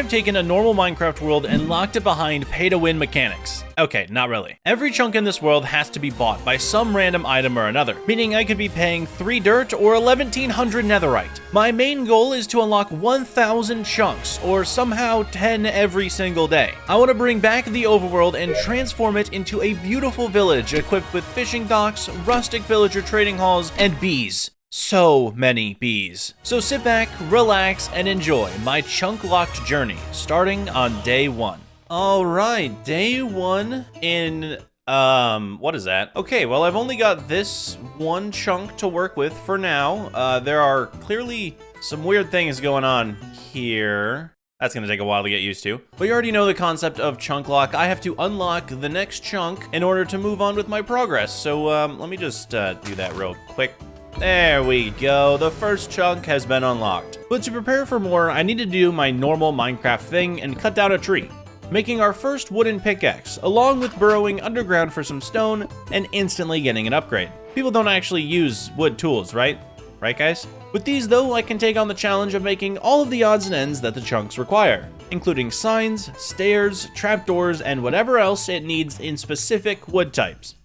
I've taken a normal Minecraft world and locked it behind pay-to-win mechanics. Okay, not really. Every chunk in this world has to be bought by some random item or another, meaning I could be paying 3 dirt or 1100 netherite. My main goal is to unlock 1000 chunks, or somehow 10 every single day. I want to bring back the overworld and transform it into a beautiful village equipped with fishing docks, rustic villager trading halls, and bees. So many bees. So sit back, relax, and enjoy my chunk-locked journey, starting on day 1. All right, day 1 in, what is that? Okay, well, I've only got this one chunk to work with for now. There are clearly some weird things going on here. That's gonna take a while to get used to. But you already know the concept of Chunklock. I have to unlock the next chunk in order to move on with my progress. So, let me just do that real quick. There we go, the first chunk has been unlocked. But to prepare for more, I need to do my normal Minecraft thing and cut down a tree, making our first wooden pickaxe, along with burrowing underground for some stone and instantly getting an upgrade. People don't actually use wood tools, right? Right, guys? With these, though, I can take on the challenge of making all of the odds and ends that the chunks require, including signs, stairs, trapdoors, and whatever else it needs in specific wood types.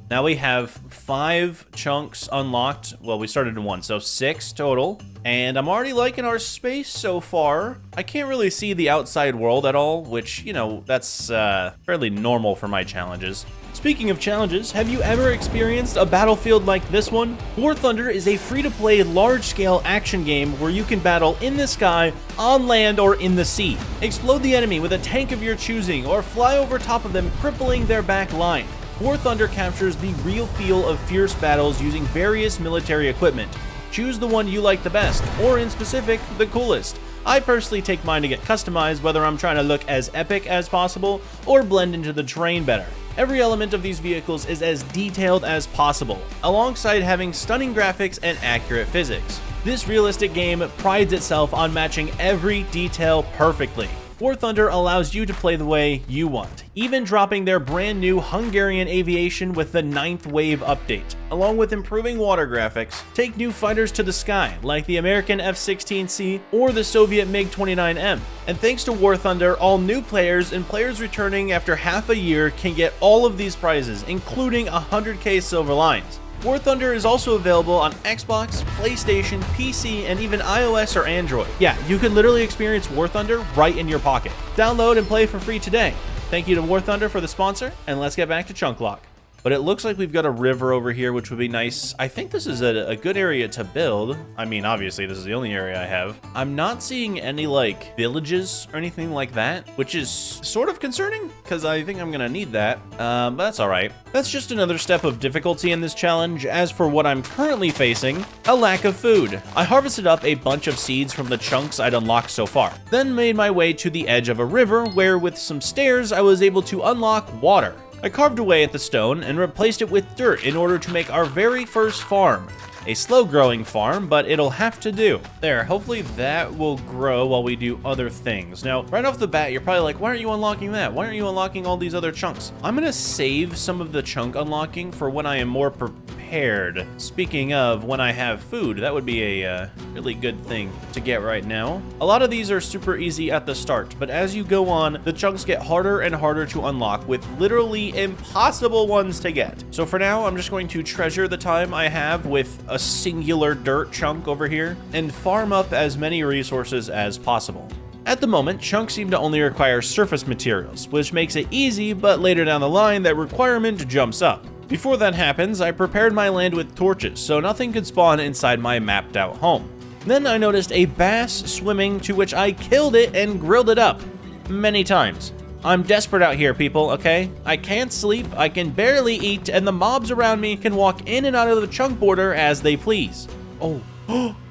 Now we have 5 chunks unlocked. Well, we started in 1, so 6 total. And I'm already liking our space so far. I can't really see the outside world at all, which, you know, that's fairly normal for my challenges. Speaking of challenges, have you ever experienced a battlefield like this one? War Thunder is a free-to-play, large-scale action game where you can battle in the sky, on land, or in the sea. Explode the enemy with a tank of your choosing, or fly over top of them, crippling their back line. War Thunder captures the real feel of fierce battles using various military equipment. Choose the one you like the best, or in specific, the coolest. I personally take mine to get customized, whether I'm trying to look as epic as possible or blend into the terrain better. Every element of these vehicles is as detailed as possible, alongside having stunning graphics and accurate physics. This realistic game prides itself on matching every detail perfectly. War Thunder allows you to play the way you want, even dropping their brand new Hungarian aviation with the 9th wave update. Along with improving water graphics, take new fighters to the sky, like the American F-16C or the Soviet MiG-29M. And thanks to War Thunder, all new players and players returning after half a year can get all of these prizes, including 100k silver lines. War Thunder is also available on Xbox, PlayStation, PC, and even iOS or Android. Yeah, you can literally experience War Thunder right in your pocket. Download and play for free today. Thank you to War Thunder for the sponsor, and let's get back to Chunklock. But it looks like we've got a river over here, which would be nice. I think this is a good area to build. I mean, obviously, this is the only area I have. I'm not seeing any, like, villages or anything like that, which is sort of concerning, because I think I'm gonna need that. But that's all right. That's just another step of difficulty in this challenge. As for what I'm currently facing, a lack of food. I harvested up a bunch of seeds from the chunks I'd unlocked so far, then made my way to the edge of a river, where with some stairs, I was able to unlock water. I carved away at the stone and replaced it with dirt in order to make our very first farm. A slow-growing farm, but it'll have to do. There, hopefully that will grow while we do other things. Now, right off the bat, you're probably like, why aren't you unlocking that? Why aren't you unlocking all these other chunks? I'm gonna save some of the chunk unlocking for when I am more prepared. Speaking of, when I have food, that would be a really good thing to get right now. A lot of these are super easy at the start, but as you go on, the chunks get harder and harder to unlock, with literally impossible ones to get. So for now, I'm just going to treasure the time I have with a singular dirt chunk over here and farm up as many resources as possible. At the moment, chunks seem to only require surface materials, which makes it easy, but later down the line, that requirement jumps up. Before that happens, I prepared my land with torches, so nothing could spawn inside my mapped out home. Then I noticed a bass swimming, to which I killed it and grilled it up many times. I'm desperate out here, people, okay? I can't sleep, I can barely eat, and the mobs around me can walk in and out of the chunk border as they please. Oh,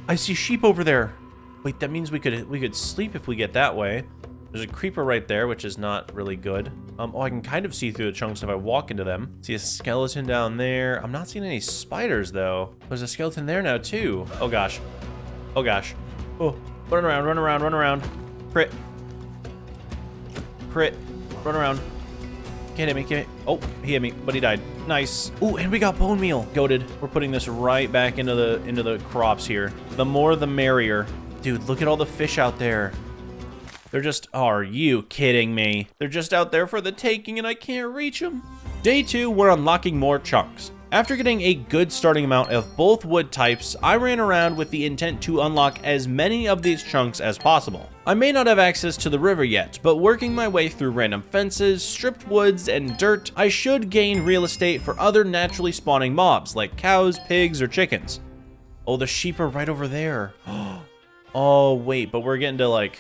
I see sheep over there. Wait, that means we could sleep if we get that way. There's a creeper right there, which is not really good. Oh, I can kind of see through the chunks if I walk into them. See a skeleton down there. I'm not seeing any spiders, though. There's a skeleton there now, too. Oh, gosh. Oh, gosh. Oh, run around, run around, run around. Crit. Crit. Run around. Can't hit me, can't hit. Oh, he hit me, but he died. Nice. Ooh, and we got bone meal. Goated. We're putting this right back into the crops here. The more, the merrier. Dude, look at all the fish out there. They're just, are you kidding me? They're just out there for the taking and I can't reach them. Day 2, we're unlocking more chunks. After getting a good starting amount of both wood types, I ran around with the intent to unlock as many of these chunks as possible. I may not have access to the river yet, but working my way through random fences, stripped woods, and dirt, I should gain real estate for other naturally spawning mobs like cows, pigs, or chickens. Oh, the sheep are right over there. Oh, wait, but we're getting to like...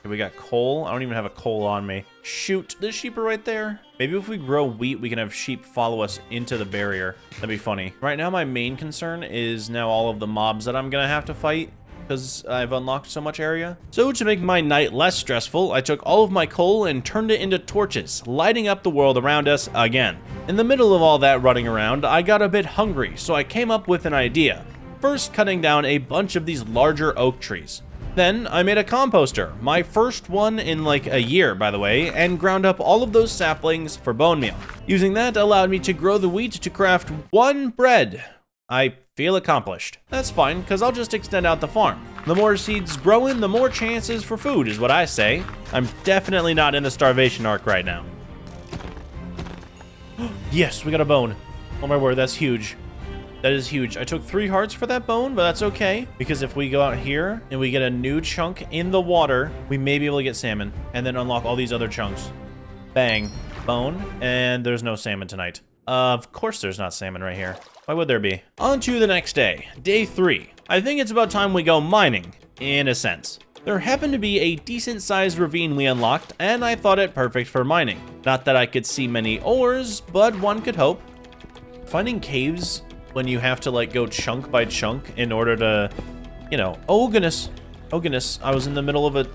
we got coal? I don't even have a coal on me. Shoot, the sheep are right there. Maybe if we grow wheat, we can have sheep follow us into the barrier. That'd be funny. Right now, my main concern is now all of the mobs that I'm gonna have to fight because I've unlocked so much area. So to make my night less stressful, I took all of my coal and turned it into torches, lighting up the world around us again. In the middle of all that running around, I got a bit hungry, so I came up with an idea. First, cutting down a bunch of these larger oak trees. Then I made a composter, my first one in like a year, by the way, and ground up all of those saplings for bone meal. Using that allowed me to grow the wheat to craft 1 bread. I feel accomplished. That's fine, because I'll just extend out the farm. The more seeds growing, the more chances for food is what I say. I'm definitely not in the starvation arc right now. Yes, we got a bone. Oh my word, that's huge. That is huge. I took 3 hearts for that bone, but that's okay. Because if we go out here and we get a new chunk in the water, we may be able to get salmon and then unlock all these other chunks. Bang. Bone. And there's no salmon tonight. Of course there's not salmon right here. Why would there be? On to the next day. Day 3. I think it's about time we go mining, in a sense. There happened to be a decent-sized ravine we unlocked, and I thought it perfect for mining. Not that I could see many ores, but one could hope. Finding caves when you have to like go chunk by chunk in order to, you know, oh goodness, I was in the middle of it.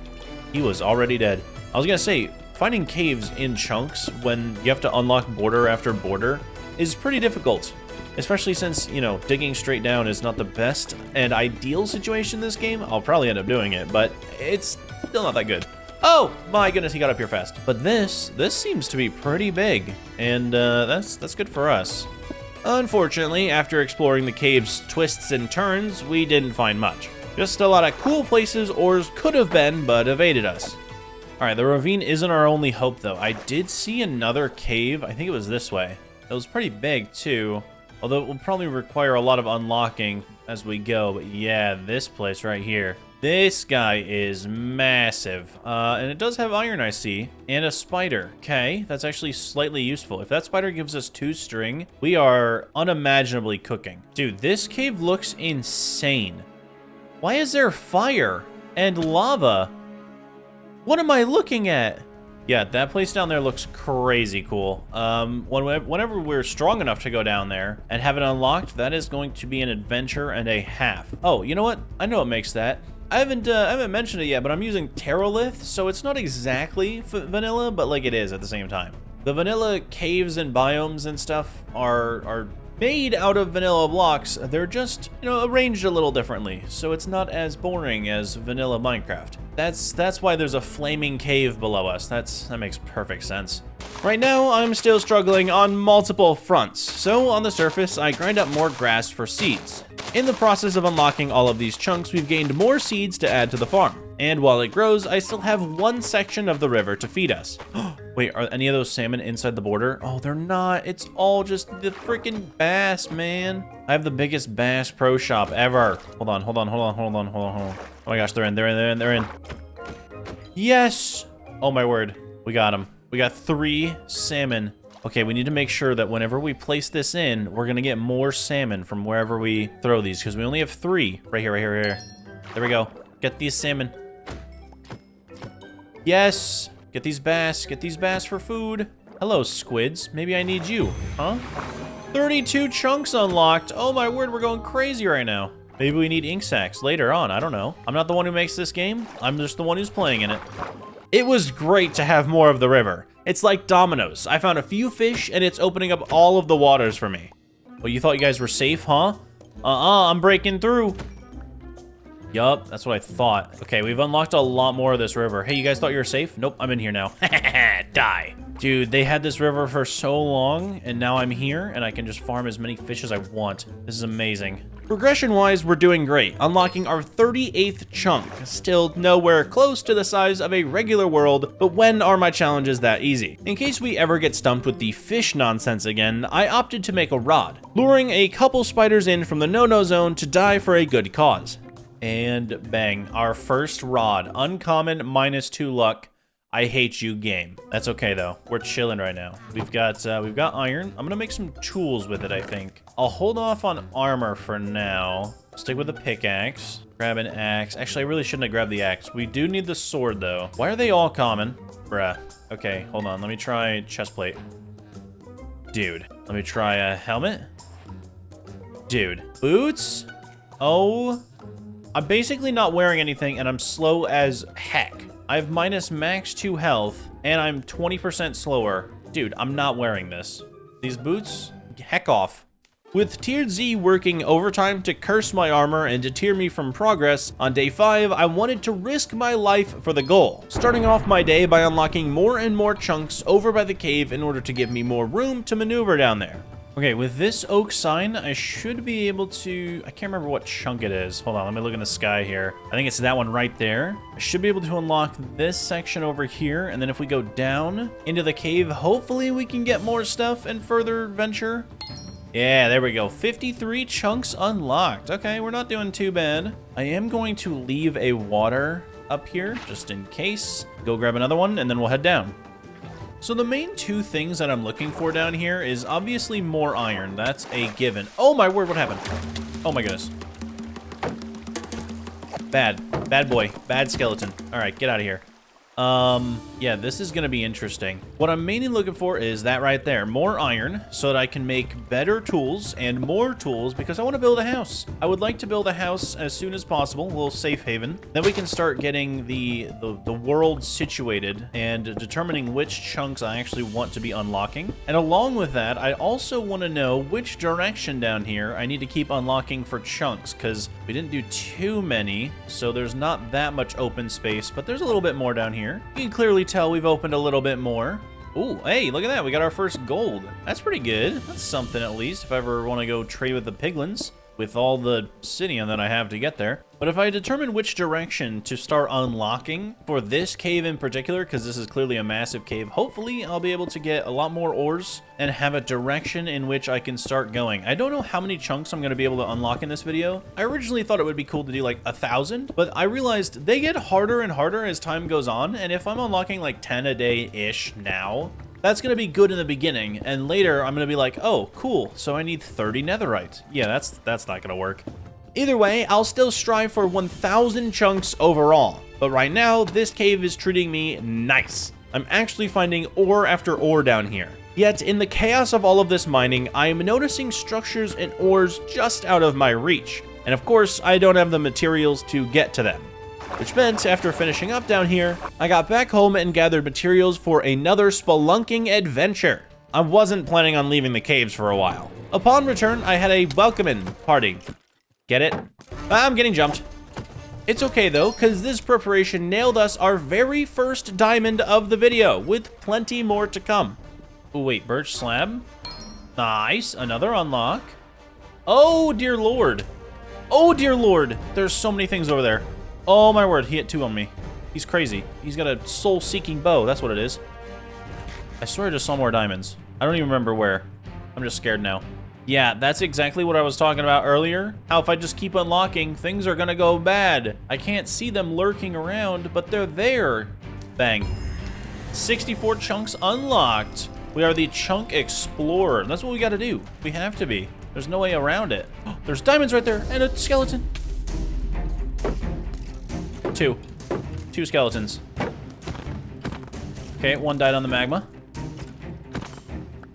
He was already dead. I was gonna say, finding caves in chunks when you have to unlock border after border is pretty difficult, especially since, you know, digging straight down is not the best and ideal situation in this game. I'll probably end up doing it, but it's still not that good. Oh my goodness, he got up here fast. But this seems to be pretty big, and that's good for us. Unfortunately, after exploring the cave's twists and turns, we didn't find much. Just a lot of cool places ores could have been, but evaded us. Alright, the ravine isn't our only hope though. I did see another cave, I think it was this way. It was pretty big too, although it will probably require a lot of unlocking as we go. But yeah, this place right here. This guy is massive, and it does have iron, I see, and a spider. Okay, that's actually slightly useful. If that spider gives us 2 string, we are unimaginably cooking. Dude, this cave looks insane. Why is there fire and lava? What am I looking at? Yeah, that place down there looks crazy cool. Whenever we're strong enough to go down there and have it unlocked, that is going to be an adventure and a half. Oh, you know what? I know what makes that. I haven't mentioned it yet, but I'm using Terrolith, so it's not exactly vanilla, but like it is at the same time. The vanilla caves and biomes and stuff are made out of vanilla blocks. They're just, you know, arranged a little differently, so it's not as boring as vanilla Minecraft. That's why there's a flaming cave below us. That makes perfect sense. Right now, I'm still struggling on multiple fronts, so on the surface, I grind up more grass for seeds. In the process of unlocking all of these chunks, we've gained more seeds to add to the farm. And while it grows, I still have 1 section of the river to feed us. Wait, are any of those salmon inside the border? Oh, they're not. It's all just the freaking bass, man. I have the biggest bass pro shop ever. Hold on. Oh my gosh, they're in. Yes! Oh my word, we got them. We got 3 salmon. Okay, we need to make sure that whenever we place this in, we're gonna get more salmon from wherever we throw these, because we only have 3. Right here. There we go. Get these salmon. Yes! Get these bass for food. Hello, squids. Maybe I need you, huh? 32 chunks unlocked. Oh my word, we're going crazy right now. Maybe we need ink sacks later on, I don't know. I'm not the one who makes this game. I'm just the one who's playing in it. It was great to have more of the river. It's like dominoes. I found a few fish, and it's opening up all of the waters for me. Well, you thought you guys were safe, huh? I'm breaking through. Yup, that's what I thought. Okay, we've unlocked a lot more of this river. Hey, you guys thought you were safe? Nope, I'm in here now. Die. Dude, they had this river for so long, and now I'm here, and I can just farm as many fish as I want. This is amazing. Progression-wise, we're doing great, unlocking our 38th chunk. Still nowhere close to the size of a regular world, but when are my challenges that easy? In case we ever get stumped with the fish nonsense again, I opted to make a rod, luring a couple spiders in from the no-no zone to die for a good cause. And bang, our first rod, uncommon, -2 luck. I hate you, game. That's okay though. We're chilling right now. We've got iron. I'm gonna make some tools with it, I think. I'll hold off on armor for now. Stick with the pickaxe. Grab an axe. Actually, I really shouldn't have grabbed the axe. We do need the sword though. Why are they all common? Bruh. Okay, hold on. Let me try chestplate. Dude. Let me try a helmet. Dude. Boots? Oh. I'm basically not wearing anything and I'm slow as heck. I have max 2 health, and I'm 20% slower. Dude, I'm not wearing this. These boots? Heck off. With Tier Z working overtime to curse my armor and deter me from progress, on day 5, I wanted to risk my life for the goal, starting off my day by unlocking more and more chunks over by the cave in order to give me more room to maneuver down there. Okay, with this oak sign, I should be able to... I can't remember what chunk it is. Hold on, let me look in the sky here. I think it's that one right there. I should be able to unlock this section over here, and then if we go down into the cave, hopefully we can get more stuff and further venture. Yeah, there we go. 53 chunks unlocked. Okay, we're not doing too bad. I am going to leave a water up here, just in case. Go grab another one, and then we'll head down. So the main 2 things that I'm looking for down here is obviously more iron. That's a given. Oh my word, what happened? Oh my goodness. Bad boy, bad skeleton. All right, get out of here. Yeah, this is gonna be interesting. What I'm mainly looking for is that right there, more iron, so that I can make better tools and more tools because I want to build a house. I would like to build a house as soon as possible, a little safe haven. Then we can start getting the world situated and determining which chunks I actually want to be unlocking. And along with that, I also want to know which direction down here I need to keep unlocking for chunks, because we didn't do too many, so there's not that much open space, but there's a little bit more down here. You can clearly tell we've opened a little bit more. Ooh, hey, look at that. We got our first gold. That's pretty good. That's something at least if I ever want to go trade with the piglins with all the obsidian that I have to get there. But if I determine which direction to start unlocking for this cave in particular, because this is clearly a massive cave, hopefully I'll be able to get a lot more ores and have a direction in which I can start going. I don't know how many chunks I'm going to be able to unlock in this video. I originally thought it would be cool to do like 1,000, but I realized they get harder and harder as time goes on, and if I'm unlocking like 10 a day-ish now, that's going to be good in the beginning, and later I'm going to be like, oh, cool, so I need 30 netherite. Yeah, that's not going to work. Either way, I'll still strive for 1,000 chunks overall, but right now, this cave is treating me nice. I'm actually finding ore after ore down here. Yet, in the chaos of all of this mining, I am noticing structures and ores just out of my reach, and of course, I don't have the materials to get to them. Which meant, after finishing up down here, I got back home and gathered materials for another spelunking adventure. I wasn't planning on leaving the caves for a while. Upon return, I had a welcoming party. Get it? I'm getting jumped. It's okay though, because this preparation nailed us our very first diamond of the video, with plenty more to come. Oh wait, birch slab? Nice, another unlock. Oh dear lord. Oh dear lord, there's so many things over there. Oh my word, he hit 2 on me. He's crazy. He's got a soul-seeking bow, that's what it is. I swear I just saw more diamonds. I don't even remember where. I'm just scared now. Yeah, that's exactly what I was talking about earlier. How if I just keep unlocking, things are gonna go bad. I can't see them lurking around, but they're there. Bang. 64 chunks unlocked. We are the Chunk Explorer. That's what we gotta do. We have to be. There's no way around it. There's diamonds right there, and a skeleton. 2 skeletons. Okay, 1 died on the magma.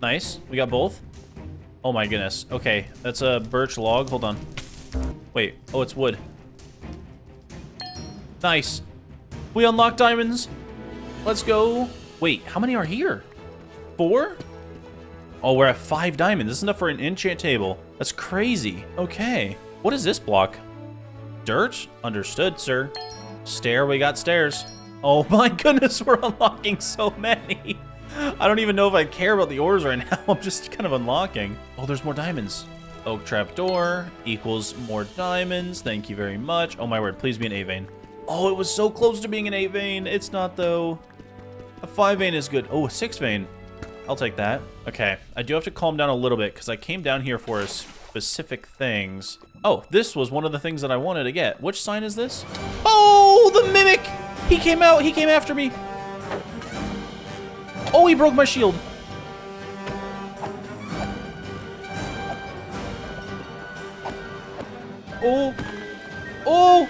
Nice, we got both. Oh my goodness. Okay, that's a birch log. Hold on. Wait, oh, it's wood. Nice. We unlocked diamonds. Let's go. Wait, how many are here? 4? Oh, we're at 5 diamonds. This is enough for an enchant table. That's crazy. Okay. What is this block? Dirt? Understood, sir. Stair, we got stairs. Oh my goodness, we're unlocking so many. I don't even know if I care about the ores right now. I'm just kind of unlocking. Oh, there's more diamonds. Oak trapdoor equals more diamonds. Thank you very much. Oh my word, please be an 8 vein. Oh, it was so close to being an 8 vein. It's not though. A 5 vein is good. Oh, a 6 vein. I'll take that. Okay, I do have to calm down a little bit because I came down here for specific things. Oh, this was one of the things that I wanted to get. Which sign is this? Oh, the mimic! He came out. He came after me. Oh, he broke my shield. Oh. Oh.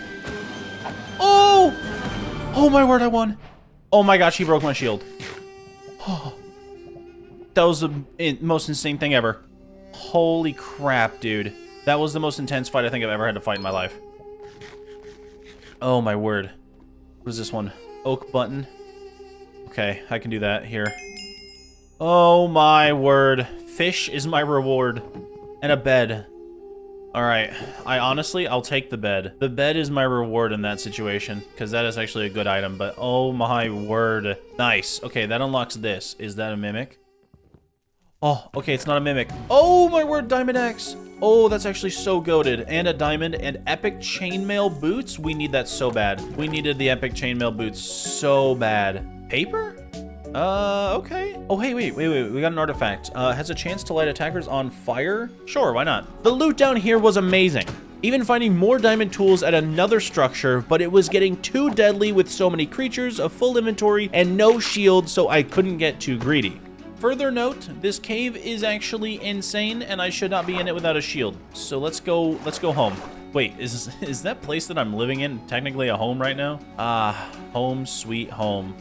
Oh. Oh, my word, I won. Oh, my gosh, he broke my shield. Oh. That was the most insane thing ever. Holy crap, dude. That was the most intense fight I think I've ever had to fight in my life. Oh, my word. What is this one? Oak button. Okay, I can do that here. Oh, my word. Fish is my reward. And a bed. Alright, I'll take the bed. The bed is my reward in that situation, because that is actually a good item, but oh my word. Nice. Okay, that unlocks this. Is that a mimic? Oh, okay, it's not a mimic. Oh my word, diamond axe. Oh, that's actually so goated. And a diamond and epic chainmail boots. We need that so bad. We needed the epic chainmail boots so bad. Paper? Okay. Oh, hey, wait. We got an artifact. Has a chance to light attackers on fire? Sure, why not? The loot down here was amazing. Even finding more diamond tools at another structure, but it was getting too deadly with so many creatures, a full inventory, and no shield, so I couldn't get too greedy. Further note, this cave is actually insane, and I should not be in it without a shield. So let's go home. Wait, is that place that I'm living in technically a home right now? Ah, home sweet home.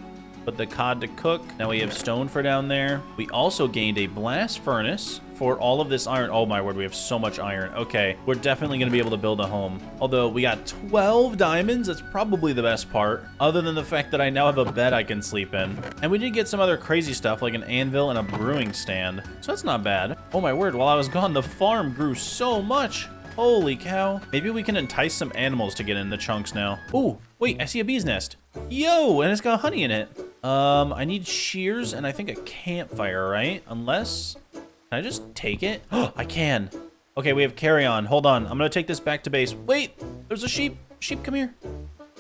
Put the cod to cook. Now we have stone for down there. We also gained a blast furnace for all of this iron. Oh my word, we have so much iron. Okay, we're definitely gonna be able to build a home. Although we got 12 diamonds, that's probably the best part, other than the fact that I now have a bed I can sleep in. And we did get some other crazy stuff like an anvil and a brewing stand. So that's not bad. Oh my word, while I was gone, the farm grew so much. Holy cow. Maybe we can entice some animals to get in the chunks now. Ooh, wait, I see a bee's nest. Yo, and it's got honey in it. I need shears and I think a campfire, right? Unless, can I just take it? Oh, I can. Okay, we have carry on. Hold on, I'm gonna take this back to base. Wait, there's a sheep. Sheep, come here.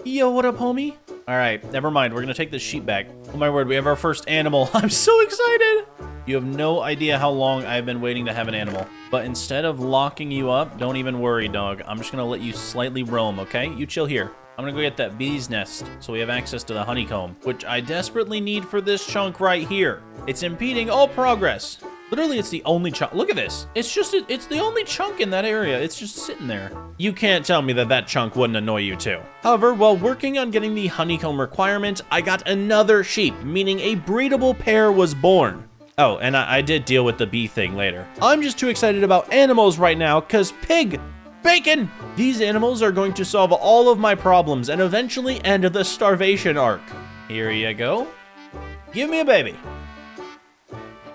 Yo, what up, homie? All right, never mind. We're gonna take this sheep back. Oh my word, we have our first animal. I'm so excited. You have no idea how long I've been waiting to have an animal. But instead of locking you up, don't even worry, dog. I'm just gonna let you slightly roam, okay? You chill here. I'm gonna go get that bee's nest so we have access to the honeycomb, which I desperately need for this chunk right here. It's impeding all progress. Literally, it's the only chunk. Look at this. It's the only chunk in that area. It's just sitting there. You can't tell me that that chunk wouldn't annoy you too. However, while working on getting the honeycomb requirement, I got another sheep, meaning a breedable pair was born. Oh, and I did deal with the bee thing later. I'm just too excited about animals right now, cause pig, bacon! These animals are going to solve all of my problems and eventually end the starvation arc. Here you go. Give me a baby.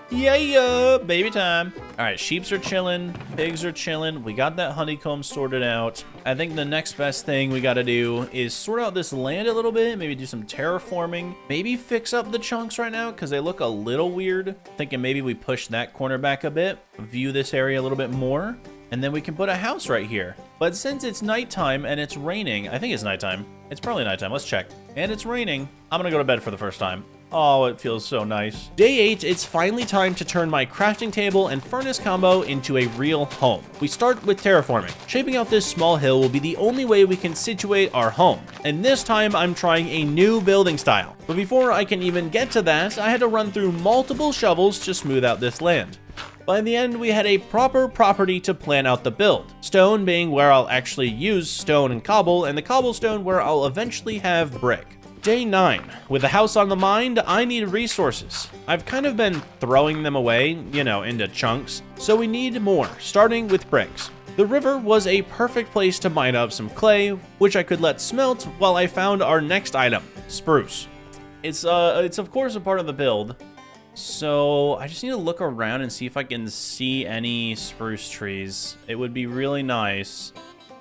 Yeah, baby time. All right, sheeps are chilling, pigs are chilling. We got that honeycomb sorted out. I think the next best thing we gotta do is sort out this land a little bit, maybe do some terraforming, maybe fix up the chunks right now because they look a little weird. Thinking maybe we push that corner back a bit, view this area a little bit more, and then we can put a house right here. But since it's nighttime and it's raining, I think it's nighttime. It's probably nighttime, let's check. And it's raining, I'm gonna go to bed for the first time. Oh, it feels so nice. Day 8, it's finally time to turn my crafting table and furnace combo into a real home. We start with terraforming. Shaping out this small hill will be the only way we can situate our home. And this time I'm trying a new building style. But before I can even get to that, I had to run through multiple shovels to smooth out this land. By the end, we had a proper property to plan out the build. Stone being where I'll actually use stone and cobble, and the cobblestone where I'll eventually have brick. Day 9. With the house on the mind, I need resources. I've kind of been throwing them away, you know, into chunks, so we need more, starting with bricks. The river was a perfect place to mine up some clay, which I could let smelt while I found our next item, spruce. It's of course a part of the build, so I just need to look around and see if I can see any spruce trees. It would be really nice.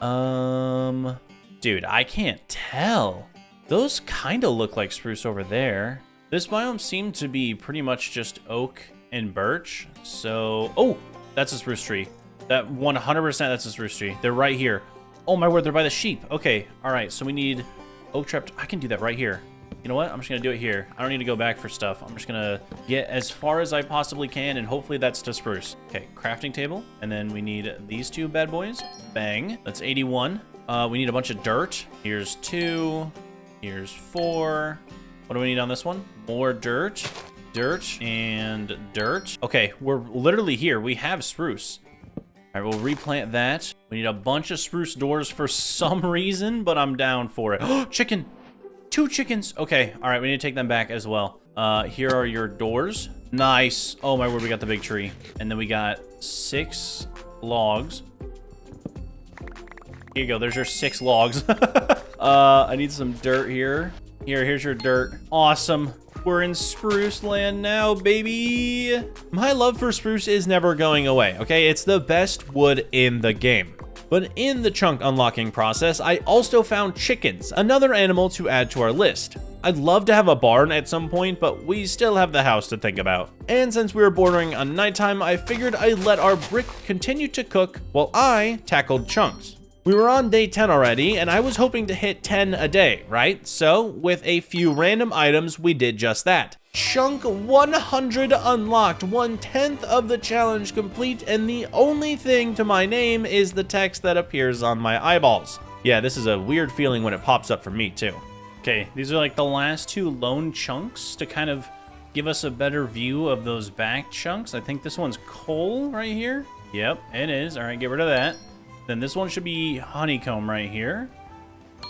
Dude, I can't tell. Those kind of look like spruce over there. This biome seemed to be pretty much just oak and birch. So, oh, that's a spruce tree. That 100%, that's a spruce tree. They're right here. Oh my word, they're by the sheep. Okay, all right, so we need oak trap. I can do that right here. You know what? I'm just gonna do it here. I don't need to go back for stuff. I'm just gonna get as far as I possibly can, and hopefully that's to spruce. Okay, crafting table, and then we need these two bad boys. Bang, that's 81. We need a bunch of dirt. Here's 2, here's 4. What do we need on this one? More dirt, dirt, and dirt. Okay, we're literally here. We have spruce. All right, we'll replant that. We need a bunch of spruce doors for some reason, but I'm down for it. Oh, chicken! 2 chickens. Okay, all right, we need to take them back as well. Here are your doors. Nice. Oh my word, we got the big tree. And then we got 6 logs. Here you go, there's your 6 logs. I need some dirt here. Here's your dirt. Awesome. We're in spruce land now, baby. My love for spruce is never going away, okay? It's the best wood in the game. But in the chunk unlocking process, I also found chickens, another animal to add to our list. I'd love to have a barn at some point, but we still have the house to think about. And since we were bordering on nighttime, I figured I'd let our brick continue to cook while I tackled chunks. We were on day 10 already, and I was hoping to hit 10 a day, right? So, with a few random items, we did just that. Chunk 100 unlocked, 1/10 of the challenge complete, and the only thing to my name is the text that appears on my eyeballs. Yeah, this is a weird feeling when it pops up for me too. Okay, these are like the last 2 lone chunks to kind of give us a better view of those back chunks. I think this one's coal right here. Yep, it is. All right, get rid of that. Then this one should be honeycomb right here.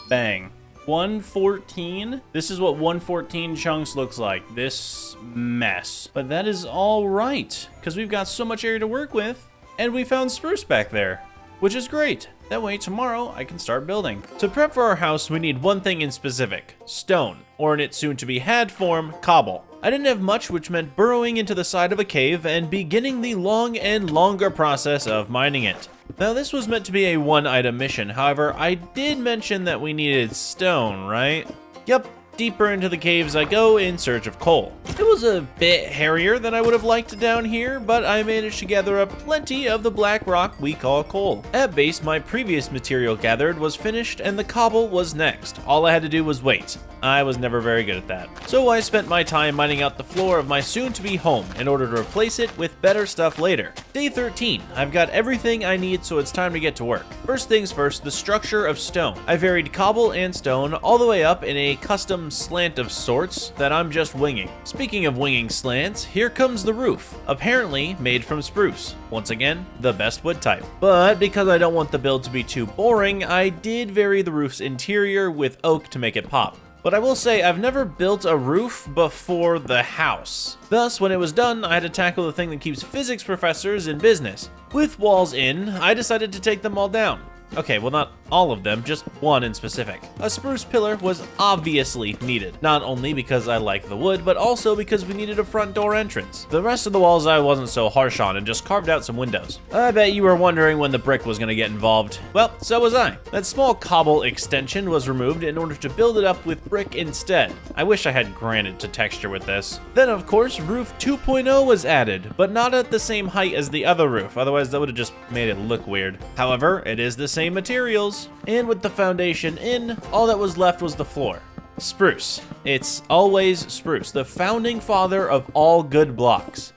Bang. 114. This is what 114 chunks looks like. This mess. But that is all right, because we've got so much area to work with, and we found spruce back there, which is great. That way tomorrow I can start building. To prep for our house, we need one thing in specific: stone, or in its soon to be had form, cobble. I didn't have much, which meant burrowing into the side of a cave and beginning the long and longer process of mining it. Now, this was meant to be a 1-item mission. However, I did mention that we needed stone, right? Yep, deeper into the caves I go in search of coal. It was a bit hairier than I would have liked down here, but I managed to gather up plenty of the black rock we call coal. At base, my previous material gathered was finished and the cobble was next. All I had to do was wait. I was never very good at that. So I spent my time mining out the floor of my soon-to-be home in order to replace it with better stuff later. Day 13. I've got everything I need, so it's time to get to work. First things first, the structure of stone. I varied cobble and stone all the way up in a custom slant of sorts that I'm just winging. Speaking of winging slants, here comes the roof, apparently made from spruce. Once again, the best wood type. But because I don't want the build to be too boring, I did vary the roof's interior with oak to make it pop. But I will say, I've never built a roof before the house. Thus, when it was done, I had to tackle the thing that keeps physics professors in business. With walls in, I decided to take them all down. Okay, well, not all of them, just one in specific. A spruce pillar was obviously needed, not only because I like the wood, but also because we needed a front door entrance. The rest of the walls I wasn't so harsh on and just carved out some windows. I bet you were wondering when the brick was gonna get involved. Well, so was I. That small cobble extension was removed in order to build it up with brick instead. I wish I had granite to texture with this. Then, of course, roof 2.0 was added, but not at the same height as the other roof, otherwise that would have just made it look weird. However, it is the same materials, and with the foundation in, all that was left was the floor. Spruce. It's always spruce, the founding father of all good blocks.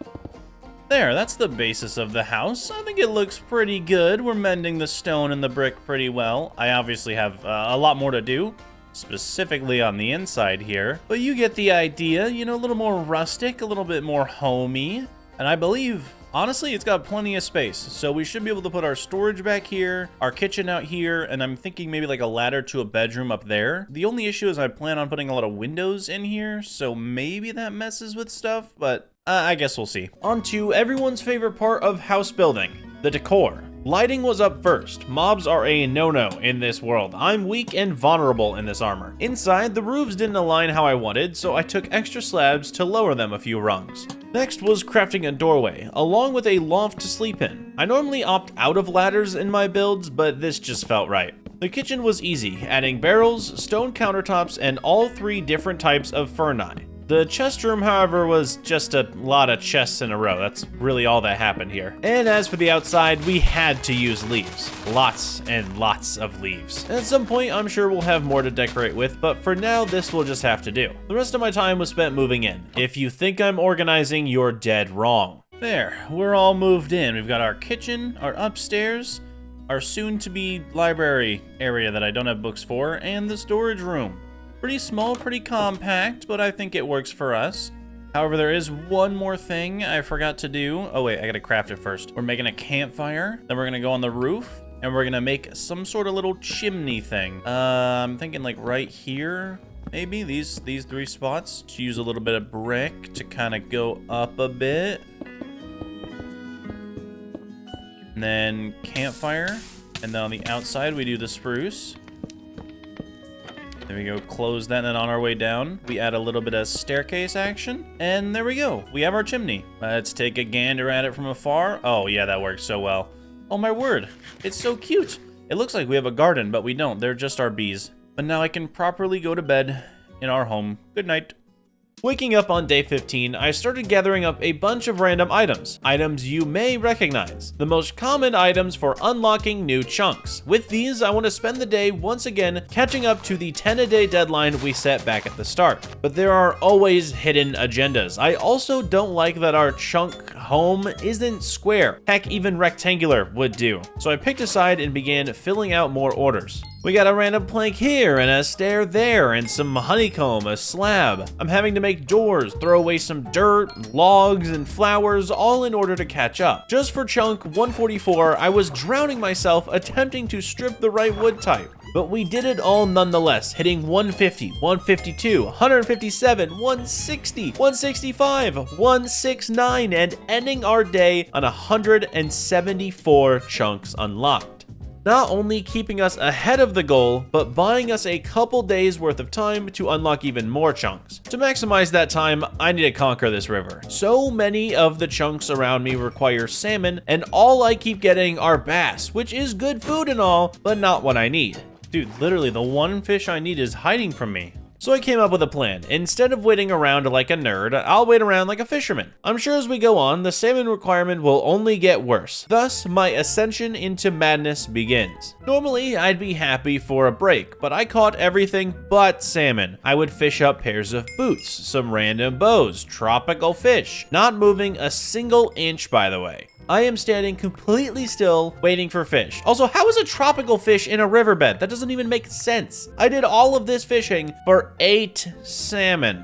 There, that's the basis of the house. I think it looks pretty good. We're mending the stone and the brick pretty well. I obviously have a lot more to do, specifically on the inside here, but you get the idea, you know, a little more rustic, a little bit more homey, and I believe, honestly, it's got plenty of space, so we should be able to put our storage back here, our kitchen out here, and I'm thinking maybe like a ladder to a bedroom up there. The only issue is I plan on putting a lot of windows in here, so maybe that messes with stuff, but I guess we'll see. On to everyone's favorite part of house building, the decor. Lighting was up first. Mobs are a no-no in this world. I'm weak and vulnerable in this armor. Inside, the roofs didn't align how I wanted, so I took extra slabs to lower them a few rungs. Next was crafting a doorway, along with a loft to sleep in. I normally opt out of ladders in my builds, but this just felt right. The kitchen was easy, adding barrels, stone countertops, and all 3 different types of furnace. The chest room, however, was just a lot of chests in a row. That's really all that happened here. And as for the outside, we had to use leaves. Lots and lots of leaves. At some point, I'm sure we'll have more to decorate with, but for now, this will just have to do. The rest of my time was spent moving in. If you think I'm organizing, you're dead wrong. There, we're all moved in. We've got our kitchen, our upstairs, our soon-to-be library area that I don't have books for, and the storage room. Pretty small, pretty compact, but I think it works for us. However, there is one more thing I forgot to do. Oh wait, I gotta craft it first. We're making a campfire, then we're gonna go on the roof, and we're gonna make some sort of little chimney thing. I'm thinking like right here, maybe these 3 spots. To use a little bit of brick to kind of go up a bit. And then campfire, and then on the outside we do the spruce. There we go, close that, and then on our way down, we add a little bit of staircase action, and there we go. We have our chimney. Let's take a gander at it from afar. Oh yeah, that works so well. Oh my word, it's so cute. It looks like we have a garden, but we don't. They're just our bees. But now I can properly go to bed in our home. Good night. Waking up on day 15, I started gathering up a bunch of random items. Items you may recognize. The most common items for unlocking new chunks. With these, I want to spend the day once again catching up to the 10-a-day deadline we set back at the start. But there are always hidden agendas. I also don't like that our chunk home isn't square. Heck, even rectangular would do. So I picked a side and began filling out more orders. We got a random plank here and a stair there and some honeycomb, a slab. I'm having to make doors, throw away some dirt, logs, and flowers, all in order to catch up. Just for chunk 144, I was drowning myself attempting to strip the right wood type. But we did it all nonetheless, hitting 150, 152, 157, 160, 165, 169, and ending our day on 174 chunks unlocked. Not only keeping us ahead of the goal, but buying us a couple days worth of time to unlock even more chunks. To maximize that time, I need to conquer this river. So many of the chunks around me require salmon, and all I keep getting are bass, which is good food and all, but not what I need. Dude, literally the one fish I need is hiding from me. So I came up with a plan. Instead of waiting around like a nerd, I'll wait around like a fisherman. I'm sure as we go on, the salmon requirement will only get worse. Thus, my ascension into madness begins. Normally, I'd be happy for a break, but I caught everything but salmon. I would fish up pairs of boots, some random bows, tropical fish, not moving a single inch, by the way. I am standing completely still, waiting for fish. Also, how is a tropical fish in a riverbed? That doesn't even make sense. I did all of this fishing for 8 salmon.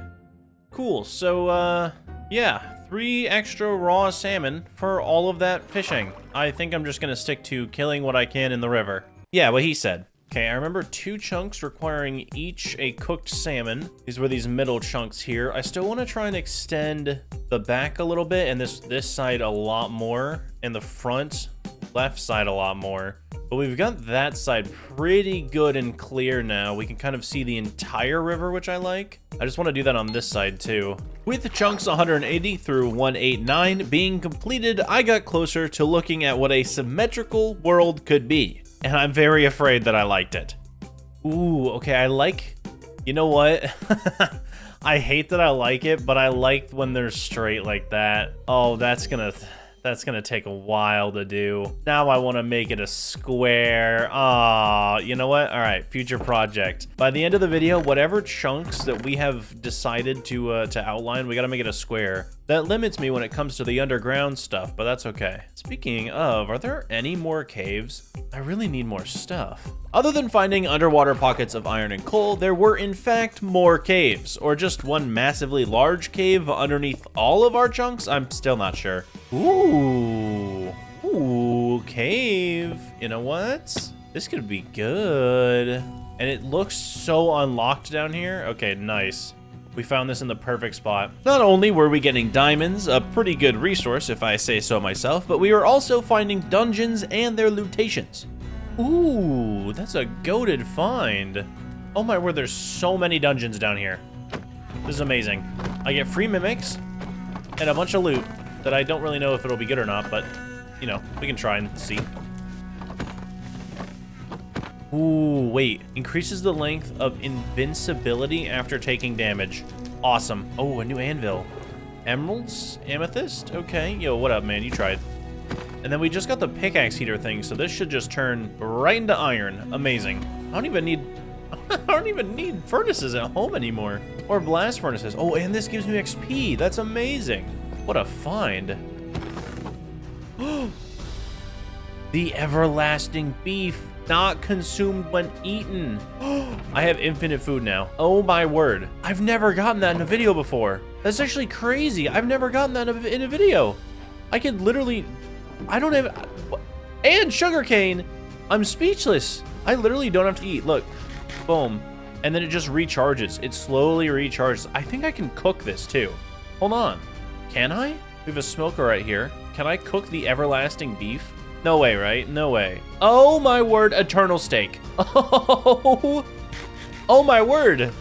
Cool, so, yeah, 3 extra raw salmon for all of that fishing. I think I'm just gonna stick to killing what I can in the river. Yeah, what he said. Okay, I remember 2 chunks requiring each a cooked salmon. These were these middle chunks here. I still want to try and extend the back a little bit, and this side a lot more, and the front left side a lot more. But we've got that side pretty good and clear now. We can kind of see the entire river, which I like. I just want to do that on this side too. With chunks 180 through 189 being completed, I got closer to looking at what a symmetrical world could be. And I'm very afraid that I liked it. Ooh, okay, I like... You know what? I hate that I like it, but I like when they're straight like that. Oh, that's gonna take a while to do. Now I want to make it a square. Ah, you know what? All right, future project. By the end of the video, whatever chunks that we have decided to outline, we got to make it a square. That limits me when it comes to the underground stuff, but that's okay. Speaking of, are there any more caves? I really need more stuff. Other than finding underwater pockets of iron and coal, there were in fact more caves, or just one massively large cave underneath all of our chunks? I'm still not sure. Ooh, cave. You know what? This could be good. And it looks so unlocked down here. Okay, nice. We found this in the perfect spot. Not only were we getting diamonds, a pretty good resource if I say so myself, but we were also finding dungeons and their lootations. Ooh, that's a goated find. Oh my word, there's so many dungeons down here. This is amazing. I get free mimics and a bunch of loot that I don't really know if it'll be good or not, but, you know, we can try and see. Ooh, wait. Increases the length of invincibility after taking damage. Awesome. Oh, a new anvil. Emeralds? Amethyst? Okay. Yo, what up, man? You tried. And then we just got the pickaxe heater thing, so this should just turn right into iron. Amazing. I don't even need furnaces at home anymore. Or blast furnaces. Oh, and this gives me XP. That's amazing. What a find. The everlasting beef, not consumed when eaten. I have infinite food now. Oh my word. I've never gotten that in a video before. That's actually crazy. I've never gotten that in a video. I could literally... I don't have... And sugarcane. I'm speechless. I literally don't have to eat. Look. Boom. And then it just recharges. It slowly recharges. I think I can cook this too. Hold on. Can I? We have a smoker right here. Can I cook the everlasting beef? No way, right? No way. Oh my word. Eternal steak. Oh. Oh my word.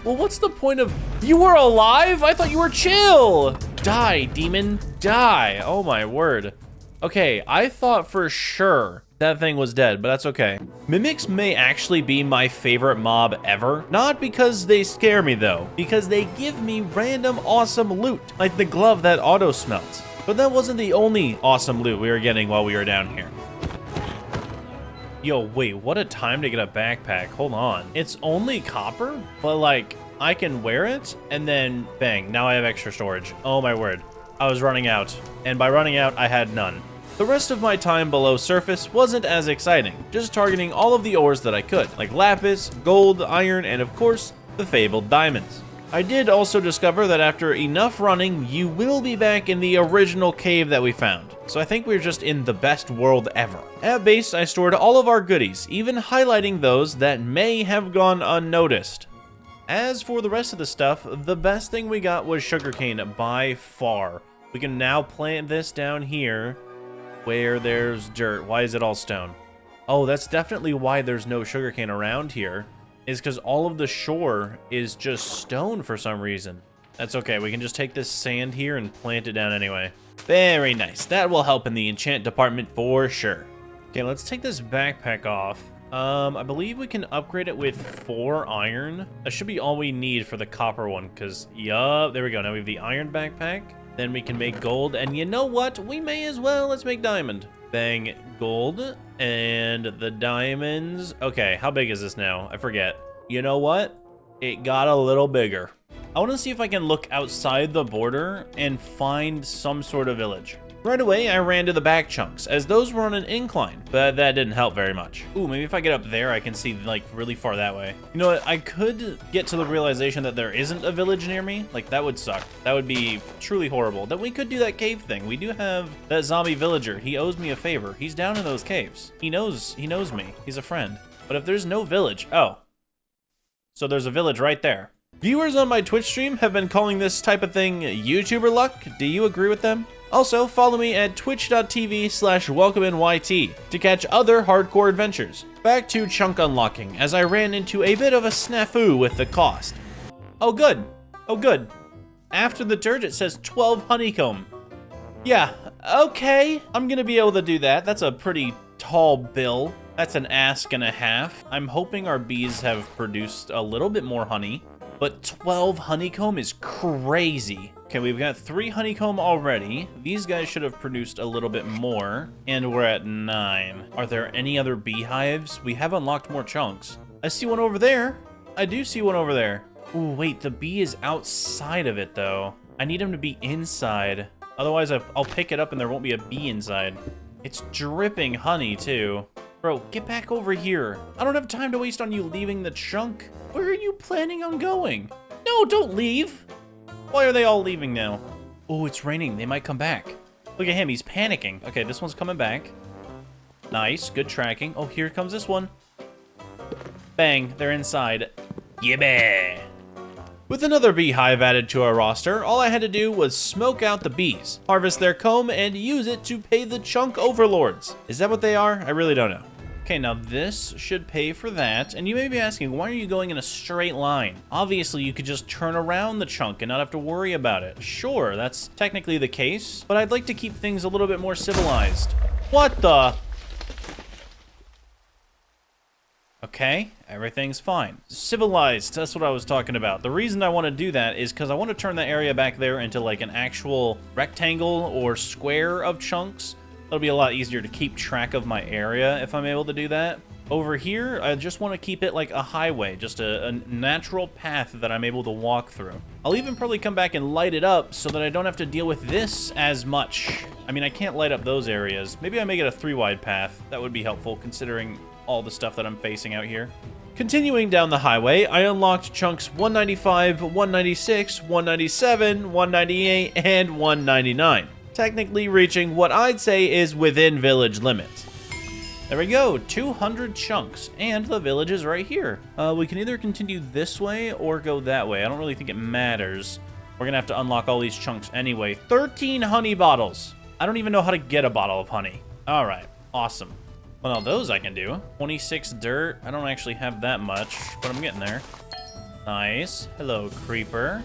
Well, what's the point of... You were alive? I thought you were chill. Die, demon. Die. Oh my word. Okay, I thought for sure that thing was dead, but that's okay. Mimics may actually be my favorite mob ever. Not because they scare me though, because they give me random awesome loot, like the glove that auto smelts. But that wasn't the only awesome loot we were getting while we were down here. Yo, wait, what a time to get a backpack. Hold on. It's only copper, but like, I can wear it, and then bang, now I have extra storage. Oh my word. I was running out, and by running out, I had none. The rest of my time below surface wasn't as exciting, just targeting all of the ores that I could, like lapis, gold, iron, and of course, the fabled diamonds. I did also discover that after enough running, you will be back in the original cave that we found. So I think we're just in the best world ever. At base, I stored all of our goodies, even highlighting those that may have gone unnoticed. As for the rest of the stuff, the best thing we got was sugarcane by far. We can now plant this down here where there's dirt. Why is it all stone? Oh, that's definitely why there's no sugarcane around here, is because all of the shore is just stone for some reason. That's okay, we can just take this sand here and plant it down anyway. Very nice, that will help in the enchant department for sure. Okay, let's take this backpack off. I believe we can upgrade it with 4 iron. That should be all we need for the copper one, because, yup, there we go. Now we have the iron backpack. Then we can make gold, and you know what? We may as well. Let's make diamond. Bang, gold, and the diamonds. Okay, how big is this now? I forget. You know what? It got a little bigger. I want to see if I can look outside the border and find some sort of village. Right away, I ran to the back chunks, as those were on an incline, but that didn't help very much. Ooh, maybe if I get up there, I can see, like, really far that way. You know what? I could get to the realization that there isn't a village near me. Like, that would suck. That would be truly horrible. That we could do that cave thing. We do have that zombie villager. He owes me a favor. He's down in those caves. He knows me. He's a friend. But if there's no village... Oh. So there's a village right there. Viewers on my Twitch stream have been calling this type of thing YouTuber luck. Do you agree with them? Also, follow me at twitch.tv/WelcominYT to catch other hardcore adventures. Back to chunk unlocking, as I ran into a bit of a snafu with the cost. Oh good. Oh good. After the dirt it says 12 honeycomb. Yeah, okay. I'm gonna be able to do that. That's a pretty tall bill. That's an ask and a half. I'm hoping our bees have produced a little bit more honey. But 12 honeycomb is crazy. Okay, we've got 3 honeycomb already. These guys should have produced a little bit more. And we're at 9. Are there any other beehives? We have unlocked more chunks. I see one over there. I do see one over there. Ooh, wait, the bee is outside of it, though. I need him to be inside. Otherwise, I'll pick it up and there won't be a bee inside. It's dripping honey, too. Bro, get back over here. I don't have time to waste on you leaving the chunk. Where are you planning on going? No, don't leave. Why are they all leaving now? Oh, it's raining. They might come back. Look at him. He's panicking. Okay, this one's coming back. Nice. Good tracking. Oh, here comes this one. Bang. They're inside. Yeah. With another beehive added to our roster, all I had to do was smoke out the bees, harvest their comb, and use it to pay the chunk overlords. Is that what they are? I really don't know. Okay, now this should pay for that, and you may be asking, why are you going in a straight line? Obviously, you could just turn around the chunk and not have to worry about it. Sure, that's technically the case, but I'd like to keep things a little bit more civilized. What the? Okay, everything's fine. Civilized, that's what I was talking about. The reason I want to do that is because I want to turn that area back there into like an actual rectangle or square of chunks. It'll be a lot easier to keep track of my area if I'm able to do that. Over here, I just want to keep it like a highway, just a natural path that I'm able to walk through. I'll even probably come back and light it up so that I don't have to deal with this as much. I mean, I can't light up those areas. Maybe I make it a 3-wide path. That would be helpful considering all the stuff that I'm facing out here. Continuing down the highway, I unlocked chunks 195, 196, 197, 198, and 199. Technically reaching what I'd say is within village limits. There we go, 200 chunks, and the village is right here. We can either continue this way or go that way. I don't really think it matters. We're gonna have to unlock all these chunks anyway. 13 honey bottles. I don't even know how to get a bottle of honey. All right, awesome. Well, now those I can do. 26 dirt. I don't actually have that much, but I'm getting there. Nice. Hello, creeper.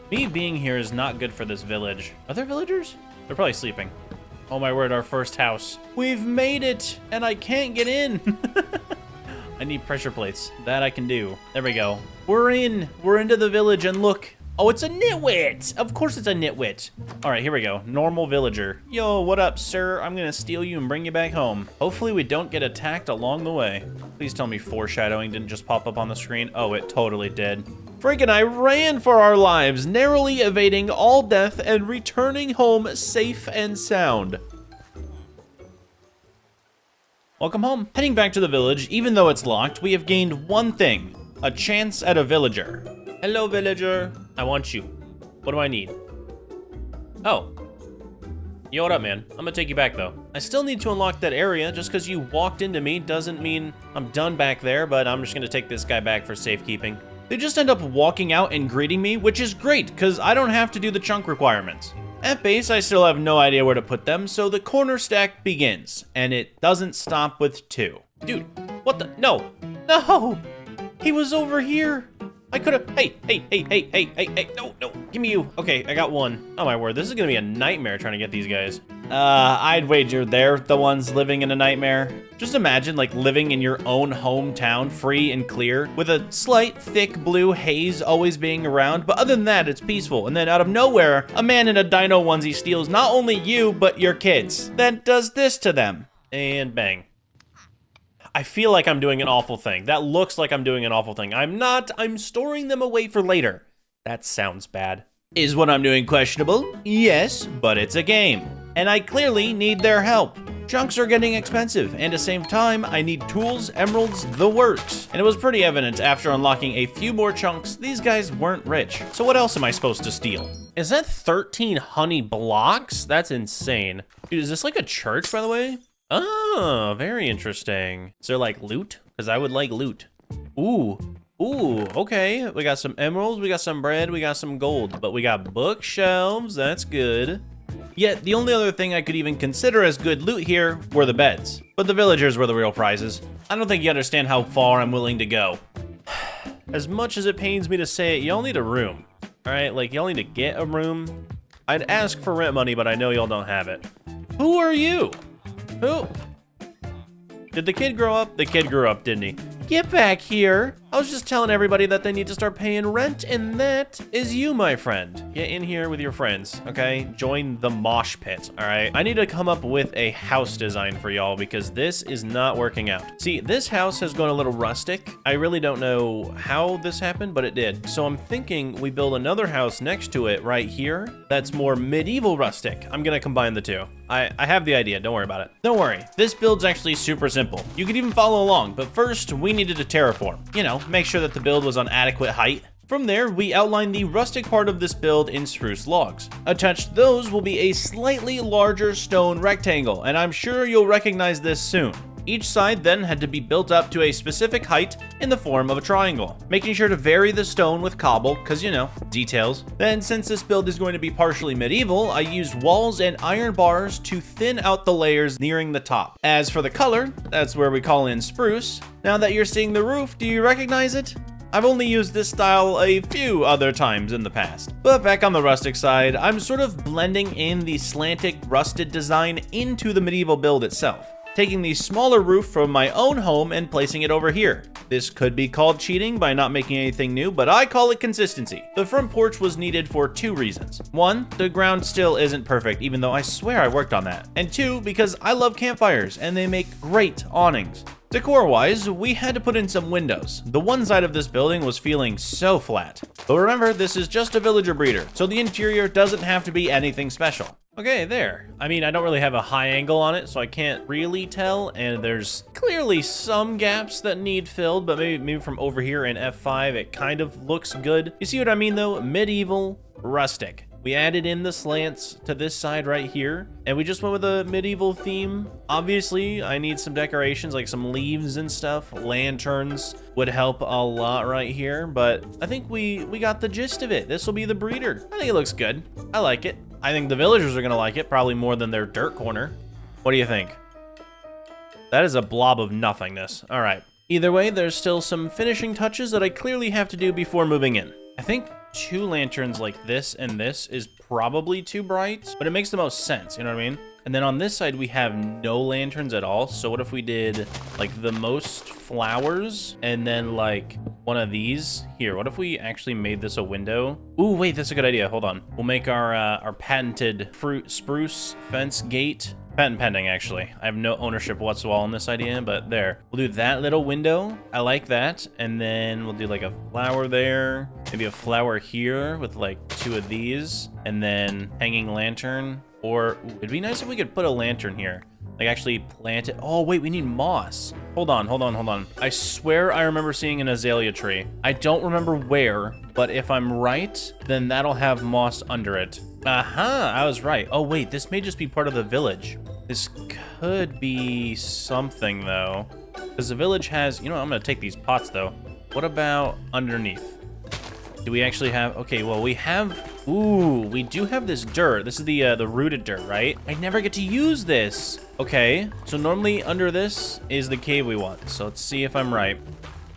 Me being here is not good for this village. Are there villagers? They're probably sleeping. Oh my word, our first house. We've made it, and I can't get in. I need pressure plates. That I can do. There we go. We're in. We're into the village, and look. Oh, it's a nitwit. Of course it's a nitwit. All right, here we go. Normal villager. Yo, what up, sir? I'm gonna steal you and bring you back home. Hopefully we don't get attacked along the way. Please tell me foreshadowing didn't just pop up on the screen. Oh, it totally did. Frank and I ran for our lives, narrowly evading all death and returning home safe and sound. Welcome home. Heading back to the village, even though it's locked, we have gained one thing, a chance at a villager. Hello, villager. I want you. What do I need? Oh. Yo, what up, man? I'm gonna take you back, though. I still need to unlock that area. Just because you walked into me doesn't mean I'm done back there, but I'm just gonna take this guy back for safekeeping. They just end up walking out and greeting me, which is great, because I don't have to do the chunk requirements. At base, I still have no idea where to put them, so the corner stack begins, and it doesn't stop with 2. Dude, what the? No! No! He was over here! I could've. Hey, no, give me you. Okay, I got one. Oh my word, this is gonna be a nightmare trying to get these guys. I'd wager they're the ones living in a nightmare. Just imagine, like, living in your own hometown, free and clear, with a slight, thick blue haze always being around, but other than that, it's peaceful. And then out of nowhere, a man in a dino onesie steals not only you, but your kids. Then does this to them. And bang. I feel like I'm doing an awful thing. That looks like I'm doing an awful thing. I'm not. I'm storing them away for later. That sounds bad. Is what I'm doing questionable? Yes, but it's a game. And I clearly need their help. Chunks are getting expensive, and at the same time, I need tools, emeralds, the works. And it was pretty evident after unlocking a few more chunks, these guys weren't rich. So what else am I supposed to steal? Is that 13 honey blocks? That's insane. Dude, is this like a church, by the way? Oh, very interesting. Is there like loot? Because I would like loot. Ooh, okay. We got some emeralds, we got some bread, we got some gold, but we got bookshelves, that's good. Yet, the only other thing I could even consider as good loot here were the beds. But the villagers were the real prizes. I don't think you understand how far I'm willing to go. As much as it pains me to say it, y'all need a room. All right, like y'all need to get a room. I'd ask for rent money, but I know y'all don't have it. Who are you? Who? Did the kid grow up? The kid grew up, didn't he? Get back here. I was just telling everybody that they need to start paying rent, and that is you, my friend. Get in here with your friends, okay? Join the mosh pit, all right? I need to come up with a house design for y'all because this is not working out. See, this house has gone a little rustic. I really don't know how this happened, but it did. So I'm thinking we build another house next to it right here that's more medieval rustic. I'm gonna combine the two. I have the idea, don't worry about it. Don't worry, this build's actually super simple. You could even follow along, but first we needed to terraform. You know, make sure that the build was on adequate height. From there, we outlined the rustic part of this build in spruce logs. Attached to those will be a slightly larger stone rectangle, and I'm sure you'll recognize this soon. Each side then had to be built up to a specific height in the form of a triangle, making sure to vary the stone with cobble, cause you know, details. Then since this build is going to be partially medieval, I used walls and iron bars to thin out the layers nearing the top. As for the color, that's where we call in spruce. Now that you're seeing the roof, do you recognize it? I've only used this style a few other times in the past. But back on the rustic side, I'm sort of blending in the slanted rusted design into the medieval build itself. taking the smaller roof from my own home and placing it over here. This could be called cheating by not making anything new, but I call it consistency. The front porch was needed for 2 reasons. 1, the ground still isn't perfect, even though I swear I worked on that. And 2, because I love campfires and they make great awnings. Decor-wise, we had to put in some windows. The one side of this building was feeling so flat. But remember, this is just a villager breeder, so the interior doesn't have to be anything special. Okay, there. I mean, I don't really have a high angle on it, so I can't really tell, and there's clearly some gaps that need filled, but maybe from over here in F5, it kind of looks good. You see what I mean, though? Medieval, rustic. We added in the slants to this side right here, and we just went with a medieval theme. Obviously, I need some decorations, like some leaves and stuff. Lanterns would help a lot right here, but I think we got the gist of it. This will be the breeder. I think it looks good. I like it. I think the villagers are gonna like it, probably more than their dirt corner. What do you think? That is a blob of nothingness. All right. Either way, there's still some finishing touches that I clearly have to do before moving in. I think 2 lanterns like this and this is probably too bright, but it makes the most sense, you know what I mean? And then on this side, we have no lanterns at all. So what if we did like the most flowers and then like one of these here? What if we actually made this a window? Ooh, wait, that's a good idea. Hold on. We'll make our patented spruce fence gate. Patent pending, actually. I have no ownership whatsoever on this idea, but there. We'll do that little window. I like that. And then we'll do like a flower there. Maybe a flower here with like 2 of these. And then hanging lantern. Or ooh, it'd be nice if we could put a lantern here. Like actually plant it. Oh, wait, we need moss. Hold on. I swear I remember seeing an azalea tree. I don't remember where, but if I'm right, then that'll have moss under it. Aha, I was right. Oh, wait, this may just be part of the village. This could be something, though. Because the village has... You know what, I'm going to take these pots, though. What about underneath? Do we actually have... Okay, well, we have... Ooh, we do have this dirt. This is the rooted dirt, right? I never get to use this. Okay, so normally under this is the cave we want. So let's see if I'm right.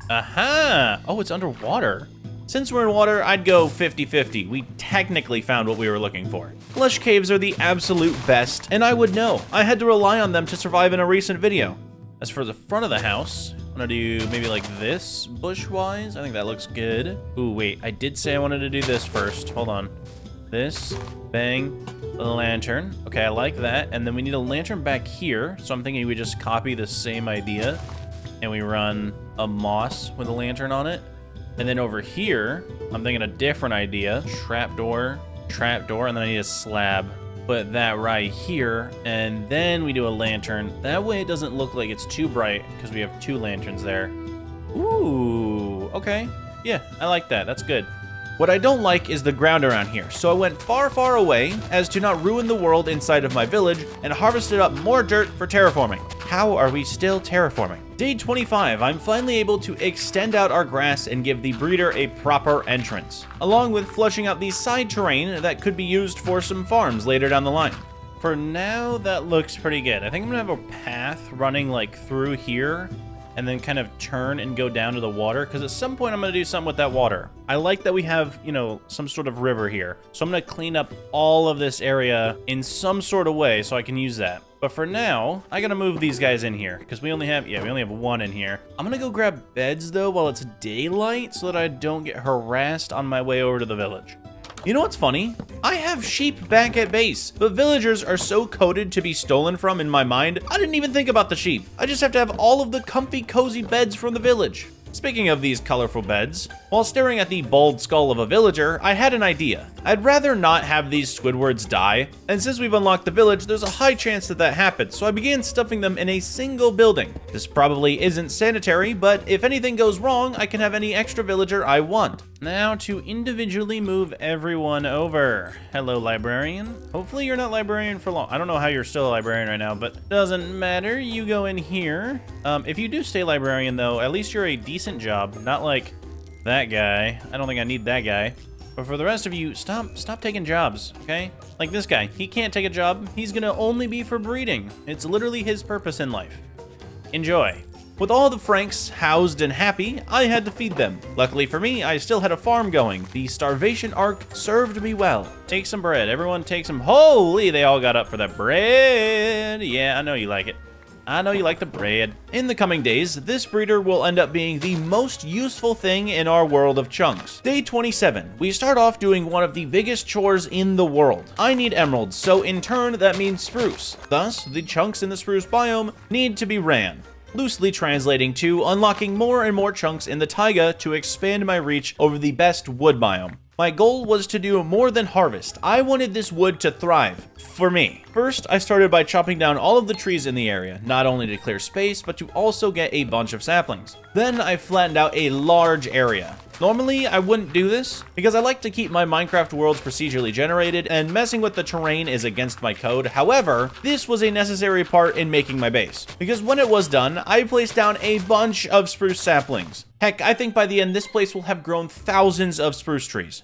Aha! Oh, it's underwater. Since we're in water, I'd go 50-50. We technically found what we were looking for. Lush caves are the absolute best, and I would know. I had to rely on them to survive in a recent video. As for the front of the house, I'm gonna do maybe like this bush-wise. I think that looks good. Ooh, wait, I did say I wanted to do this first. Hold on. This, bang, lantern. Okay, I like that. And then we need a lantern back here. So I'm thinking we just copy the same idea and we run a moss with a lantern on it. And then over here, I'm thinking a different idea. Trapdoor, and then I need a slab. Put that right here, and then we do a lantern. That way it doesn't look like it's too bright, because we have 2 lanterns there. Ooh, okay. Yeah, I like that. That's good. What I don't like is the ground around here, so I went far, far away as to not ruin the world inside of my village and harvested up more dirt for terraforming. How are we still terraforming? Day 25, I'm finally able to extend out our grass and give the breeder a proper entrance, along with flushing out the side terrain that could be used for some farms later down the line. For now, that looks pretty good. I think I'm gonna have a path running like through here and then kind of turn and go down to the water, because at some point I'm going to do something with that water. I like that we have, you know, some sort of river here. So I'm going to clean up all of this area in some sort of way so I can use that. But for now, I got to move these guys in here, because we only have 1 in here. I'm going to go grab beds, though, while it's daylight so that I don't get harassed on my way over to the village. You know what's funny? I have sheep back at base, but villagers are so coded to be stolen from in my mind, I didn't even think about the sheep. I just have to have all of the comfy, cozy beds from the village. Speaking of these colorful beds, while staring at the bald skull of a villager, I had an idea. I'd rather not have these Squidwards die, and since we've unlocked the village, there's a high chance that that happens, so I began stuffing them in a single building. This probably isn't sanitary, but if anything goes wrong, I can have any extra villager I want. Now to individually move everyone over. Hello, librarian. Hopefully you're not librarian for long. I don't know how you're still a librarian right now, but doesn't matter. You go in here. If you do stay librarian, though, at least you're a decent job, not like that guy. I don't think I need that guy. But for the rest of you, stop taking jobs, okay? Like this guy, he can't take a job. He's gonna only be for breeding. It's literally his purpose in life. Enjoy. With all the Franks housed and happy, I had to feed them. Luckily for me, I still had a farm going. The starvation arc served me well. Take some bread. Everyone take some. Holy, they all got up for that bread. Yeah, I know you like it. I know you like the bread. In the coming days, this breeder will end up being the most useful thing in our world of chunks. Day 27, we start off doing one of the biggest chores in the world. I need emeralds, so in turn that means spruce. Thus, the chunks in the spruce biome need to be ran. Loosely translating to unlocking more and more chunks in the taiga to expand my reach over the best wood biome. My goal was to do more than harvest. I wanted this wood to thrive. For me. First, I started by chopping down all of the trees in the area, not only to clear space, but to also get a bunch of saplings. Then I flattened out a large area. Normally, I wouldn't do this, because I like to keep my Minecraft worlds procedurally generated, and messing with the terrain is against my code. However, this was a necessary part in making my base, because when it was done, I placed down a bunch of spruce saplings. Heck, I think by the end, this place will have grown thousands of spruce trees.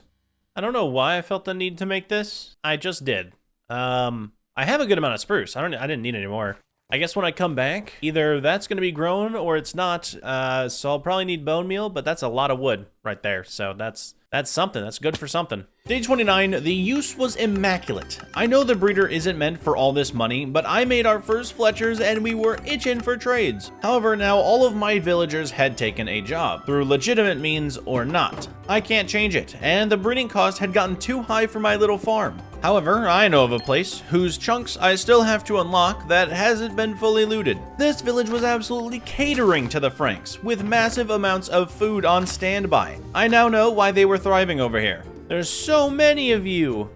I don't know why I felt the need to make this. I just did. I have a good amount of spruce. I didn't need any more. I guess when I come back, either that's going to be grown or it's not. So I'll probably need bone meal, but that's a lot of wood right there. So that's something. That's good for something. Day 29, the use was immaculate. I know the breeder isn't meant for all this money, but I made our first Fletchers and we were itching for trades. However, now all of my villagers had taken a job, through legitimate means or not. I can't change it, and the breeding cost had gotten too high for my little farm. However, I know of a place whose chunks I still have to unlock that hasn't been fully looted. This village was absolutely catering to the Franks, with massive amounts of food on standby. I now know why they were thriving over here. There's so many of you.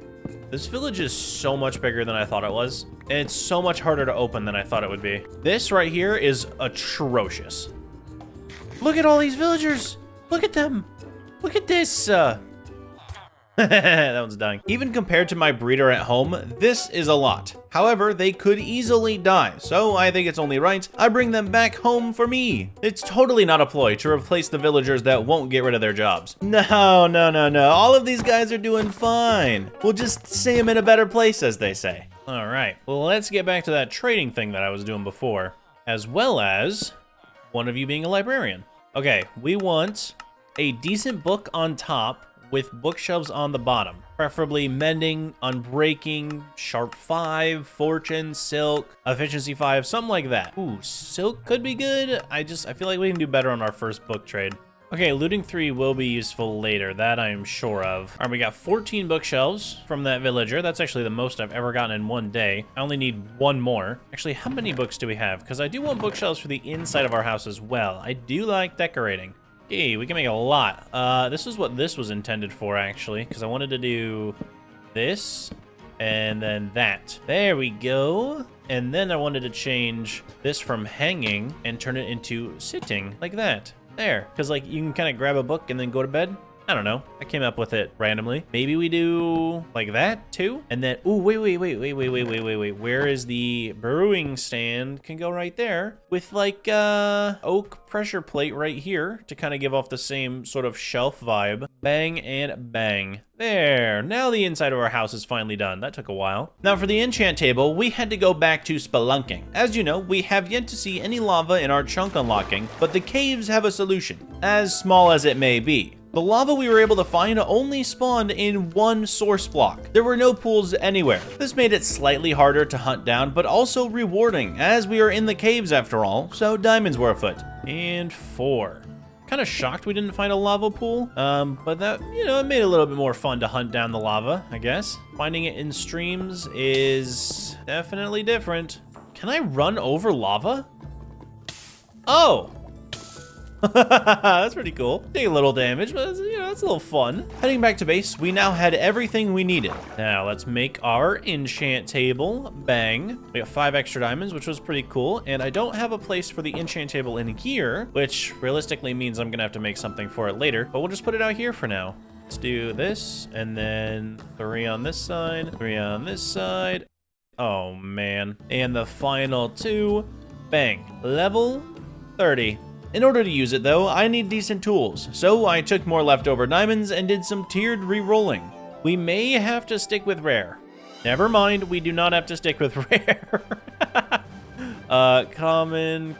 This village is so much bigger than I thought it was. And it's so much harder to open than I thought it would be. This right here is atrocious. Look at all these villagers. Look at them. Look at this. That one's dying. Even compared to my breeder at home, this is a lot. However, they could easily die, so I think it's only right I bring them back home for me. It's totally not a ploy to replace the villagers that won't get rid of their jobs. No. All of these guys are doing fine. We'll just see them in a better place, as they say. All right, well, let's get back to that trading thing that I was doing before, as well as one of you being a librarian. Okay, we want a decent book on top with bookshelves on the bottom, preferably mending, unbreaking, sharp 5, fortune, silk, efficiency 5, something like that. Ooh, silk could be good. I feel like we can do better on our first book trade. Okay, looting 3 will be useful later, that I'm sure of. All right, we got 14 bookshelves from that villager. That's actually the most I've ever gotten in one day. I only need one more. Actually, how many books do we have? Because I do want bookshelves for the inside of our house as well. I do like decorating. Hey, we can make a lot. This is what this was intended for, actually, because I wanted to do this and then that. There we go. And then I wanted to change this from hanging and turn it into sitting, like that. There, because like you can kind of grab a book and then go to bed. I don't know. I came up with it randomly. Maybe we do like that too. And then, ooh, wait. Where is the brewing stand? Can go right there with like oak pressure plate right here to kind of give off the same sort of shelf vibe. Bang and bang. There, now the inside of our house is finally done. That took a while. Now for the enchant table, we had to go back to Spelunking. As you know, we have yet to see any lava in our chunk unlocking, but the caves have a solution, as small as it may be. The lava we were able to find only spawned in one source block. There were no pools anywhere. This made it slightly harder to hunt down, but also rewarding, as we are in the caves after all, so diamonds were afoot. And 4. Kind of shocked we didn't find a lava pool, but that, you know, it made it a little bit more fun to hunt down the lava, I guess. Finding it in streams is definitely different. Can I run over lava? Oh! That's pretty cool. Take a little damage, but you know, it's a little fun. Heading back to base, we now had everything we needed. Now let's make our enchant table. Bang. We got 5 extra diamonds, which was pretty cool. And I don't have a place for the enchant table in here, which realistically means I'm gonna have to make something for it later, but we'll just put it out here for now. Let's do this, and then 3 on this side, 3 on this side. Oh man. And the final 2, bang. Level 30. In order to use it though, I need decent tools, so I took more leftover diamonds and did some tiered re-rolling. We may have to stick with rare. Never mind, we do not have to stick with rare. Common,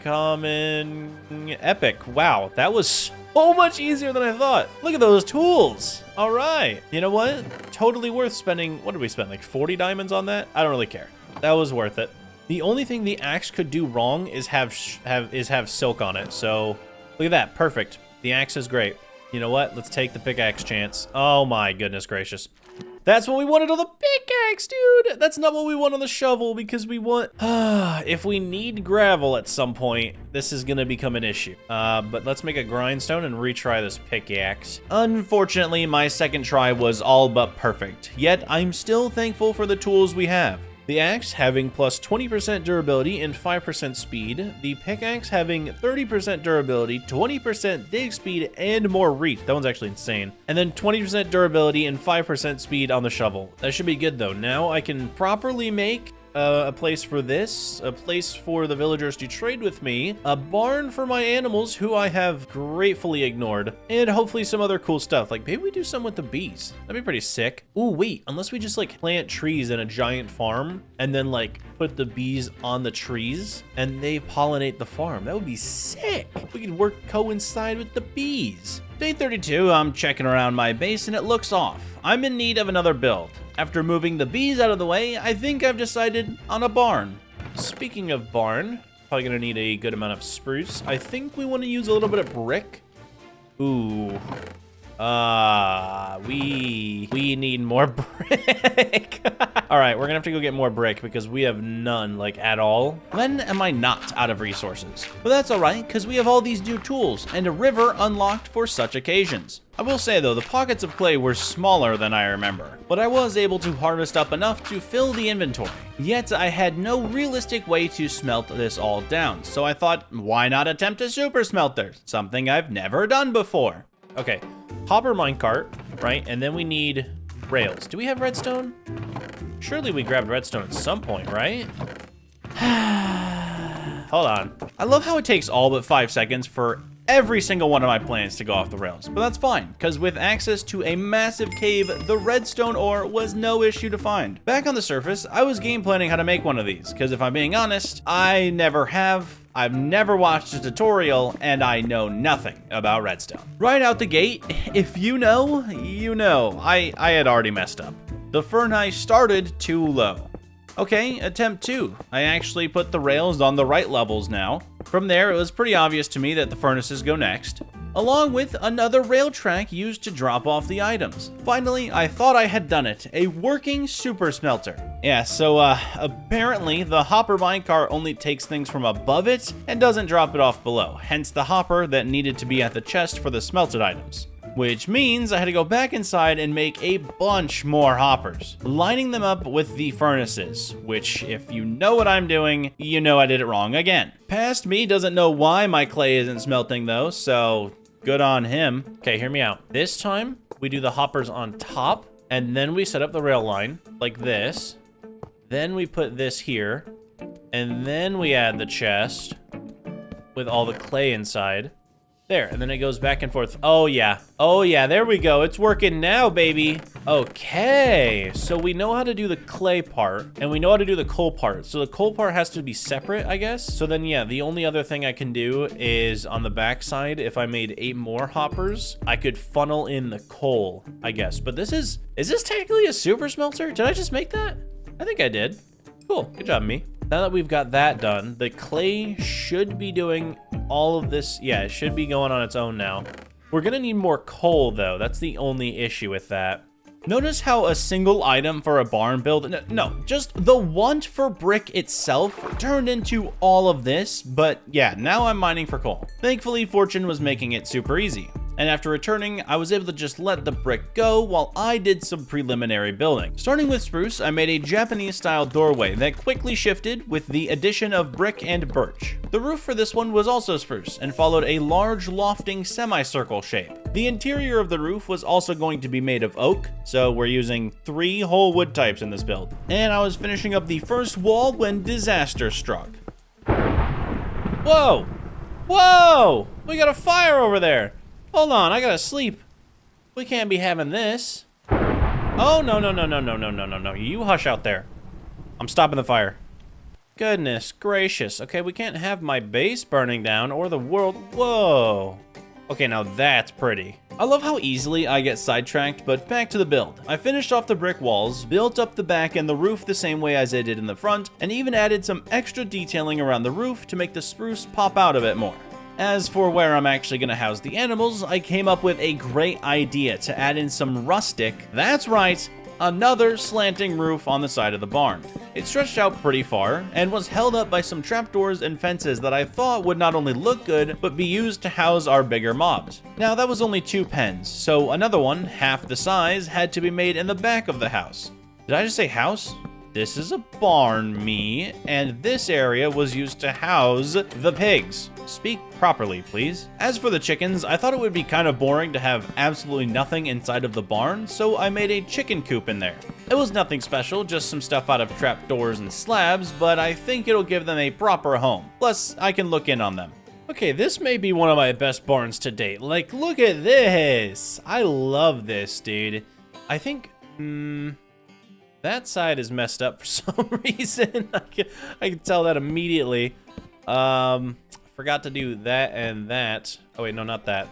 epic. Wow, that was so much easier than I thought. Look at those tools. All right, you know what? Totally worth spending, what did we spend, like 40 diamonds on that? I don't really care. That was worth it. The only thing the axe could do wrong is have silk on it. So look at that, perfect. The axe is great. You know what? Let's take the pickaxe chance. Oh my goodness gracious. That's what we wanted on the pickaxe, dude. That's not what we want on the shovel because we want... if we need gravel at some point, this is going to become an issue. But let's make a grindstone and retry this pickaxe. Unfortunately, my second try was all but perfect. Yet, I'm still thankful for the tools we have. The axe having plus 20% durability and 5% speed. The pickaxe having 30% durability, 20% dig speed, and more reach. That one's actually insane. And then 20% durability and 5% speed on the shovel. That should be good though. Now I can properly make a place for this, a place for the villagers to trade with me, a barn for my animals who I have gratefully ignored, and hopefully some other cool stuff. Like maybe we do some with the bees. That'd be pretty sick. Ooh, wait, unless we just like plant trees in a giant farm and then like put the bees on the trees and they pollinate the farm. That would be sick. We could coincide with the bees. Day 32, I'm checking around my base and it looks off. I'm in need of another build. After moving the bees out of the way, I think I've decided on a barn. Speaking of barn, probably gonna need a good amount of spruce. I think we want to use a little bit of brick. Ooh. We need more brick. All right, we're gonna have to go get more brick because we have none, like at all. When am I not out of resources? But that's all right, because we have all these new tools and a river unlocked for such occasions. I will say though, the pockets of clay were smaller than I remember, but I was able to harvest up enough to fill the inventory. Yet I had no realistic way to smelt this all down, so I thought, why not attempt a super smelter? Something I've never done before. Okay, hopper minecart, right? And then we need rails. Do we have redstone? Surely we grabbed redstone at some point, right? Hold on. I love how it takes all but 5 seconds for every single one of my plans to go off the rails, but that's fine, because with access to a massive cave, the redstone ore was no issue to find. Back on the surface, I was game planning how to make one of these, because if I'm being honest, I've never watched a tutorial, and I know nothing about redstone. Right out the gate, if you know, you know, I had already messed up. The furnace started too low. Okay, attempt 2. I actually put the rails on the right levels now. From there, it was pretty obvious to me that the furnaces go next, along with another rail track used to drop off the items. Finally, I thought I had done it, a working super smelter. Yeah, so apparently the hopper minecart only takes things from above it and doesn't drop it off below, hence the hopper that needed to be at the chest for the smelted items. Which means I had to go back inside and make a bunch more hoppers, lining them up with the furnaces, which if you know what I'm doing, you know I did it wrong again. Past me doesn't know why my clay isn't smelting though, so good on him. Okay, hear me out. This time we do the hoppers on top and then we set up the rail line like this. Then we put this here and then we add the chest with all the clay inside. There, and then it goes back and forth. Oh yeah, there we go. It's working now, baby. Okay, so we know how to do the clay part, and we know how to do the coal part. So the coal part has to be separate, I guess. So then, yeah, the only other thing I can do is on the back side, if I made 8 more hoppers, I could funnel in the coal, I guess. But is this technically a super smelter? Did I just make that? I think I did. Cool, good job, me. Now that we've got that done, the clay should be doing all of this. Yeah, it should be going on its own now. We're gonna need more coal though. That's the only issue with that. Notice how a single item for a barn build, no, just the want for brick itself turned into all of this, but yeah, now I'm mining for coal. Thankfully, Fortune was making it super easy. And after returning, I was able to just let the brick go while I did some preliminary building. Starting with spruce, I made a Japanese-style doorway that quickly shifted with the addition of brick and birch. The roof for this one was also spruce and followed a large lofting semicircle shape. The interior of the roof was also going to be made of oak, so we're using 3 whole wood types in this build. And I was finishing up the first wall when disaster struck. Whoa! Whoa! We got a fire over there! Hold on, I gotta sleep. We can't be having this. Oh, no. You hush out there. I'm stopping the fire. Goodness gracious. Okay, we can't have my base burning down or the world. Whoa. Okay, now that's pretty. I love how easily I get sidetracked, but back to the build. I finished off the brick walls, built up the back and the roof the same way as I did in the front, and even added some extra detailing around the roof to make the spruce pop out a bit more. As for where I'm actually going to house the animals, I came up with a great idea to add in some rustic, that's right, another slanting roof on the side of the barn. It stretched out pretty far and was held up by some trapdoors and fences that I thought would not only look good, but be used to house our bigger mobs. Now that was only 2 pens, so another one, half the size, had to be made in the back of the house. Did I just say house? This is a barn, me, and this area was used to house the pigs. Speak properly, please. As for the chickens, I thought it would be kind of boring to have absolutely nothing inside of the barn, so I made a chicken coop in there. It was nothing special, just some stuff out of trapdoors and slabs, but I think it'll give them a proper home. Plus, I can look in on them. Okay, this may be one of my best barns to date. Like, look at this. I love this, dude. I think, that side is messed up for some reason. I can tell that immediately. Forgot to do that and that. Oh wait, no, not that.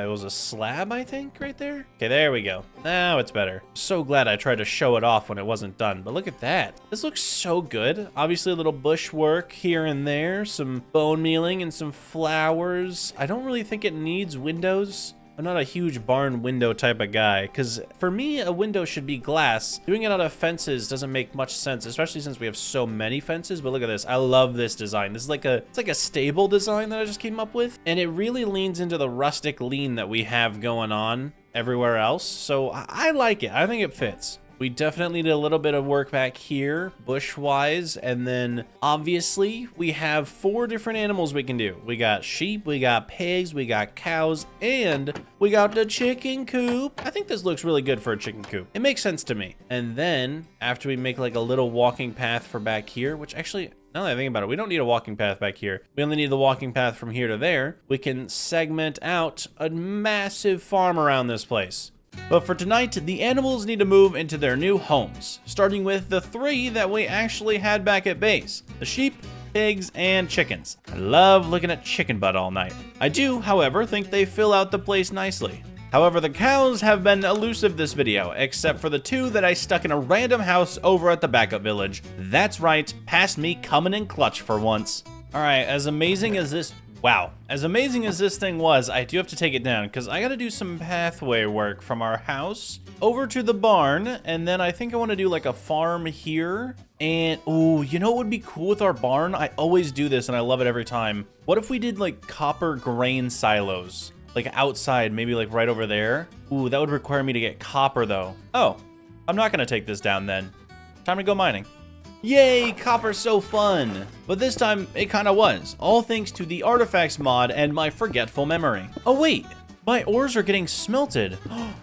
It was a slab, I think, right there. Okay, there we go. Now it's better. So glad I tried to show it off when it wasn't done, but look at that. This looks so good. Obviously a little bush work here and there, some bone mealing and some flowers. I don't really think it needs windows. I'm not a huge barn window type of guy, because for me, a window should be glass. Doing it out of fences doesn't make much sense, especially since we have so many fences. But look at this. I love this design. This is it's like a stable design that I just came up with. And it really leans into the rustic lean that we have going on everywhere else. So I like it. I think it fits. We definitely did a little bit of work back here, bush-wise, and then obviously we have 4 different animals we can do. We got sheep, we got pigs, we got cows, and we got the chicken coop. I think this looks really good for a chicken coop. It makes sense to me. And then after we make like a little walking path for back here, which actually, now that I think about it, we don't need a walking path back here. We only need the walking path from here to there. We can segment out a massive farm around this place. But for tonight, the animals need to move into their new homes, starting with the 3 that we actually had back at base: the sheep, pigs, and chickens. I love looking at chicken butt all night. I do, however, think they fill out the place nicely. However, the cows have been elusive this video, except for the 2 that I stuck in a random house over at the backup village. That's right, past me coming in clutch for once. All right, as amazing as this thing was, I do have to take it down because I got to do some pathway work from our house over to the barn, and then I think I want to do like a farm here. And oh, you know what would be cool with our barn? I always do this and I love it every time. What if we did like copper grain silos, like outside, maybe like right over there? Ooh, that would require me to get copper though. Oh, I'm not gonna take this down then. Time to go mining. Yay, copper's so fun! But this time, it kinda was, all thanks to the artifacts mod and my forgetful memory. Oh wait, my ores are getting smelted.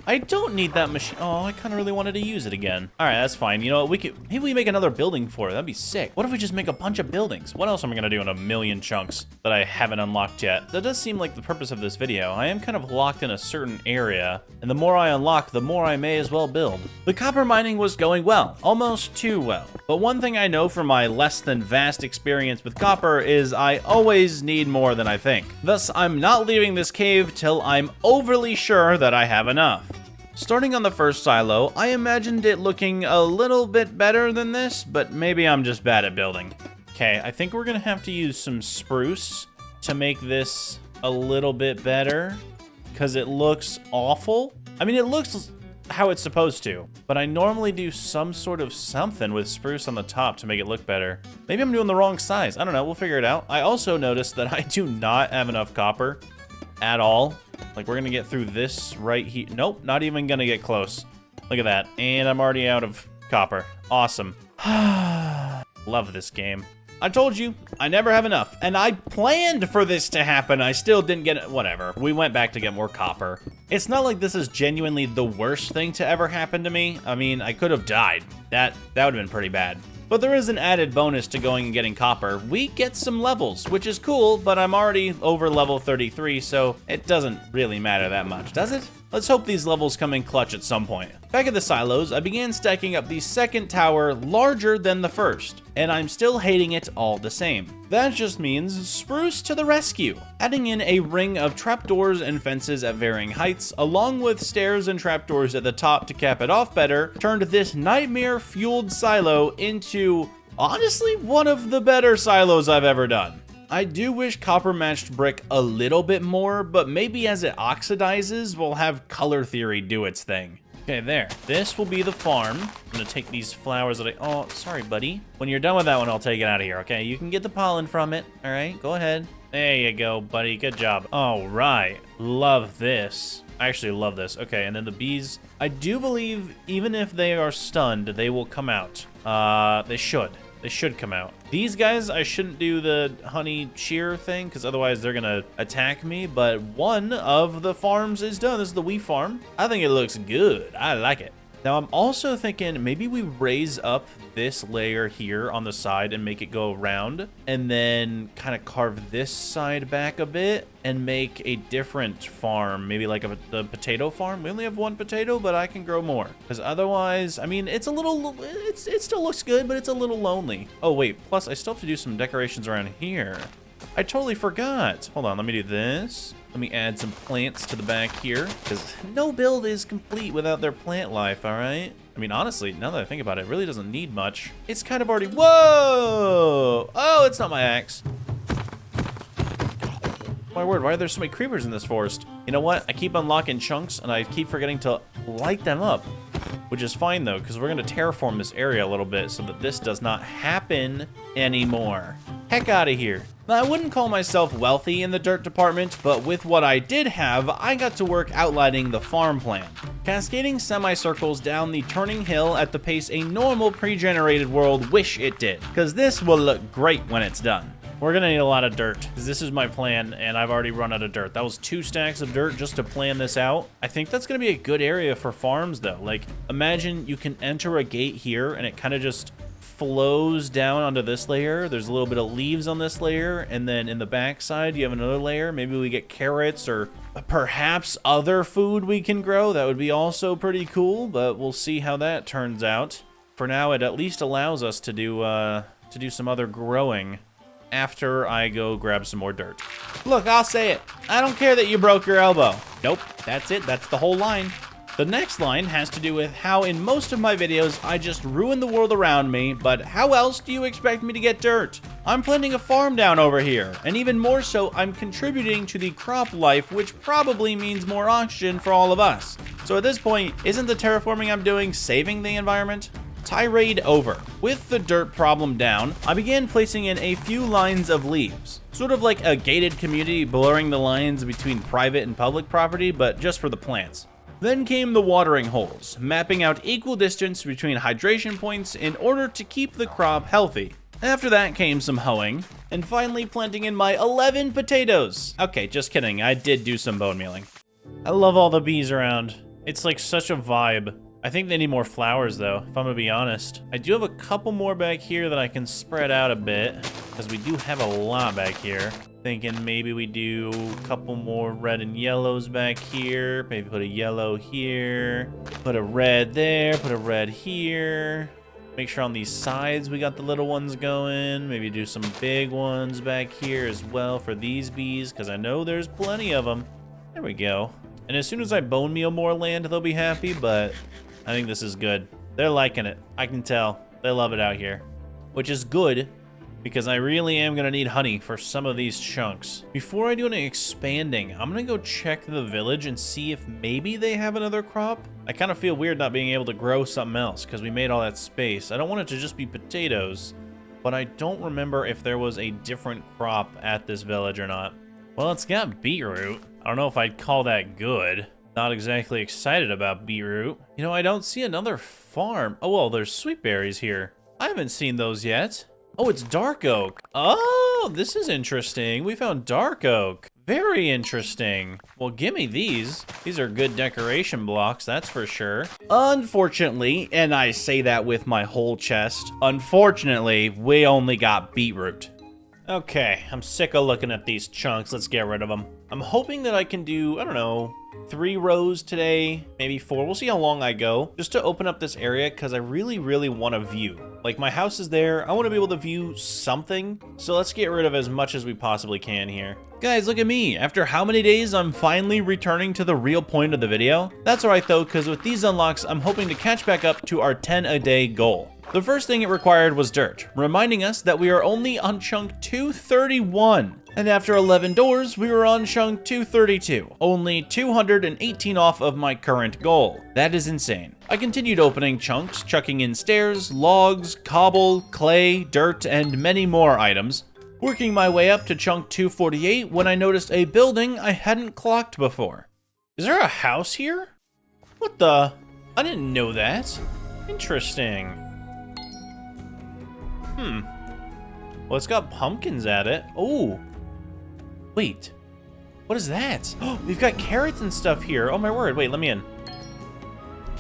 I don't need that machine. Oh, I kinda really wanted to use it again. All right, that's fine. You know what, maybe we make another building for it. That'd be sick. What if we just make a bunch of buildings? What else am I gonna do in a million chunks that I haven't unlocked yet? That does seem like the purpose of this video. I am kind of locked in a certain area, and the more I unlock, the more I may as well build. The copper mining was going well, almost too well. But one thing I know from my less than vast experience with copper is I always need more than I think. Thus, I'm not leaving this cave till I'm overly sure that I have enough. Starting on the first silo, I imagined it looking a little bit better than this, but maybe I'm just bad at building. Okay, I think we're gonna have to use some spruce to make this a little bit better, because it looks awful. I mean, it looks how it's supposed to, but I normally do some sort of something with spruce on the top to make it look better. Maybe I'm doing the wrong size. I don't know, we'll figure it out. I also noticed that I do not have enough copper at all. Like, we're gonna get through this right here. Nope, not even gonna get close. Look at that. And I'm already out of copper. Awesome. Love this game. I told you, I never have enough. And I planned for this to happen. I still didn't get it. Whatever. We went back to get more copper. It's not like this is genuinely the worst thing to ever happen to me. I mean, I could have died. That would have been pretty bad. But there is an added bonus to going and getting copper. We get some levels, which is cool, but I'm already over level 33, so it doesn't really matter that much, does it? Let's hope these levels come in clutch at some point. Back at the silos, I began stacking up the second tower larger than the first, and I'm still hating it all the same. That just means spruce to the rescue. Adding in a ring of trapdoors and fences at varying heights, along with stairs and trapdoors at the top to cap it off better, turned this nightmare-fueled silo into, honestly, one of the better silos I've ever done. I do wish copper matched brick a little bit more, but maybe as it oxidizes, we'll have color theory do its thing. Okay, there. This will be the farm. I'm gonna take these flowers that oh, sorry, buddy. When you're done with that one, I'll take it out of here, okay? You can get the pollen from it, all right? Go ahead. There you go, buddy. Good job. All right. Love this. I actually love this. Okay, and then the bees. I do believe even if they are stunned, they will come out. They should. They should come out. These guys, I shouldn't do the honey shear thing because otherwise they're gonna attack me, but one of the farms is done. This is the wheat farm. I think it looks good. I like it. Now I'm also thinking maybe we raise up this layer here on the side and make it go around, and then kind of carve this side back a bit and make a different farm, maybe like the potato farm. We only have one potato, but I can grow more because otherwise, I mean, it's a little, it still looks good, but it's a little lonely. Oh wait, plus I still have to do some decorations around here. I totally forgot. Hold on, let me do this. Let me add some plants to the back here, because no build is complete without their plant life, all right? I mean, honestly, now that I think about it, it really doesn't need much. It's kind of already, whoa! Oh, it's not my axe. My word, why are there so many creepers in this forest? You know what? I keep unlocking chunks, and I keep forgetting to light them up, which is fine, though, because we're going to terraform this area a little bit so that this does not happen anymore. Heck out of here. Now, I wouldn't call myself wealthy in the dirt department, but with what I did have, I got to work outlining the farm plan. Cascading semicircles down the turning hill at the pace a normal pre-generated world wish it did, because this will look great when it's done. We're gonna need a lot of dirt, because this is my plan, and I've already run out of dirt. That was 2 stacks of dirt just to plan this out. I think that's gonna be a good area for farms, though. Like, imagine you can enter a gate here, and it kind of just flows down onto this layer. There's a little bit of leaves on this layer, and then in the back side you have another layer. Maybe we get carrots or perhaps other food we can grow. That would be also pretty cool, but we'll see how that turns out. For now, it at least allows us to do some other growing after I go grab some more dirt. Look, I'll say it. I don't care that you broke your elbow. Nope, that's it. That's the whole line. The next line has to do with how in most of my videos I just ruin the world around me, but how else do you expect me to get dirt? I'm planting a farm down over here, and even more so, I'm contributing to the crop life, which probably means more oxygen for all of us. So at this point, isn't the terraforming I'm doing saving the environment? Tirade over. With the dirt problem down, I began placing in a few lines of leaves. Sort of like a gated community blurring the lines between private and public property, but just for the plants. Then came the watering holes, mapping out equal distance between hydration points in order to keep the crop healthy. After that came some hoeing, and finally planting in my 11 potatoes. Okay, just kidding, I did do some bone mealing. I love all the bees around. It's like such a vibe. I think they need more flowers though, if I'm gonna be honest. I do have a couple more back here that I can spread out a bit, because we do have a lot back here. Thinking maybe we do a couple more red and yellows back here. Maybe put a yellow here, put a red there, put a red here. Make sure on these sides we got the little ones going. Maybe do some big ones back here as well for these bees, because I know there's plenty of them. There we go. And as soon as I bone meal more land, they'll be happy, but I think this is good. They're liking it. I can tell. They love it out here, which is good because I really am gonna need honey for some of these chunks. Before I do any expanding, I'm gonna go check the village and see if maybe they have another crop. I kind of feel weird not being able to grow something else because we made all that space. I don't want it to just be potatoes, but I don't remember if there was a different crop at this village or not. Well, it's got beetroot. I don't know if I'd call that good. Not exactly excited about beetroot. You know, I don't see another farm. Oh, well, there's sweet berries here. I haven't seen those yet. Oh, it's dark oak. Oh, this is interesting. We found dark oak. Very interesting. Well, give me these. These are good decoration blocks, that's for sure. Unfortunately, and I say that with my whole chest, unfortunately, we only got beetroot. Okay, I'm sick of looking at these chunks. Let's get rid of them. I'm hoping that I can do, I don't know, 3 rows today, maybe 4. We'll see how long I go, just to open up this area, because I really, really want to view. Like, my house is there. I want to be able to view something. So let's get rid of as much as we possibly can here. Guys, look at me. After how many days, I'm finally returning to the real point of the video. That's all right, though, because with these unlocks, I'm hoping to catch back up to our 10 a day goal. The first thing it required was dirt, reminding us that we are only on chunk 231. And after 11 doors, we were on chunk 232, only 218 off of my current goal. That is insane. I continued opening chunks, chucking in stairs, logs, cobble, clay, dirt, and many more items, working my way up to chunk 248 when I noticed a building I hadn't clocked before. Is there a house here? What the? I didn't know that. Interesting. Well, it's got pumpkins at it. Oh. Wait. What is that? Oh, we've got carrots and stuff here. Oh my word. Wait, let me in.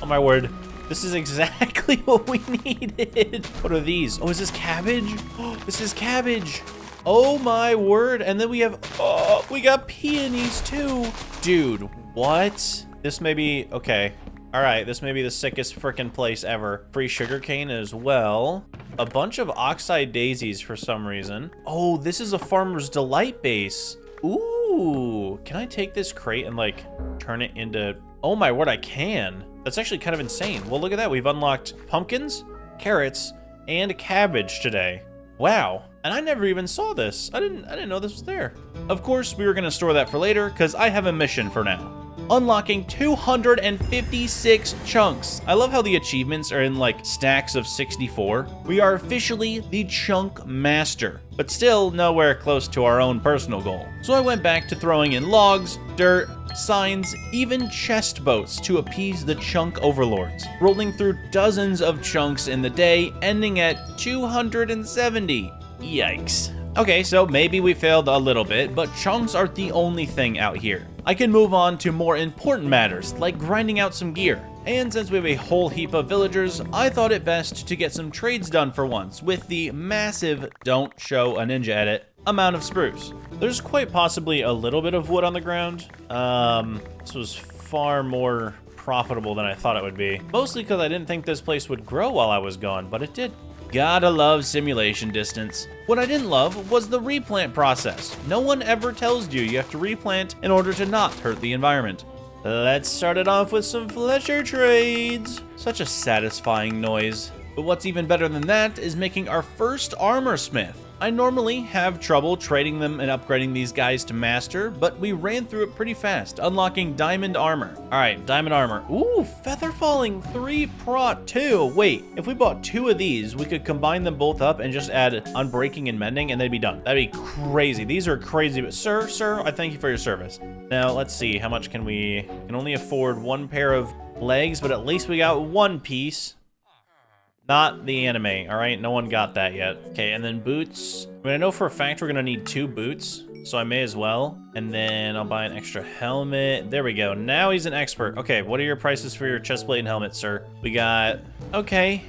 Oh my word. This is exactly what we needed. What are these? Oh, is this cabbage? Oh, this is cabbage. Oh my word. And then we have, oh, we got peonies too. Dude, what? This may be, okay. All right, this may be the sickest frickin' place ever. Free sugarcane as well. A bunch of oxide daisies for some reason. Oh, this is a farmer's delight base. Ooh, can I take this crate and like turn it into, oh my word, I can. That's actually kind of insane. Well, look at that. We've unlocked pumpkins, carrots, and cabbage today. Wow. And I never even saw this. I didn't know this was there. Of course, we were gonna store that for later because I have a mission for now. Unlocking 256 chunks. I love how the achievements are in like stacks of 64. We are officially the chunk master, but still nowhere close to our own personal goal. So I went back to throwing in logs, dirt, signs, even chest boats to appease the chunk overlords, rolling through dozens of chunks in the day, ending at 270. Yikes. Okay, so maybe we failed a little bit, but chunks aren't the only thing out here. I can move on to more important matters, like grinding out some gear. And since we have a whole heap of villagers, I thought it best to get some trades done for once with the massive, don't show a ninja edit, amount of spruce. There's quite possibly a little bit of wood on the ground. This was far more profitable than I thought it would be. Mostly because I didn't think this place would grow while I was gone, but it did. Gotta love simulation distance. What I didn't love was the replant process. No one ever tells you you have to replant in order to not hurt the environment. Let's start it off with some Fletcher trades. Such a satisfying noise. But what's even better than that is making our first armor smith. I normally have trouble trading them and upgrading these guys to master, but we ran through it pretty fast, unlocking diamond armor. All right, diamond armor. Ooh, feather falling 3 prot 2. Wait, if we bought 2 of these, we could combine them both up and just add unbreaking and mending, and they'd be done. That'd be crazy. These are crazy, but sir, I thank you for your service. Now, let's see, how much can we only afford 1 pair of legs, but at least we got 1 piece. Not the anime, all right? No one got that yet. Okay, and then boots. I mean, I know for a fact we're gonna need 2 boots, so I may as well. And then I'll buy an extra helmet. There we go. Now he's an expert. Okay, what are your prices for your chestplate and helmet, sir? We got, okay,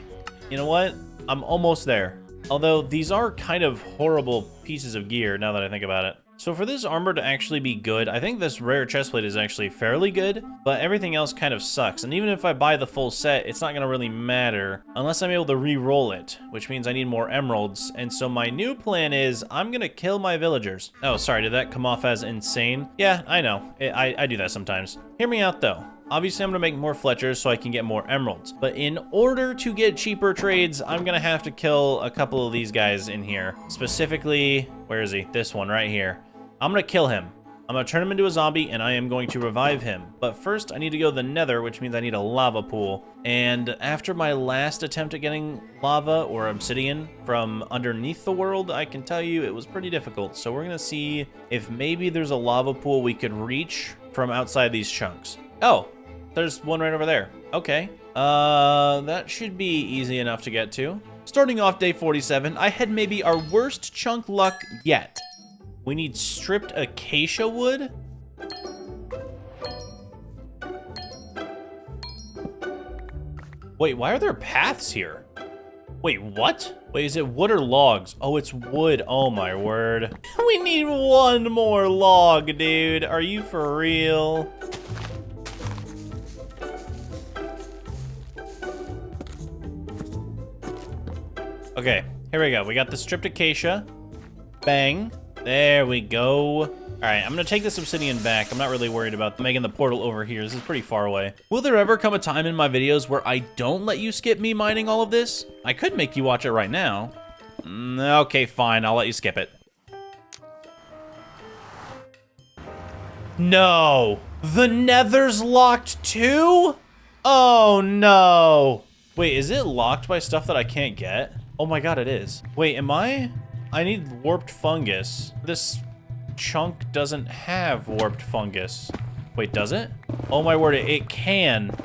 you know what? I'm almost there. Although these are kind of horrible pieces of gear now that I think about it. So for this armor to actually be good, I think this rare chestplate is actually fairly good, but everything else kind of sucks. And even if I buy the full set, it's not gonna really matter unless I'm able to re-roll it, which means I need more emeralds. And so my new plan is I'm gonna kill my villagers. Oh, sorry, did that come off as insane? Yeah, I know, I do that sometimes. Hear me out though. Obviously, I'm gonna make more Fletchers so I can get more emeralds. But in order to get cheaper trades, I'm gonna have to kill a couple of these guys in here. Specifically, where is he? This one right here. I'm gonna kill him. I'm gonna turn him into a zombie and I am going to revive him. But first I need to go to the Nether, which means I need a lava pool. And after my last attempt at getting lava or obsidian from underneath the world, I can tell you it was pretty difficult. So we're gonna see if maybe there's a lava pool we could reach from outside these chunks. Oh, there's one right over there. Okay, that should be easy enough to get to. Starting off day 47, I had maybe our worst chunk luck yet. We need stripped acacia wood. Wait, why are there paths here? Wait, what? Wait, is it wood or logs? Oh, it's wood. Oh my word. We need 1 more log, dude. Are you for real? Okay, here we go. We got the stripped acacia. Bang. There we go. All right, I'm gonna take this obsidian back. I'm not really worried about making the portal over here. This is pretty far away. Will there ever come a time in my videos where I don't let you skip me mining all of this? I could make you watch it right now. Okay, fine. I'll let you skip it. No. The Nether's locked too? Oh, no. Wait, is it locked by stuff that I can't get? Oh my god, it is. Wait, I need warped fungus. This chunk doesn't have warped fungus. Wait, does it? Oh my word, it can.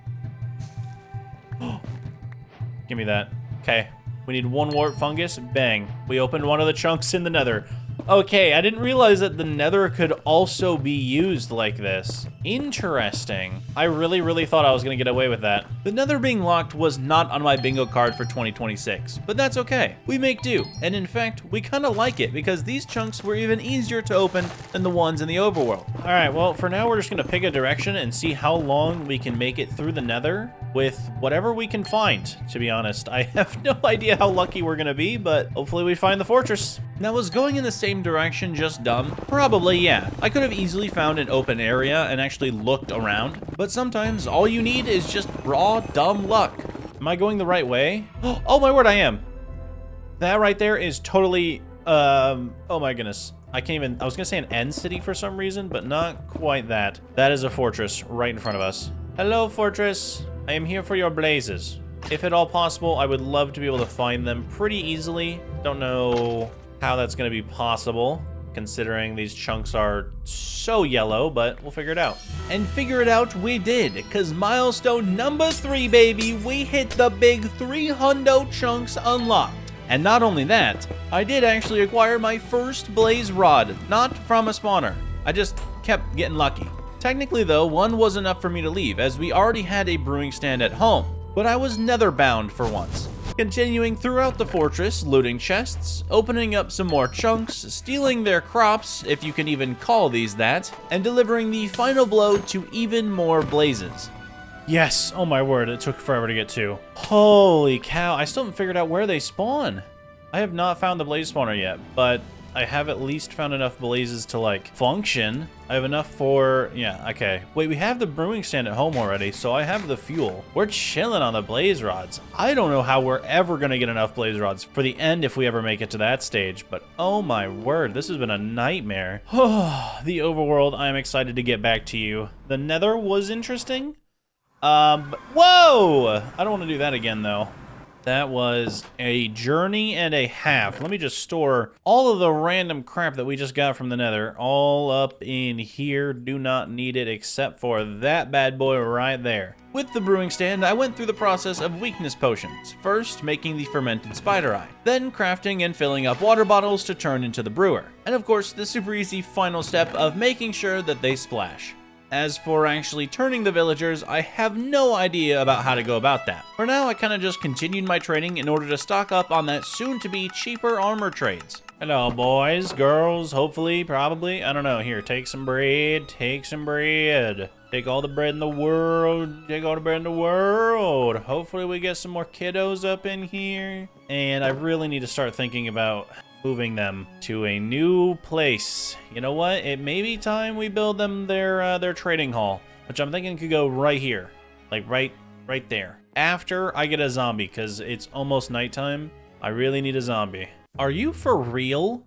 Give me that. Okay, we need 1 warped fungus. Bang. We opened one of the chunks in the Nether. Okay, I didn't realize that the Nether could also be used like this. Interesting. I really thought I was gonna get away with that. The Nether being locked was not on my bingo card for 2026, but that's okay. We make do, and in fact, we kinda like it because these chunks were even easier to open than the ones in the overworld. All right, well, for now, we're just gonna pick a direction and see how long we can make it through the Nether with whatever we can find, to be honest. I have no idea how lucky we're gonna be, but hopefully we find the fortress. Now, was going in the same direction just dumb? Probably, yeah. I could have easily found an open area and actually looked around, but sometimes all you need is just raw dumb luck. Am I going the right way? Oh my word, I am. That right there is totally, oh my goodness. I was gonna say an end city for some reason, but not quite that. That is a fortress right in front of us. Hello, fortress. I am here for your blazes. If at all possible, I would love to be able to find them pretty easily. Don't know how that's going to be possible, considering these chunks are so yellow, but we'll figure it out. And figure it out we did, because milestone number 3, baby, we hit the big 300 chunks unlocked. And not only that, I did actually acquire my first blaze rod, not from a spawner. I just kept getting lucky. Technically though, one was enough for me to leave, as we already had a brewing stand at home, but I was nether bound for once. Continuing throughout the fortress, looting chests, opening up some more chunks, stealing their crops, if you can even call these that, and delivering the final blow to even more blazes. Yes, oh my word, it took forever to get to. Holy cow, I still haven't figured out where they spawn. I have not found the blaze spawner yet, but I have at least found enough blazes to, like, function. I have enough for, yeah, okay. Wait, we have the brewing stand at home already, so I have the fuel. We're chilling on the blaze rods. I don't know how we're ever gonna get enough blaze rods for the end if we ever make it to that stage, but oh my word, this has been a nightmare. The overworld, I'm excited to get back to you. The Nether was interesting. Whoa! I don't want to do that again, though. That was a journey and a half. Let me just store all of the random crap that we just got from the Nether all up in here. Do not need it except for that bad boy right there. With the brewing stand, I went through the process of weakness potions. First, making the fermented spider eye. Then crafting and filling up water bottles to turn into the brewer. And of course, the super easy final step of making sure that they splash. As for actually turning the villagers, I have no idea about how to go about that. For now, I kind of just continued my training in order to stock up on that soon-to-be cheaper armor trades. Hello, boys, girls, hopefully, probably, I don't know. Here, take some bread, take some bread. Take all the bread in the world, take all the bread in the world. Hopefully we get some more kiddos up in here. And I really need to start thinking about moving them to a new place. You know what? It may be time we build them their trading hall, which I'm thinking could go right here, like right there. After I get a zombie, because it's almost nighttime. I really need a zombie. Are you for real?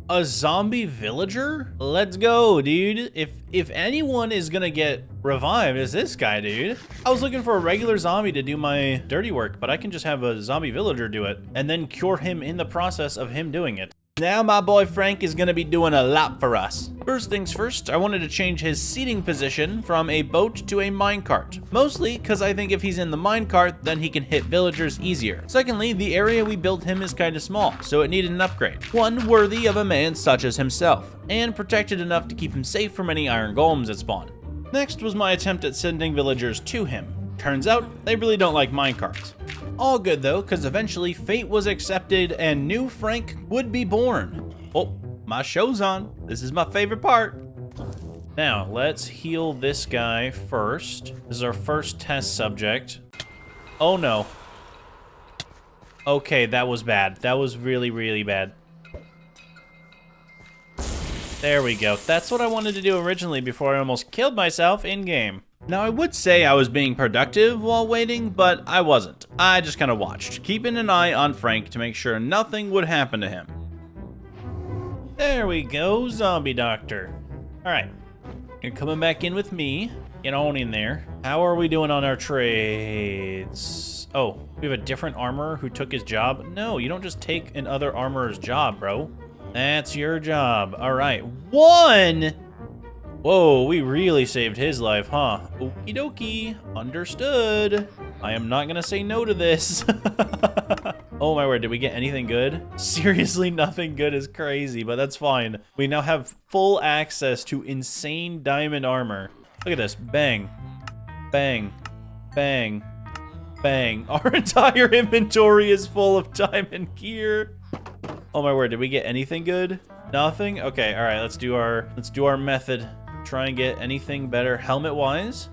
A zombie villager? Let's go, dude. If anyone is gonna get revived, it's this guy, dude. I was looking for a regular zombie to do my dirty work, but I can just have a zombie villager do it and then cure him in the process of him doing it. Now my boy Frank is gonna be doing a lot for us. First things first, I wanted to change his seating position from a boat to a minecart. Mostly because I think if he's in the minecart, then he can hit villagers easier. Secondly, the area we built him is kind of small, so it needed an upgrade. One worthy of a man such as himself, and protected enough to keep him safe from any iron golems that spawn. Next was my attempt at sending villagers to him. Turns out, they really don't like minecarts. All good though, because eventually fate was accepted and new Frank would be born. Oh, my show's on. This is my favorite part. Now, let's heal this guy first. This is our first test subject. Oh no. Okay, that was bad. That was really, really bad. There we go. That's what I wanted to do originally before I almost killed myself in-game. Now, I would say I was being productive while waiting, but I wasn't. I just kind of watched, keeping an eye on Frank to make sure nothing would happen to him. There we go, zombie doctor. All right, you're coming back in with me. Get on in there. How are we doing on our trades? Oh, we have a different armorer who took his job? No, you don't just take another armorer's job, bro. That's your job. All right, 1! Whoa, we really saved his life, huh? Okie dokie, understood. I am not gonna say no to this. Oh my word, did we get anything good? Seriously, nothing good is crazy, but that's fine. We now have full access to insane diamond armor. Look at this, bang, bang, bang, bang. Our entire inventory is full of diamond gear. Oh my word, did we get anything good? Nothing? Okay, all right, let's do our method. Try and get anything better helmet-wise.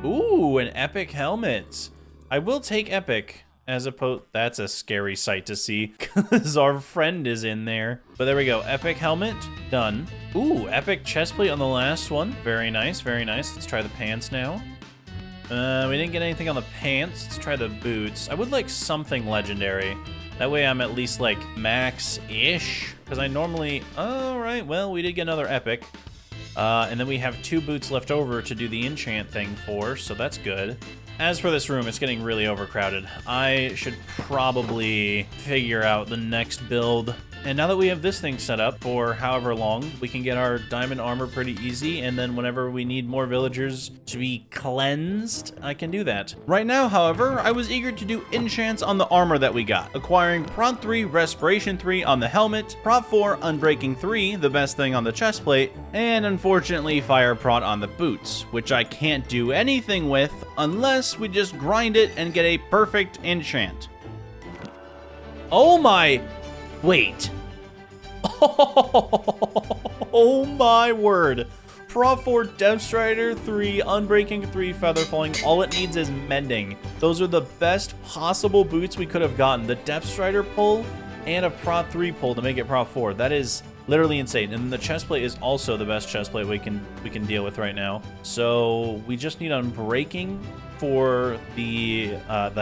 Ooh, an epic helmet. I will take epic as opposed. That's a scary sight to see because our friend is in there. But there we go, epic helmet, done. Ooh, epic chestplate on the last one. Very nice, very nice. Let's try the pants now. We didn't get anything on the pants. Let's try the boots. I would like something legendary. That way I'm at least like max-ish, because I normally, all right, well, we did get another epic. And then we have 2 boots left over to do the enchant thing for, so that's good. As for this room, it's getting really overcrowded. I should probably figure out the next build. And now that we have this thing set up for however long, we can get our diamond armor pretty easy, and then whenever we need more villagers to be cleansed, I can do that. Right now, however, I was eager to do enchants on the armor that we got, acquiring Prot 3, Respiration 3 on the helmet, Prot 4, Unbreaking 3, the best thing on the chestplate, and unfortunately Fire Prot on the boots, which I can't do anything with unless we just grind it and get a perfect enchant. Oh my... Wait. Oh my word. Prot 4, Depth Strider 3, Unbreaking 3, Feather Falling. All it needs is mending. Those are the best possible boots we could have gotten. The Depth Strider pull and a Prot 3 pull to make it Prot 4. That is literally insane. And the chestplate is also the best chestplate we can deal with right now. So we just need Unbreaking for the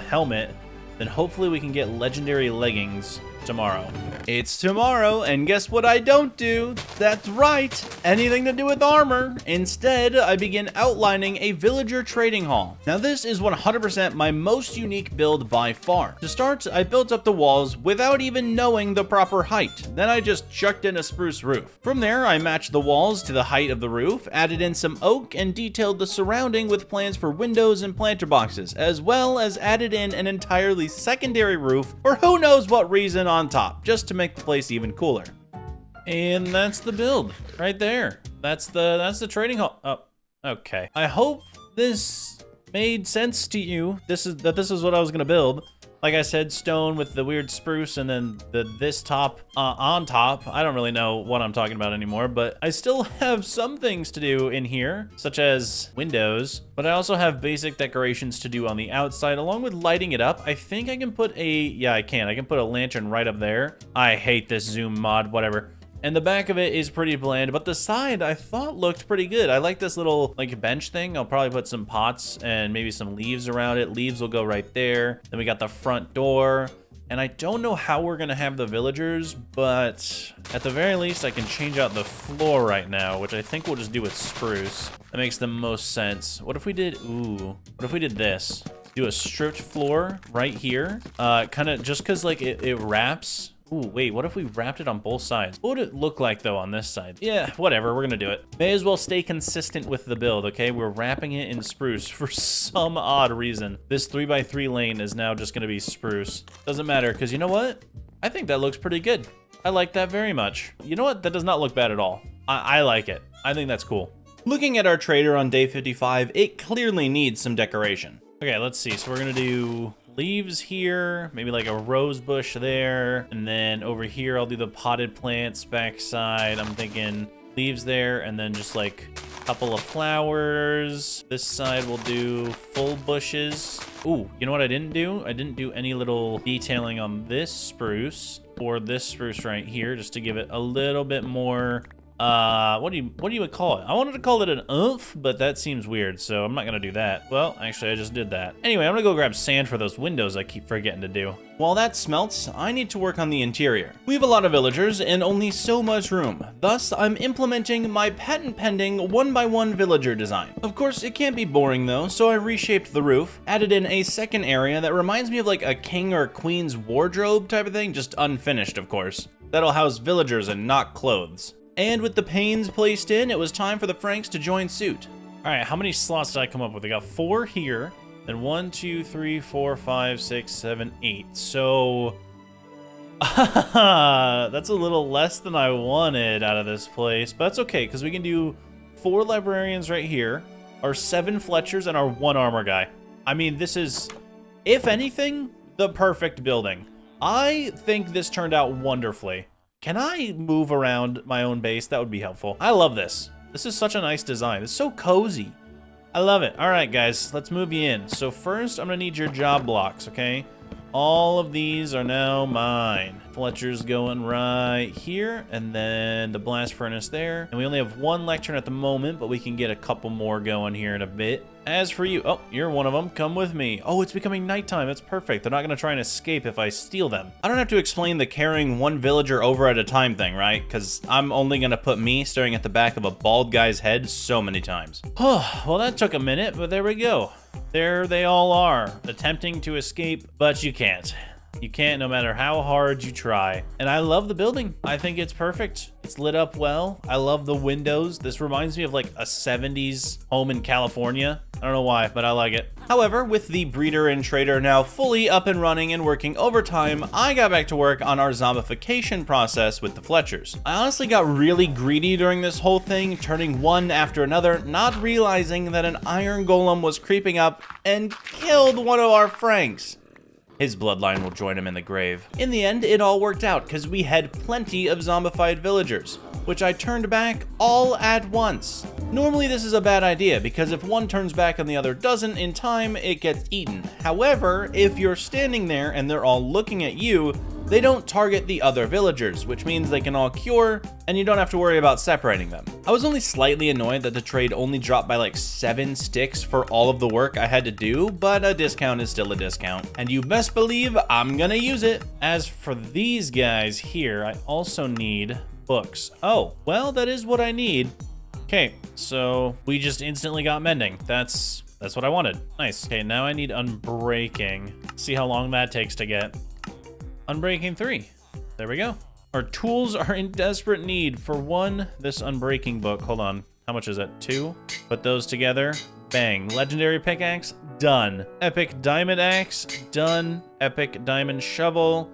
helmet. Then hopefully we can get legendary leggings tomorrow. It's tomorrow, and guess what I don't do? That's right, anything to do with armor. Instead, I begin outlining a villager trading hall. Now this is 100% my most unique build by far. To start, I built up the walls without even knowing the proper height. Then I just chucked in a spruce roof. From there, I matched the walls to the height of the roof, added in some oak, and detailed the surrounding with plans for windows and planter boxes, as well as added in an entirely secondary roof for who knows what reason on top, just to make the place even cooler. And that's the build right there. That's the trading hall. Oh, okay. I hope this made sense to you. This is what I was gonna build. Like I said, stone with the weird spruce and then this top on top. I don't really know what I'm talking about anymore, but I still have some things to do in here, such as windows, but I also have basic decorations to do on the outside, along with lighting it up. I think I can put I can put a lantern right up there. I hate this zoom mod, whatever. And the back of it is pretty bland, but the side I thought looked pretty good. I like this little like bench thing. I'll probably put some pots and maybe some leaves around it. Leaves will go right there. Then we got the front door. And I don't know how we're gonna have the villagers, but at the very least I can change out the floor right now, which I think we'll just do with spruce. That makes the most sense. What if we did, what if we did this? Do a stripped floor right here. Kind of just cause like it wraps. Ooh, wait, what if we wrapped it on both sides? What would it look like, though, on this side? Yeah, whatever, we're gonna do it. May as well stay consistent with the build, okay? We're wrapping it in spruce for some odd reason. This 3x3 lane is now just gonna be spruce. Doesn't matter, because you know what? I think that looks pretty good. I like that very much. You know what? That does not look bad at all. I like it. I think that's cool. Looking at our trader on day 55, it clearly needs some decoration. Okay, let's see. So we're gonna do leaves here, maybe like a rose bush there, and then over here I'll do the potted plants backside. I'm thinking leaves there, and then just like a couple of flowers. This side we'll do full bushes. Ooh, you know what I didn't do? I didn't do any little detailing on this spruce or this spruce right here, just to give it a little bit more, what do you call it? I wanted to call it an oomph, but that seems weird, so I'm not gonna do that. Well, actually, I just did that. Anyway, I'm gonna go grab sand for those windows I keep forgetting to do. While that smelts, I need to work on the interior. We have a lot of villagers and only so much room. Thus, I'm implementing my patent-pending 1x1 villager design. Of course, it can't be boring though, so I reshaped the roof, added in a second area that reminds me of like a king or queen's wardrobe type of thing, just unfinished, of course. That'll house villagers and not clothes. And with the panes placed in, it was time for the Franks to join suit. All right, how many slots did I come up with? I got 4 here, then 1, 2, 3, 4, 5, 6, 7, 8. So, that's a little less than I wanted out of this place, but that's okay, because we can do 4 librarians right here, our 7 Fletchers, and our 1 armor guy. I mean, this is, if anything, the perfect building. I think this turned out wonderfully. Can I move around my own base? That would be helpful. I love this. This is such a nice design. It's so cozy. I love it. All right, guys, let's move you in. So first, I'm gonna need your job blocks, okay? All of these are now mine. Fletcher's going right here, and then the blast furnace there. And we only have 1 lectern at the moment, but we can get a couple more going here in a bit. As for you, oh, you're one of them. Come with me. Oh, it's becoming nighttime. It's perfect. They're not going to try and escape if I steal them. I don't have to explain the carrying 1 villager over at a time thing, right? Because I'm only going to put me staring at the back of a bald guy's head so many times. Oh, well, that took a minute, but there we go. There they all are, attempting to escape, but you can't. You can't no matter how hard you try. And I love the building. I think it's perfect. It's lit up well. I love the windows. This reminds me of like a 70s home in California. I don't know why, but I like it. However, with the breeder and trader now fully up and running and working overtime, I got back to work on our zombification process with the Fletchers. I honestly got really greedy during this whole thing, turning one after another, not realizing that an iron golem was creeping up and killed one of our Franks. His bloodline will join him in the grave. In the end, it all worked out because we had plenty of zombified villagers, which I turned back all at once. Normally this is a bad idea because if one turns back and the other doesn't, in time it gets eaten. However, if you're standing there and they're all looking at you, they don't target the other villagers, which means they can all cure and you don't have to worry about separating them. I was only slightly annoyed that the trade only dropped by like 7 sticks for all of the work I had to do, but a discount is still a discount. And you best believe I'm gonna use it. As for these guys here, I also need books. Oh, well, that is what I need. Okay, so we just instantly got mending. That's what I wanted. Nice. Okay, now I need unbreaking. See how long that takes to get. Unbreaking 3. There we go. Our tools are in desperate need. For 1, this unbreaking book. Hold on. How much is it? 2? Put those together. Bang. Legendary pickaxe. Done. Epic diamond axe. Done. Epic diamond shovel.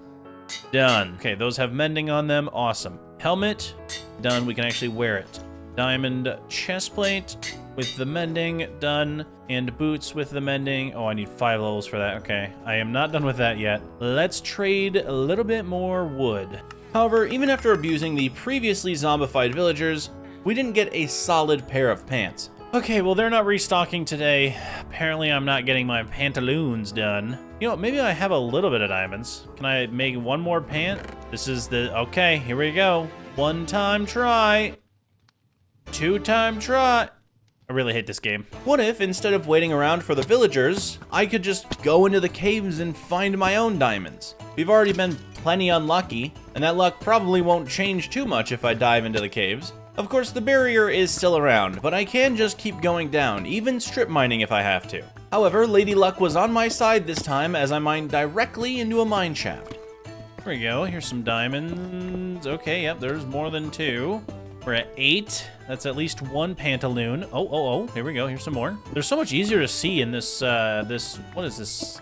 Done. Okay, those have mending on them. Awesome. Helmet. Done. We can actually wear it. Diamond chest plate with the mending. Done. And boots with the mending. Oh, I need 5 levels for that. Okay, I am not done with that yet. Let's trade a little bit more wood. However, even after abusing the previously zombified villagers, we didn't get a solid pair of pants. Okay, well, they're not restocking today. Apparently, I'm not getting my pantaloons done. You know, maybe I have a little bit of diamonds. Can I make 1 more pant? This is the... Okay, here we go. 1-time try. 2-time try. I really hate this game. What if, instead of waiting around for the villagers, I could just go into the caves and find my own diamonds? We've already been plenty unlucky, and that luck probably won't change too much if I dive into the caves. Of course, the barrier is still around, but I can just keep going down, even strip mining if I have to. However, Lady Luck was on my side this time as I mined directly into a mine shaft. There we go, here's some diamonds. Okay, yep, there's more than 2. We're at 8. That's at least 1 pantaloon. Oh, here we go. Here's some more. They're so much easier to see in this, what is this?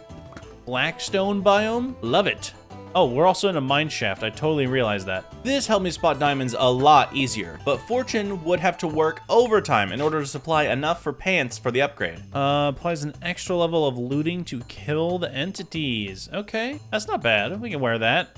Blackstone biome? Love it. Oh, we're also in a mine shaft. I totally realized that. This helped me spot diamonds a lot easier, but Fortune would have to work overtime in order to supply enough for pants for the upgrade. Applies an extra level of looting to killed entities. Okay, that's not bad. We can wear that.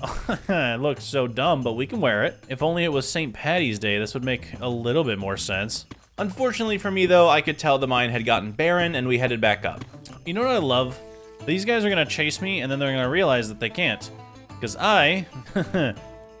It looks so dumb, but we can wear it. If only it was St. Patty's Day, this would make a little bit more sense. Unfortunately for me though, I could tell the mine had gotten barren and we headed back up. You know what I love? These guys are gonna chase me, and then they're gonna realize that they can't. Because I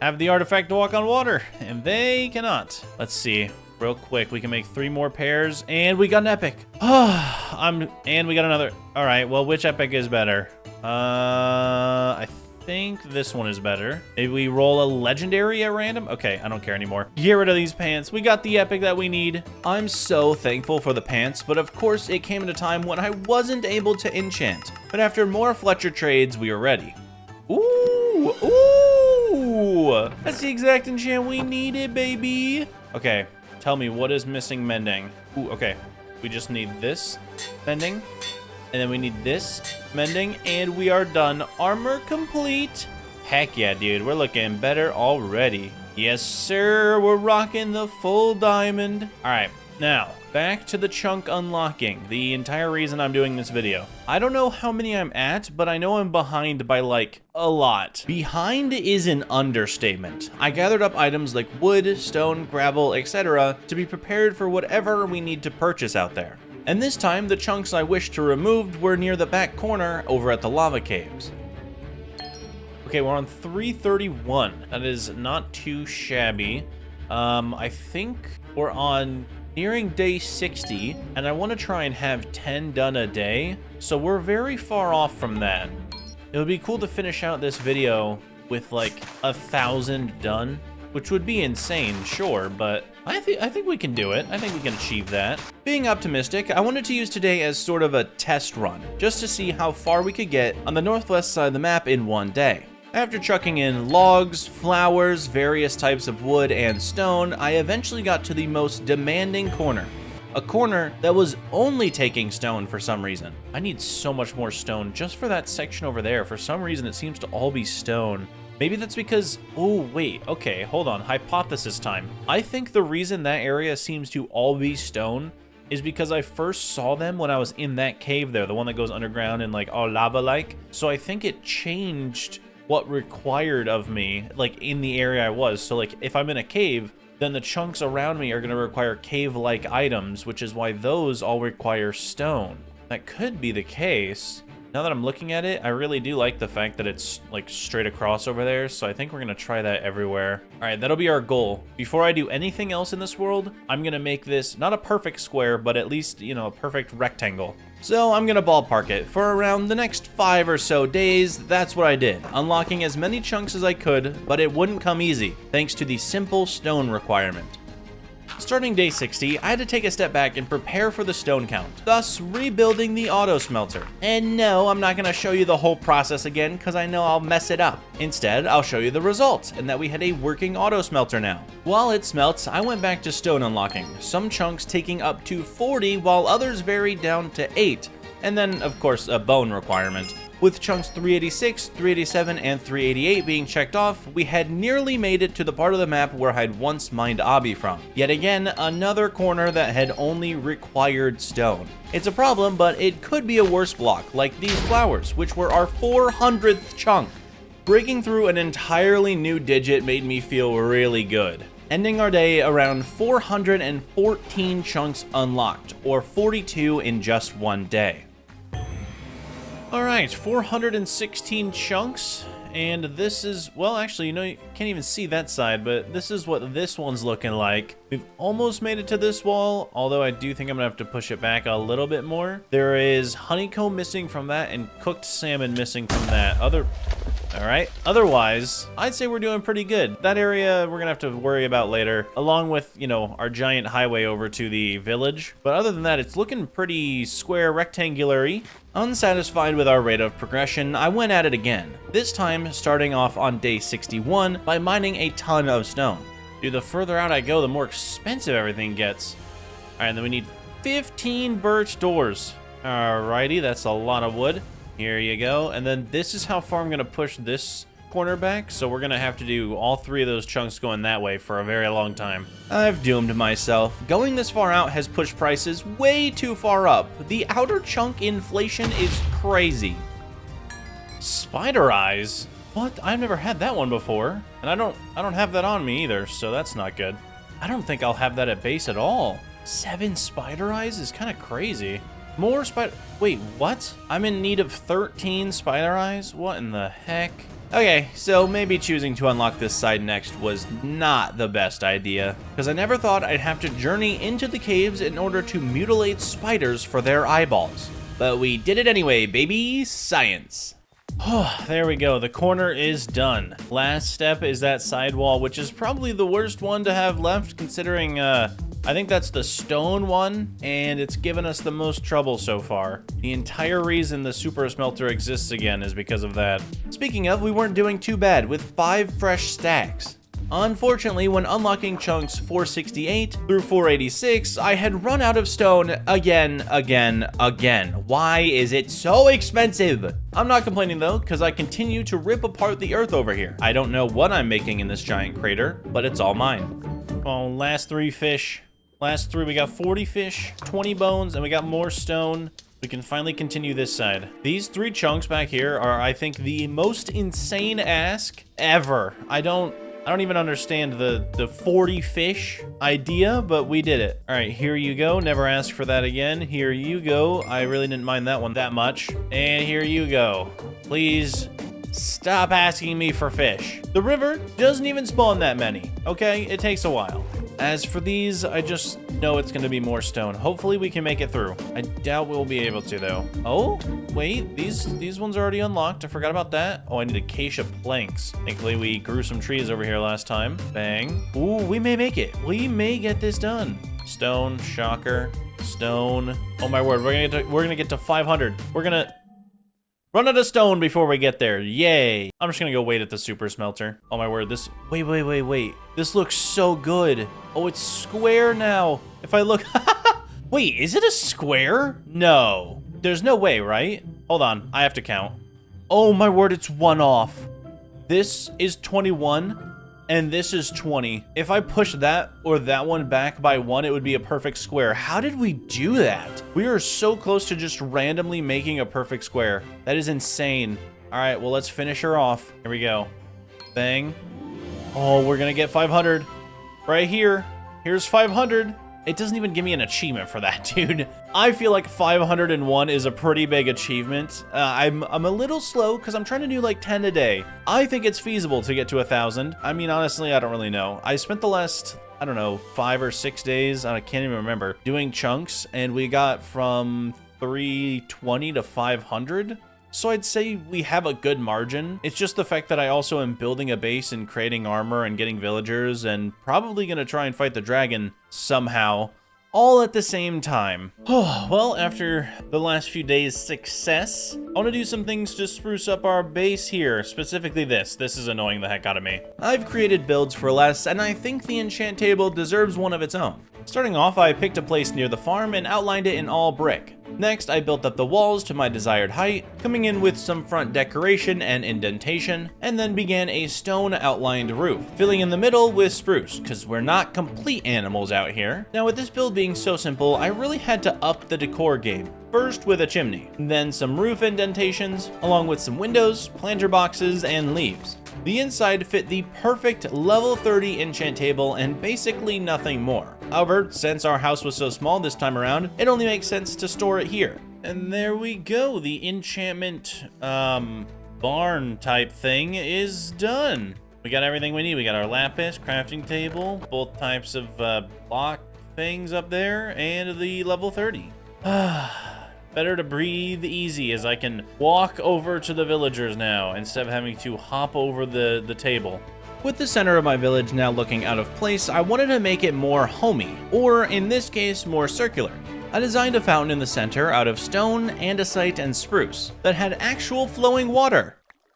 have the artifact to walk on water, and they cannot. Let's see. Real quick, we can make 3 more pairs, and we got an epic. And we got another. All right, well, which epic is better? I think this one is better. Maybe we roll a legendary at random? Okay, I don't care anymore. Get rid of these pants. We got the epic that we need. I'm so thankful for the pants, but of course it came at a time when I wasn't able to enchant. But after more Fletcher trades, we were ready. Ooh, ooh! That's the exact enchant we needed, baby. Okay. Tell me, what is missing mending? Ooh, okay. We just need this mending. And then we need this mending. And we are done. Armor complete. Heck yeah, dude. We're looking better already. Yes, sir. We're rocking the full diamond. All right. Now, back to the chunk unlocking. The entire reason I'm doing this video. I don't know how many I'm at, but I know I'm behind by like a lot. Behind is an understatement. I gathered up items like wood, stone, gravel, etc. to be prepared for whatever we need to purchase out there. And this time, the chunks I wished to remove were near the back corner over at the lava caves. Okay, we're on 331. That is not too shabby. I think we're on nearing day 60, and I want to try and have 10 done a day, so we're very far off from that. It would be cool to finish out this video with like 1,000 done, which would be insane, sure, but I think we can do it. I think we can achieve that. Being optimistic, I wanted to use today as sort of a test run, just to see how far we could get on the northwest side of the map in one day. After chucking in logs, flowers, various types of wood, and stone, I eventually got to the most demanding corner. A corner that was only taking stone for some reason. I need so much more stone just for that section over there. For some reason, it seems to all be stone. Maybe that's because, oh wait, okay, hold on, hypothesis time. I think the reason that area seems to all be stone is because I first saw them when I was in that cave there, the one that goes underground and like all lava-like. So I think it changed what required of me, like in the area I was. So like if I'm in a cave, then the chunks around me are gonna require cave-like items, which is why those all require stone. That could be the case. Now that I'm looking at it, I really do like the fact that it's like straight across over there, so I think we're gonna try that everywhere. All right, that'll be our goal. Before I do anything else in this world, I'm gonna make this not a perfect square, but at least, you know, a perfect rectangle. So I'm gonna ballpark it. For around the next 5 or so days, that's what I did, unlocking as many chunks as I could, but it wouldn't come easy, thanks to the simple stone requirement. Starting day 60, I had to take a step back and prepare for the stone count, thus rebuilding the auto smelter. And no, I'm not going to show you the whole process again because I know I'll mess it up. Instead, I'll show you the results and that we had a working auto smelter now. While it smelts, I went back to stone unlocking, some chunks taking up to 40 while others varied down to 8. And then, of course, a bone requirement. With chunks 386, 387, and 388 being checked off, we had nearly made it to the part of the map where I'd once mined obby from. Yet again, another corner that had only required stone. It's a problem, but it could be a worse block, like these flowers, which were our 400th chunk. Breaking through an entirely new digit made me feel really good. Ending our day around 414 chunks unlocked, or 42 in just one day. All right, 416 chunks, and this is, well, actually, you know, you can't even see that side, but this is what this one's looking like. We've almost made it to this wall, although I do think I'm gonna have to push it back a little bit more. There is honeycomb missing from that and cooked salmon missing from that. All right, otherwise, I'd say we're doing pretty good. That area we're gonna have to worry about later, along with, you know, our giant highway over to the village. But other than that, it's looking pretty square, rectangular-y. Unsatisfied with our rate of progression, I went at it again. This time, starting off on day 61 by mining a ton of stone. Dude, the further out I go, the more expensive everything gets. All right, then we need 15 birch doors. Alrighty, that's a lot of wood. Here you go. And then this is how far I'm gonna push this corner back. So we're gonna have to do all 3 of those chunks going that way for a very long time. I've doomed myself. Going this far out has pushed prices way too far up. The outer chunk inflation is crazy. Spider eyes? What? I've never had that one before. And I don't have that on me either, so that's not good. I don't think I'll have that at base at all. 7 spider eyes is kind of crazy. More spider... Wait, what? I'm in need of 13 spider eyes? What in the heck? Okay, so maybe choosing to unlock this side next was not the best idea, because I never thought I'd have to journey into the caves in order to mutilate spiders for their eyeballs. But we did it anyway, baby. Science. Oh, there we go. The corner is done. Last step is that side wall, which is probably the worst one to have left, considering, I think that's the stone one, and it's given us the most trouble so far. The entire reason the super smelter exists again is because of that. Speaking of, we weren't doing too bad with 5 fresh stacks. Unfortunately, when unlocking chunks 468 through 486, I had run out of stone again. Why is it so expensive? I'm not complaining though, because I continue to rip apart the earth over here. I don't know what I'm making in this giant crater, but it's all mine. Oh, last 3 fish. Last 3, we got 40 fish, 20 bones, and we got more stone. We can finally continue this side. These 3 chunks back here are, I think, the most insane ask ever. I don't even understand the 40 fish idea, but we did it. All right, here you go. Never ask for that again. Here you go. I really didn't mind that one that much. And here you go. Please stop asking me for fish. The river doesn't even spawn that many, okay? It takes a while. As for these, I just know it's going to be more stone. Hopefully we can make it through. I doubt we'll be able to, though. Oh, wait, these ones are already unlocked. I forgot about that. Oh, I need acacia planks. Thankfully, we grew some trees over here last time. Bang. Ooh, we may make it. We may get this done. Stone, shocker, stone. Oh, my word, we're gonna get to 500. We're gonna run out of stone before we get there. Yay. I'm just gonna go wait at the super smelter. Oh my word, this... Wait. This looks so good. Oh, it's square now. If I look... Wait, is it a square? No. There's no way, right? Hold on, I have to count. Oh my word, it's 1 off. This is 21, and this is 20. If I push that or that one back by 1, it would be a perfect square. How did we do that? We are so close to just randomly making a perfect square. That is insane. All right, well, let's finish her off. Here we go. Bang. Oh, we're gonna get 500 right here. Here's 500. It doesn't even give me an achievement for that, dude. I feel like 501 is a pretty big achievement. I'm a little slow because I'm trying to do like 10 a day. I think it's feasible to get to 1,000. I mean, honestly, I don't really know. I spent the last, I don't know, 5 or 6 days, I can't even remember, doing chunks, and we got from 320 to 500. So I'd say we have a good margin. It's just the fact that I also am building a base and creating armor and getting villagers and probably gonna try and fight the dragon somehow, all at the same time. Oh, well, after the last few days' success, I want to do some things to spruce up our base here, specifically this. This is annoying the heck out of me. I've created builds for less, and I think the enchant table deserves one of its own. Starting off, I picked a place near the farm and outlined it in all brick. Next, I built up the walls to my desired height, coming in with some front decoration and indentation, and then began a stone outlined roof, filling in the middle with spruce, because we're not complete animals out here. Now, with this build being so simple, I really had to up the decor game. First with a chimney, then some roof indentations, along with some windows, planter boxes, and leaves. The inside fit the perfect level 30 enchant table and basically nothing more. However, since our house was so small this time around, it only makes sense to store it here. And there we go, the enchantment barn type thing is done. We got everything we need. We got our lapis, crafting table, both types of block things up there, and the level 30. Better to breathe easy as I can walk over to the villagers now instead of having to hop over the table. With the center of my village now looking out of place, I wanted to make it more homey, or in this case, more circular. I designed a fountain in the center out of stone, andesite, and spruce that had actual flowing water.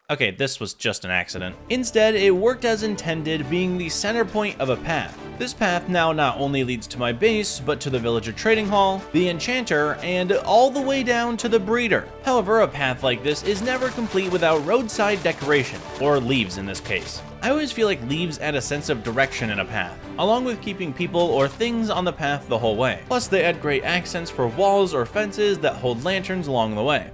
Okay, this was just an accident. Instead, it worked as intended, being the center point of a path. This path now not only leads to my base, but to the villager trading hall, the enchanter, and all the way down to the breeder. However, a path like this is never complete without roadside decoration, or leaves in this case. I always feel like leaves add a sense of direction in a path, along with keeping people or things on the path the whole way. Plus, they add great accents for walls or fences that hold lanterns along the way.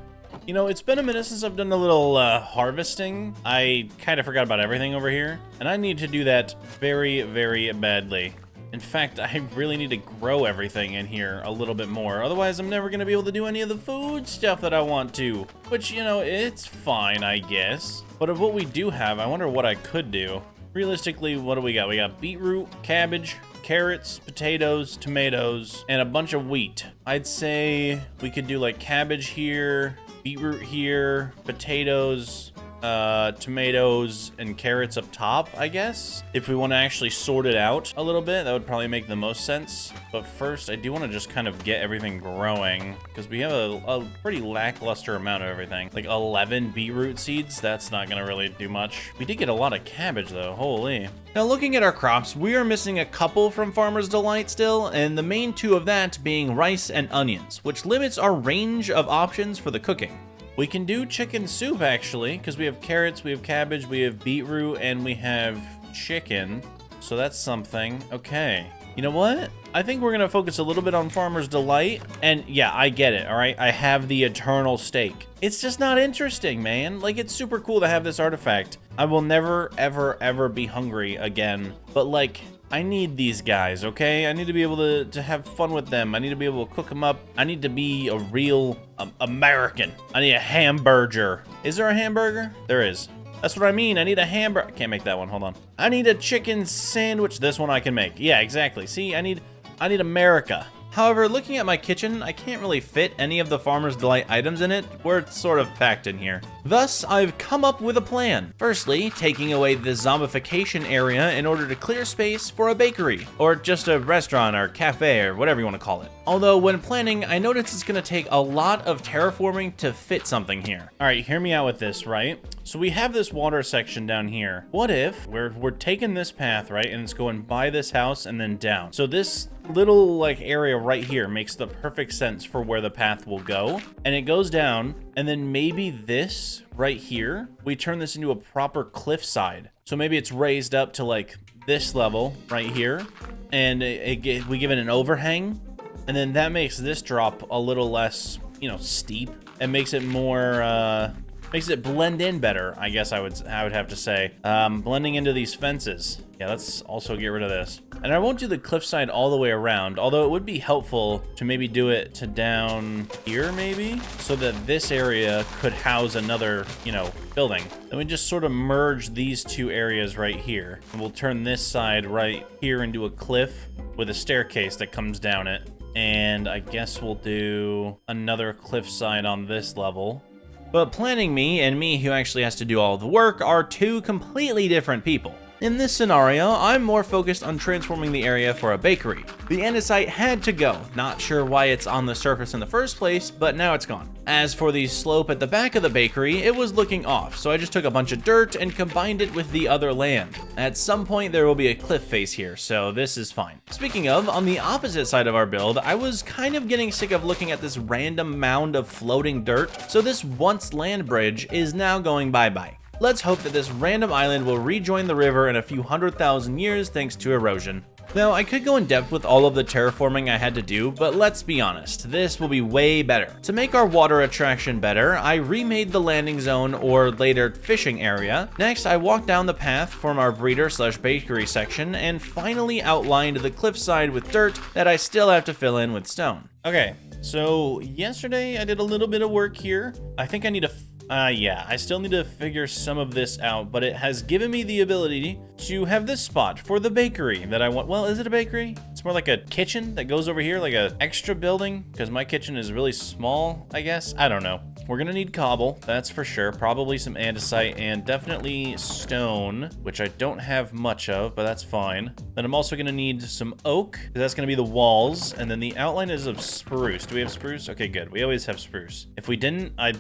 You know, it's been a minute since I've done a little harvesting. I kind of forgot about everything over here, and I need to do that very, very badly. In fact, I really need to grow everything in here a little bit more. Otherwise, I'm never going to be able to do any of the food stuff that I want to. Which, you know, it's fine, I guess. But of what we do have, I wonder what I could do. Realistically, what do we got? We got beetroot, cabbage, carrots, potatoes, tomatoes, and a bunch of wheat. I'd say we could do like cabbage here, beetroot here, potatoes, tomatoes, and carrots up top, I guess. If we want to actually sort it out a little bit, that would probably make the most sense. But first, I do want to just kind of get everything growing because we have a pretty lackluster amount of everything. Like 11 beetroot seeds, that's not going to really do much. We did get a lot of cabbage though, holy. Now looking at our crops, we are missing a couple from Farmer's Delight still, and the main two of that being rice and onions, which limits our range of options for the cooking. We can do chicken soup actually, because we have carrots, we have cabbage, we have beetroot, and we have chicken. So that's something. Okay. You know what? I think we're going to focus a little bit on Farmer's Delight. And yeah, I get it, all right? I have the eternal steak. It's just not interesting, man. Like, it's super cool to have this artifact. I will never, ever, ever be hungry again. But like, I need these guys, okay? I need to be able to have fun with them. I need to be able to cook them up. I need to be a real American. I need a hamburger. Is there a hamburger? There is. That's what I mean. I need a hamburger. I can't make that one. Hold on. I need a chicken sandwich. This one I can make. Yeah, exactly. See, I need America. However, looking at my kitchen, I can't really fit any of the Farmer's Delight items in it. We're sort of packed in here. Thus, I've come up with a plan. Firstly, taking away the zombification area in order to clear space for a bakery, or just a restaurant or cafe or whatever you want to call it. Although, when planning, I noticed it's going to take a lot of terraforming to fit something here. All right, hear me out with this, right? So we have this water section down here. What if we're taking this path, right, and it's going by this house and then down. So this little like area right here makes the perfect sense for where the path will go, and it goes down, and then maybe this right here, we turn this into a proper cliffside. So maybe it's raised up to like this level right here, and we give it an overhang, and then that makes this drop a little less, you know, steep, and makes it more makes it blend in better, I guess I would have to say. Blending into these fences. Yeah, let's also get rid of this. And I won't do the cliffside all the way around, although it would be helpful to maybe do it to down here maybe, so that this area could house another, you know, building. Then we just sort of merge these two areas right here. And we'll turn this side right here into a cliff with a staircase that comes down it. And I guess we'll do another cliffside on this level. But planning me and me who actually has to do all of the work are two completely different people. In this scenario, I'm more focused on transforming the area for a bakery. The andesite had to go, not sure why it's on the surface in the first place, but now it's gone. As for the slope at the back of the bakery, it was looking off, so I just took a bunch of dirt and combined it with the other land. At some point there will be a cliff face here, so this is fine. Speaking of, on the opposite side of our build, I was kind of getting sick of looking at this random mound of floating dirt, so this once land bridge is now going bye-bye. Let's hope that this random island will rejoin the river in a few 100,000 years thanks to erosion. Now, I could go in depth with all of the terraforming I had to do, but let's be honest, this will be way better. To make our water attraction better, I remade the landing zone, or later fishing area. Next, I walked down the path from our breeder/bakery section and finally outlined the cliffside with dirt that I still have to fill in with stone. Okay, so yesterday I did a little bit of work here. I think I need to yeah, I still need to figure some of this out, but it has given me the ability to have this spot for the bakery that I want. Well, is it a bakery? It's more like a kitchen that goes over here, like an extra building, because my kitchen is really small, I guess. I don't know. We're gonna need cobble, that's for sure. Probably some andesite and definitely stone, which I don't have much of, but that's fine. Then I'm also gonna need some oak, because that's gonna be the walls, and then the outline is of spruce. Do we have spruce? Okay, good. We always have spruce. If we didn't, I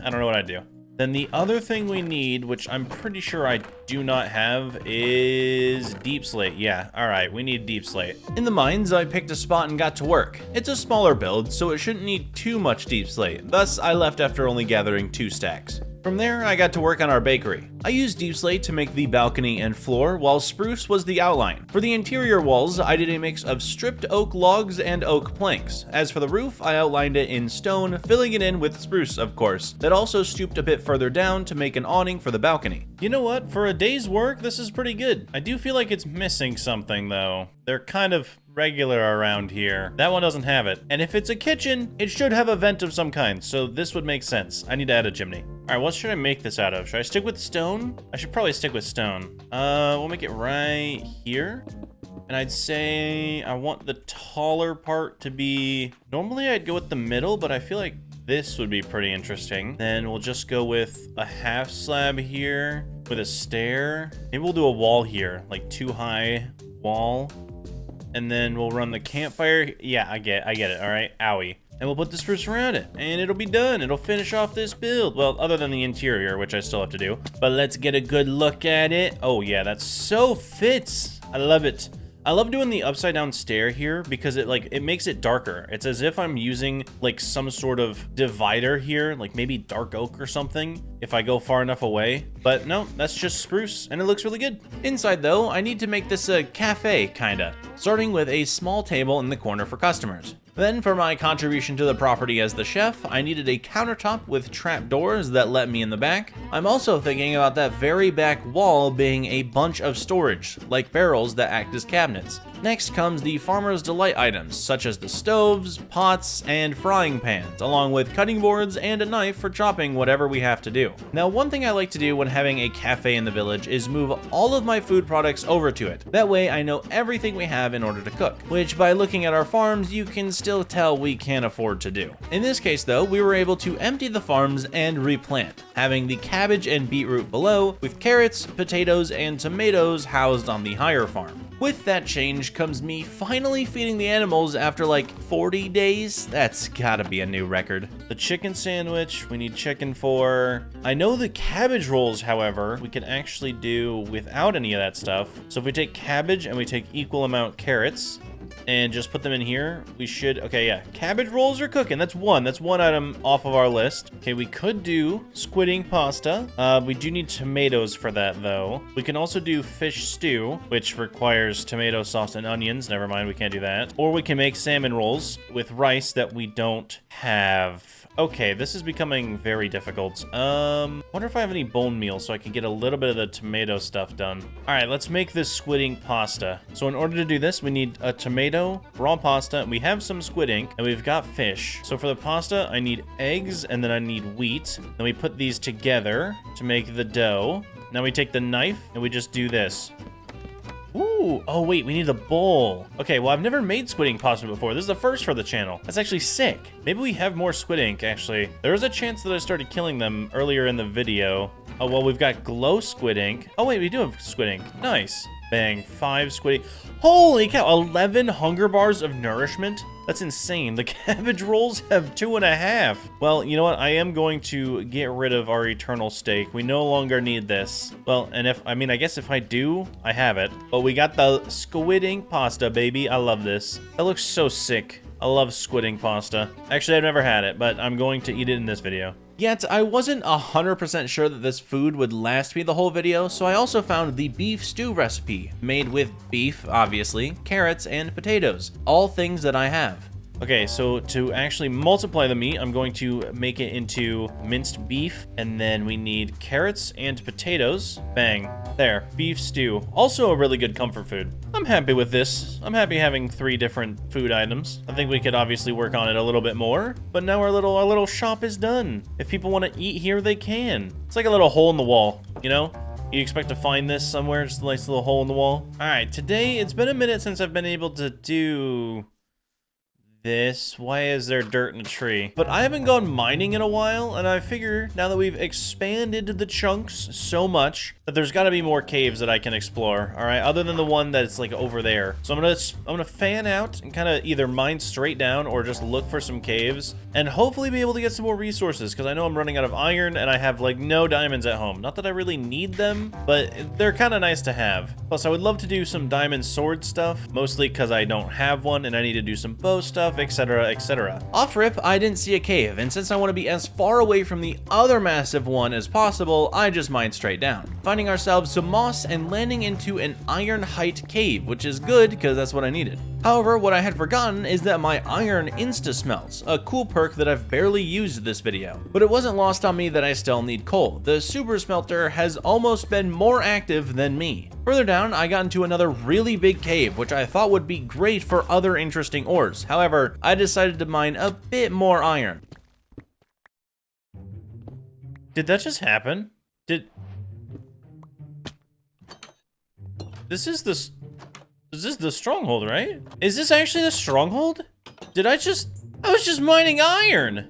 don't know what I'd do. Then the other thing we need, which I'm pretty sure I do not have, is deep slate. Yeah, all right, we need deep slate. In the mines, I picked a spot and got to work. It's a smaller build, so it shouldn't need too much deep slate. Thus, I left after only gathering 2 stacks. From there, I got to work on our bakery. I used deep slate to make the balcony and floor, while spruce was the outline. For the interior walls, I did a mix of stripped oak logs and oak planks. As for the roof, I outlined it in stone, filling it in with spruce, of course, that also stooped a bit further down to make an awning for the balcony. You know what? For a day's work, this is pretty good. I do feel like it's missing something, though. They're kind of regular around here. That one doesn't have it. And if it's a kitchen, it should have a vent of some kind, so this would make sense. I need to add a chimney. All right, what should I make this out of? Should I stick with stone? I should probably stick with stone. We'll make it right here. And I'd say I want the taller part to be... Normally I'd go with the middle, but I feel like this would be pretty interesting. Then we'll just go with a half slab here with a stair. Maybe we'll do a wall here, like 2 high wall. And then we'll run the campfire. Yeah, I get it. All right, owie. And we'll put the spruce around it, and it'll be done. It'll finish off this build. Well, other than the interior, which I still have to do. But let's get a good look at it. Oh yeah, that so fits. I love it. I love doing the upside down stair here because it makes it darker. It's as if I'm using like some sort of divider here, like maybe dark oak or something if I go far enough away. But no, that's just spruce and it looks really good. Inside though, I need to make this a cafe kinda, starting with a small table in the corner for customers. Then for my contribution to the property as the chef, I needed a countertop with trap doors that let me in the back. I'm also thinking about that very back wall being a bunch of storage, like barrels that act as cabinets. Next comes the farmer's delight items, such as the stoves, pots, and frying pans, along with cutting boards and a knife for chopping whatever we have to do. Now, one thing I like to do when having a cafe in the village is move all of my food products over to it. That way I know everything we have in order to cook, which by looking at our farms, you can still tell we can't afford to do. In this case though, we were able to empty the farms and replant, having the cabbage and beetroot below, with carrots, potatoes, and tomatoes housed on the higher farm. With that change comes me finally feeding the animals after like 40 days. That's gotta be a new record. The chicken sandwich, we need chicken for. I know the cabbage rolls, however, we can actually do without any of that stuff. So if we take cabbage and we take equal amount carrots, and just put them in here, we should, okay, yeah. Cabbage rolls are cooking, that's one item off of our list. Okay, we could do squid ink pasta. We do need tomatoes for that though. We can also do fish stew, which requires tomato sauce and onions. Never mind, we can't do that. Or we can make salmon rolls with rice that we don't have. Okay, this is becoming very difficult. Wonder if I have any bone meal so I can get a little bit of the tomato stuff done. All right, let's make this squid ink pasta. So in order to do this, we need a tomato, raw pasta, we have some squid ink, and we've got fish. So for the pasta, I need eggs, and then I need wheat. Then we put these together to make the dough. Now we take the knife, and we just do this. Ooh, oh wait, we need a bowl. Okay, well I've never made squid ink pasta before. This is the first for the channel. That's actually sick. Maybe we have more squid ink, actually. There is a chance that I started killing them earlier in the video. Oh, well, we've got glow squid ink. Oh wait, we do have squid ink. Nice. Bang, 5 squid ink. Holy cow, 11 hunger bars of nourishment? That's insane. The cabbage rolls have 2.5. Well, you know what? I am going to get rid of our eternal steak. We no longer need this. Well, and I guess if I do, I have it. But we got the squid ink pasta, baby. I love this. That looks so sick. I love squid ink pasta. Actually, I've never had it, but I'm going to eat it in this video. Yet, I wasn't 100% sure that this food would last me the whole video, so I also found the beef stew recipe, made with beef, obviously, carrots, and potatoes, all things that I have. Okay, so to actually multiply the meat, I'm going to make it into minced beef, and then we need carrots and potatoes. Bang. There, beef stew. Also a really good comfort food. I'm happy with this. I'm happy having 3 different food items. I think we could obviously work on it a little bit more, but now our little shop is done. If people want to eat here, they can. It's like a little hole in the wall, you know? You expect to find this somewhere, just a nice little hole in the wall. All right, today, it's been a minute since I've been able to do this. Why is there dirt in a tree? But I haven't gone mining in a while, and I figure now that we've expanded the chunks so much that there's got to be more caves that I can explore. All right, other than the one that's like over there. So I'm gonna fan out and kind of either mine straight down or just look for some caves and hopefully be able to get some more resources, because I know I'm running out of iron and I have like no diamonds at home. Not that I really need them, but they're kind of nice to have. Plus, I would love to do some diamond sword stuff, mostly because I don't have one and I need to do some bow stuff. stuff, etc, etc. Off rip, I didn't see a cave, and since I want to be as far away from the other massive one as possible, I just mined straight down, finding ourselves some moss and landing into an iron height cave, which is good because that's what I needed. However, what I had forgotten is that my iron insta-smelts, a cool perk that I've barely used this video. But it wasn't lost on me that I still need coal. The super smelter has almost been more active than me. Further down, I got into another really big cave, which I thought would be great for other interesting ores. However, I decided to mine a bit more iron. Did that just happen? This is the stronghold, right? Is this actually the stronghold? I was just mining iron.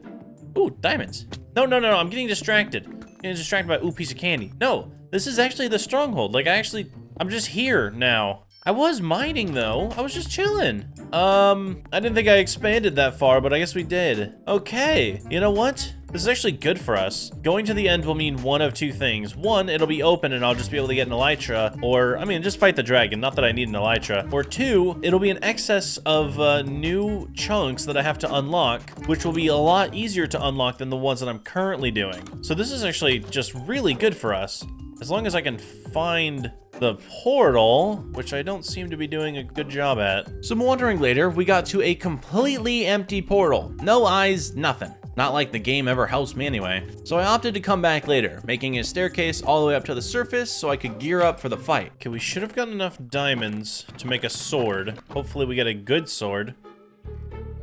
Ooh, diamonds. No, I'm getting distracted. I'm getting distracted by ooh, piece of candy. No, this is actually the stronghold. Like, I'm just here now. I was mining though. I was just chilling. I didn't think I expanded that far, but I guess we did. Okay, you know what? This is actually good for us. Going to the end will mean one of two things. One, it'll be open and I'll just be able to get an elytra, or, I mean, just fight the dragon, not that I need an elytra. Or two, it'll be an excess of new chunks that I have to unlock, which will be a lot easier to unlock than the ones that I'm currently doing. So this is actually just really good for us. As long as I can find the portal, which I don't seem to be doing a good job at. Some wandering later, we got to a completely empty portal. No eyes, nothing. Not like the game ever helps me anyway. So I opted to come back later, making a staircase all the way up to the surface so I could gear up for the fight. Okay, we should have gotten enough diamonds to make a sword. Hopefully we get a good sword.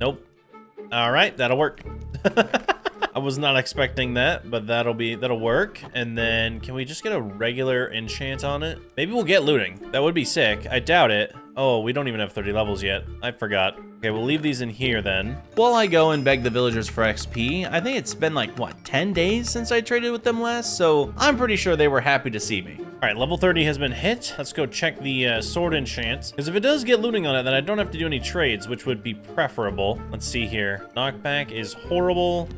Nope. All right, that'll work. I was not expecting that, but that'll work. And then can we just get a regular enchant on it? Maybe we'll get looting. That would be sick. I doubt it. Oh, we don't even have 30 levels yet. I forgot. Okay, we'll leave these in here then. While I go and beg the villagers for XP, I think it's been like, what, 10 days since I traded with them last? So I'm pretty sure they were happy to see me. All right, level 30 has been hit. Let's go check the sword enchant. Because if it does get looting on it, then I don't have to do any trades, which would be preferable. Let's see here. Knockback is horrible.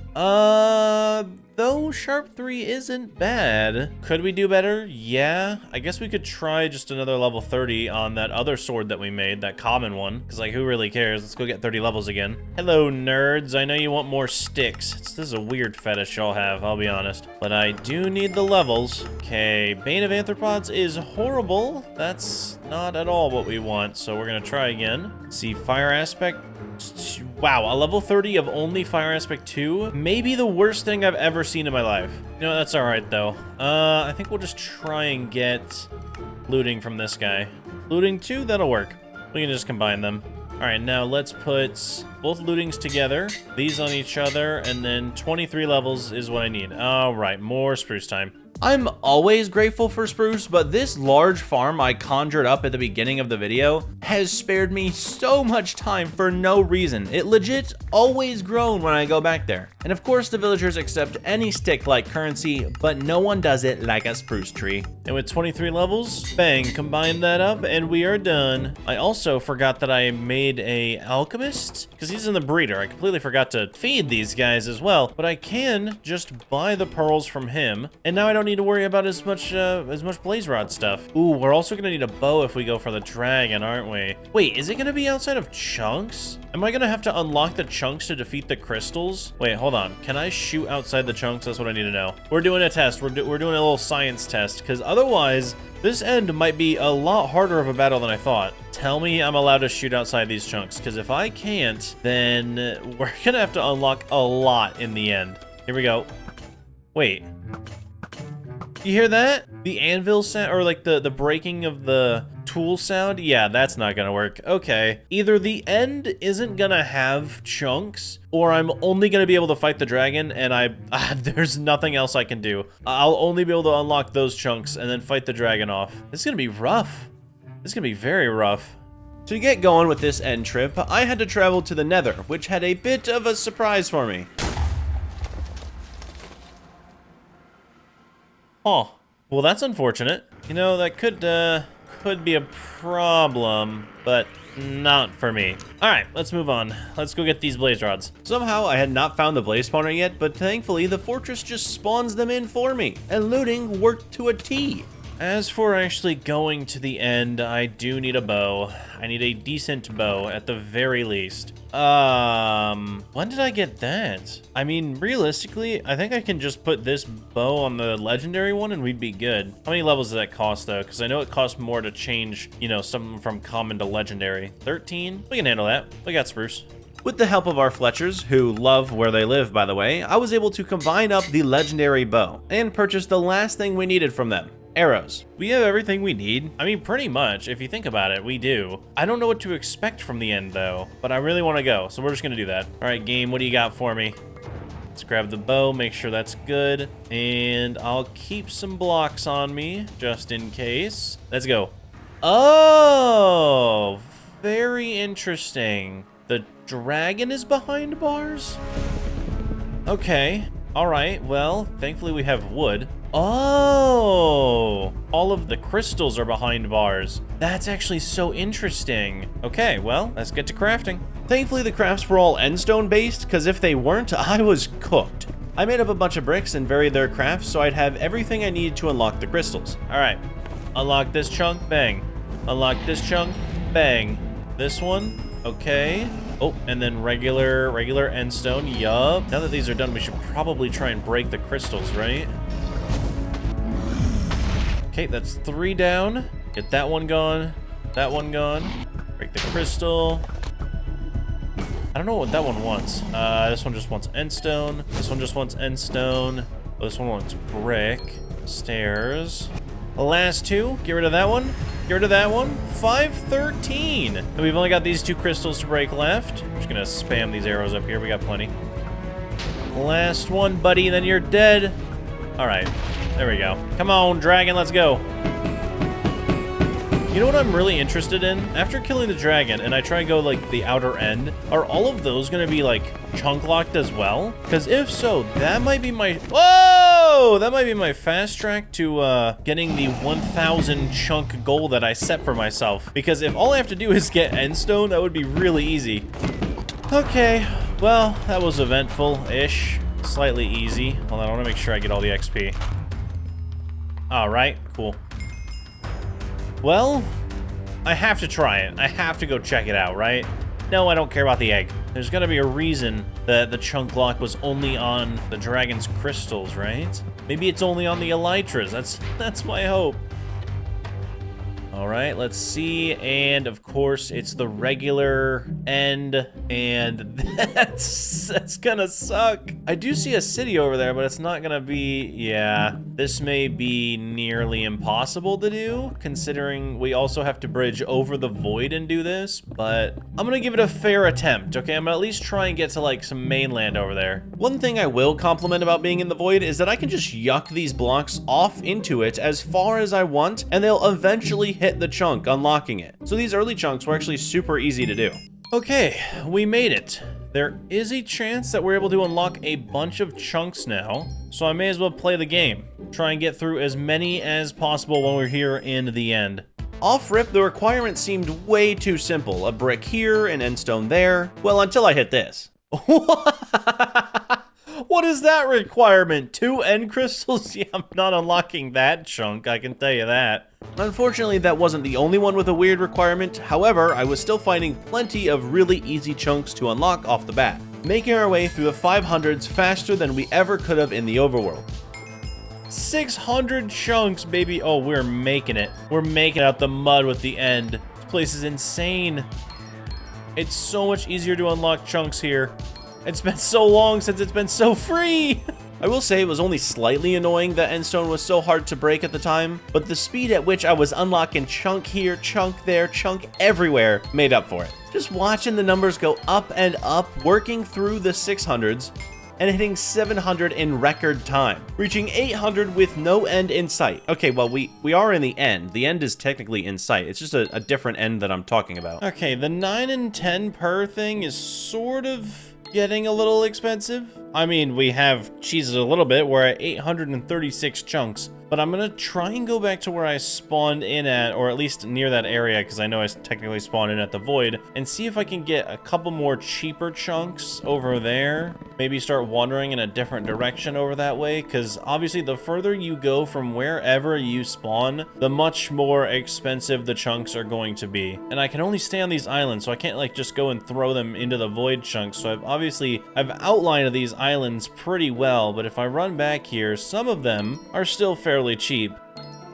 Though Sharp 3 isn't bad. Could we do better? Yeah. I guess we could try just another level 30 on that other sword that we made, that common one. Because, like, who really cares? Let's go get 30 levels again. Hello, nerds. I know you want more sticks. This is a weird fetish y'all have, I'll be honest. But I do need the levels. Okay, Bane of Arthropods is horrible. That's not at all what we want, so we're gonna try again. Let's see, Fire Aspect. Wow, a level 30 of only Fire Aspect 2? Maybe the worst thing I've ever seen in my life. You know, that's alright, though. I think we'll just try and get looting from this guy. Looting 2, that'll work. We can just combine them. Alright, now let's put both lootings together, these on each other, and then 23 levels is what I need. Alright, more spruce time. I'm always grateful for spruce, but this large farm I conjured up at the beginning of the video has spared me so much time for no reason. It legit always grown when I go back there. And of course the villagers accept any stick like currency, but no one does it like a spruce tree. And with 23 levels, bang, combine that up and we are done. I also forgot that I made a alchemist, because he's in the breeder. I completely forgot to feed these guys as well, but I can just buy the pearls from him, and now I don't need to worry about as much blaze rod stuff. Ooh, we're also gonna need a bow if we go for the dragon, aren't we? Wait, is it gonna be outside of chunks? Am I gonna have to unlock the chunks to defeat the crystals? Wait, hold on. Can I shoot outside the chunks? That's what I need to know. We're doing a test. We're doing a little science test, because otherwise this end might be a lot harder of a battle than I thought. Tell me I'm allowed to shoot outside these chunks, because if I can't, then we're gonna have to unlock a lot in the end. Here we go. Wait. You hear that? The anvil sound, or like the breaking of the tool sound? Yeah, that's not gonna work. Okay. Either the end isn't gonna have chunks, or I'm only gonna be able to fight the dragon, and there's nothing else I can do. I'll only be able to unlock those chunks and then fight the dragon off. This is gonna be rough. This is gonna be very rough. To get going with this end trip, I had to travel to the Nether, which had a bit of a surprise for me. Oh, well that's unfortunate. You know, that could be a problem, but not for me. All right, let's move on. Let's go get these blaze rods. Somehow I had not found the blaze spawner yet, but thankfully the fortress just spawns them in for me, and looting worked to a T. As for actually going to the end, I do need a bow. I need a decent bow at the very least. When did I get that? I mean, realistically, I think I can just put this bow on the legendary one and we'd be good. How many levels does that cost though? Because I know it costs more to change, you know, something from common to legendary. 13? We can handle that. We got spruce. With the help of our Fletchers, who love where they live, by the way, I was able to combine up the legendary bow and purchase the last thing we needed from them. Arrows. We have everything we need. I mean, pretty much, if you think about it, we do. I don't know what to expect from the end, though, but I really want to go, so we're just going to do that. All right, game, what do you got for me? Let's grab the bow, make sure that's good, and I'll keep some blocks on me, just in case. Let's go. Oh, very interesting. The dragon is behind bars? Okay. All right, well, thankfully we have wood. Oh, all of the crystals are behind bars. That's actually so interesting. Okay, well, let's get to crafting. Thankfully, the crafts were all endstone based, because if they weren't, I was cooked. I made up a bunch of bricks and varied their crafts so I'd have everything I needed to unlock the crystals. All right, unlock this chunk, bang. Unlock this chunk, bang. This one, okay. Oh, and then regular endstone, yup. Now that these are done, we should probably try and break the crystals, right? Okay, that's 3 down. Get that one gone. That one gone. Break the crystal. I don't know what that one wants. This one just wants endstone. This one just wants endstone. Oh, this one wants brick. Stairs. The last 2. Get rid of that one. Get rid of that one. 513. And we've only got these 2 crystals to break left. I'm just gonna spam these arrows up here. We got plenty. Last one, buddy, then you're dead. All right, there we go. Come on, dragon, let's go. You know what I'm really interested in? After killing the dragon and I try and go like the outer end, are all of those gonna be like chunklocked as well? Because if so, that might be my, whoa! That might be my fast track to getting the 1,000 chunk goal that I set for myself. Because if all I have to do is get endstone, that would be really easy. Okay, well, that was eventful-ish. Slightly easy. Hold on, I want to make sure I get all the XP. All right, cool. Well, I have to try it. I have to go check it out, right? No, I don't care about the egg. There's got to be a reason that the Chunklock was only on the dragon's crystals, right? Maybe it's only on the elytras. That's my hope. All right, let's see. And of course, it's the regular end, and that's gonna suck. I do see a city over there, but it's not gonna be, yeah. This may be nearly impossible to do, considering we also have to bridge over the void and do this, but I'm gonna give it a fair attempt, okay? I'm gonna at least try and get to like some mainland over there. One thing I will compliment about being in the void is that I can just yuck these blocks off into it as far as I want, and they'll eventually hit the chunk, unlocking it. So these early chunks were actually super easy to do. Okay, we made it. There is a chance that we're able to unlock a bunch of chunks now, so I may as well play the game. Try and get through as many as possible when we're here in the end. Off rip, the requirement seemed way too simple. A brick here, an endstone there. Well, until I hit this. What is that requirement? 2 end crystals? Yeah, I'm not unlocking that chunk, I can tell you that. Unfortunately, that wasn't the only one with a weird requirement. However, I was still finding plenty of really easy chunks to unlock off the bat, making our way through the 500s faster than we ever could have in the overworld. 600 chunks, baby. Oh, we're making it. We're making out the mud with the end. This place is insane. It's so much easier to unlock chunks here. It's been so long since it's been so free. I will say it was only slightly annoying that endstone was so hard to break at the time, but the speed at which I was unlocking chunk here, chunk there, chunk everywhere made up for it. Just watching the numbers go up and up, working through the 600s, and hitting 700 in record time, reaching 800 with no end in sight. Okay, well, we are in the end. The end is technically in sight. It's just a different end that I'm talking about. Okay, the 9 and 10 per thing is sort of getting a little expensive. I mean, we have cheesed a little bit. We're at 836 chunks, but I'm gonna try and go back to where I spawned in at, or at least near that area, because I know I technically spawned in at the void, and see if I can get a couple more cheaper chunks over there. maybe start wandering in a different direction over that way, because obviously the further you go from wherever you spawn, the much more expensive the chunks are going to be. And I can only stay on these islands, so I can't like just go and throw them into the void chunks. So I've outlined these islands pretty well, but if I run back here, some of them are still fairly cheap,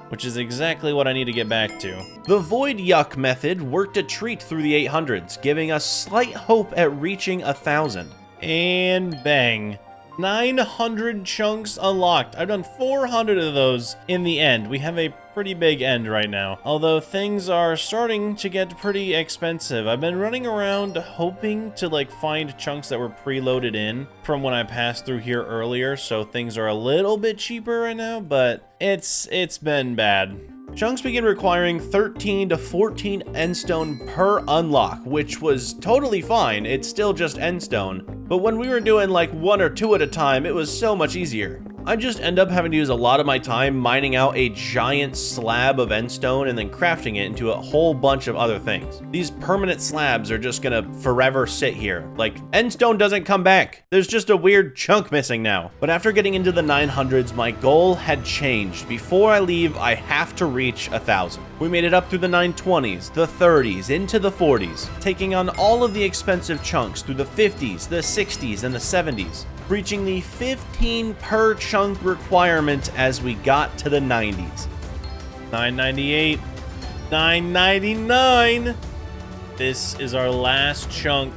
which is exactly what I need to get back to. The Void Yuck method worked a treat through the 800s, giving us slight hope at reaching 1,000. And bang. 900 chunks unlocked. I've done 400 of those in the end. We have a pretty big end right now. Although things are starting to get pretty expensive. I've been running around hoping to like find chunks that were preloaded in from when I passed through here earlier, so things are a little bit cheaper right now, but it's been bad. Chunks begin requiring 13 to 14 endstone per unlock, which was totally fine. It's still just endstone. But when we were doing like 1 or 2 at a time, it was so much easier. I just end up having to use a lot of my time mining out a giant slab of endstone and then crafting it into a whole bunch of other things. These permanent slabs are just gonna forever sit here. Like, endstone doesn't come back. There's just a weird chunk missing now. But after getting into the 900s, my goal had changed. Before I leave, I have to reach 1,000. We made it up through the 920s, the 30s, into the 40s, taking on all of the expensive chunks through the 50s, the 60s, and the 70s. Reaching the 15 per chunk requirement as we got to the 90s. 998, 999. This is our last chunk.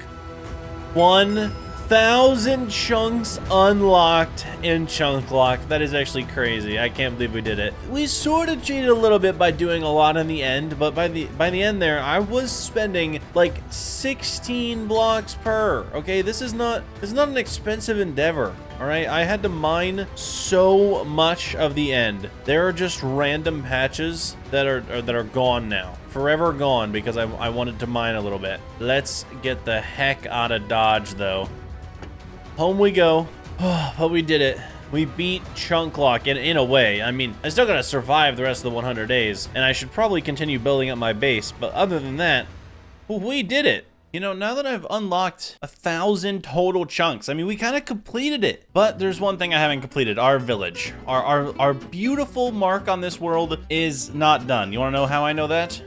1,000 chunks unlocked in Chunklock. That is actually crazy. I can't believe we did it. We sort of cheated a little bit by doing a lot in the end, but by the end there, I was spending like 16 blocks per. Okay, this is not an expensive endeavor. All right, I had to mine so much of the end. There are just random patches that are gone now. Forever gone because I wanted to mine a little bit. Let's get the heck out of Dodge though. Home we go. Oh, but we did it. We beat Chunklock in a way. I mean, I still gotta survive the rest of the 100 days, and I should probably continue building up my base, but other than that, we did it. You know, now that I've unlocked 1,000 total chunks, I mean, we kind of completed it. But there's one thing I haven't completed, our village. Our beautiful mark on this world is not done. You wanna know how I know that?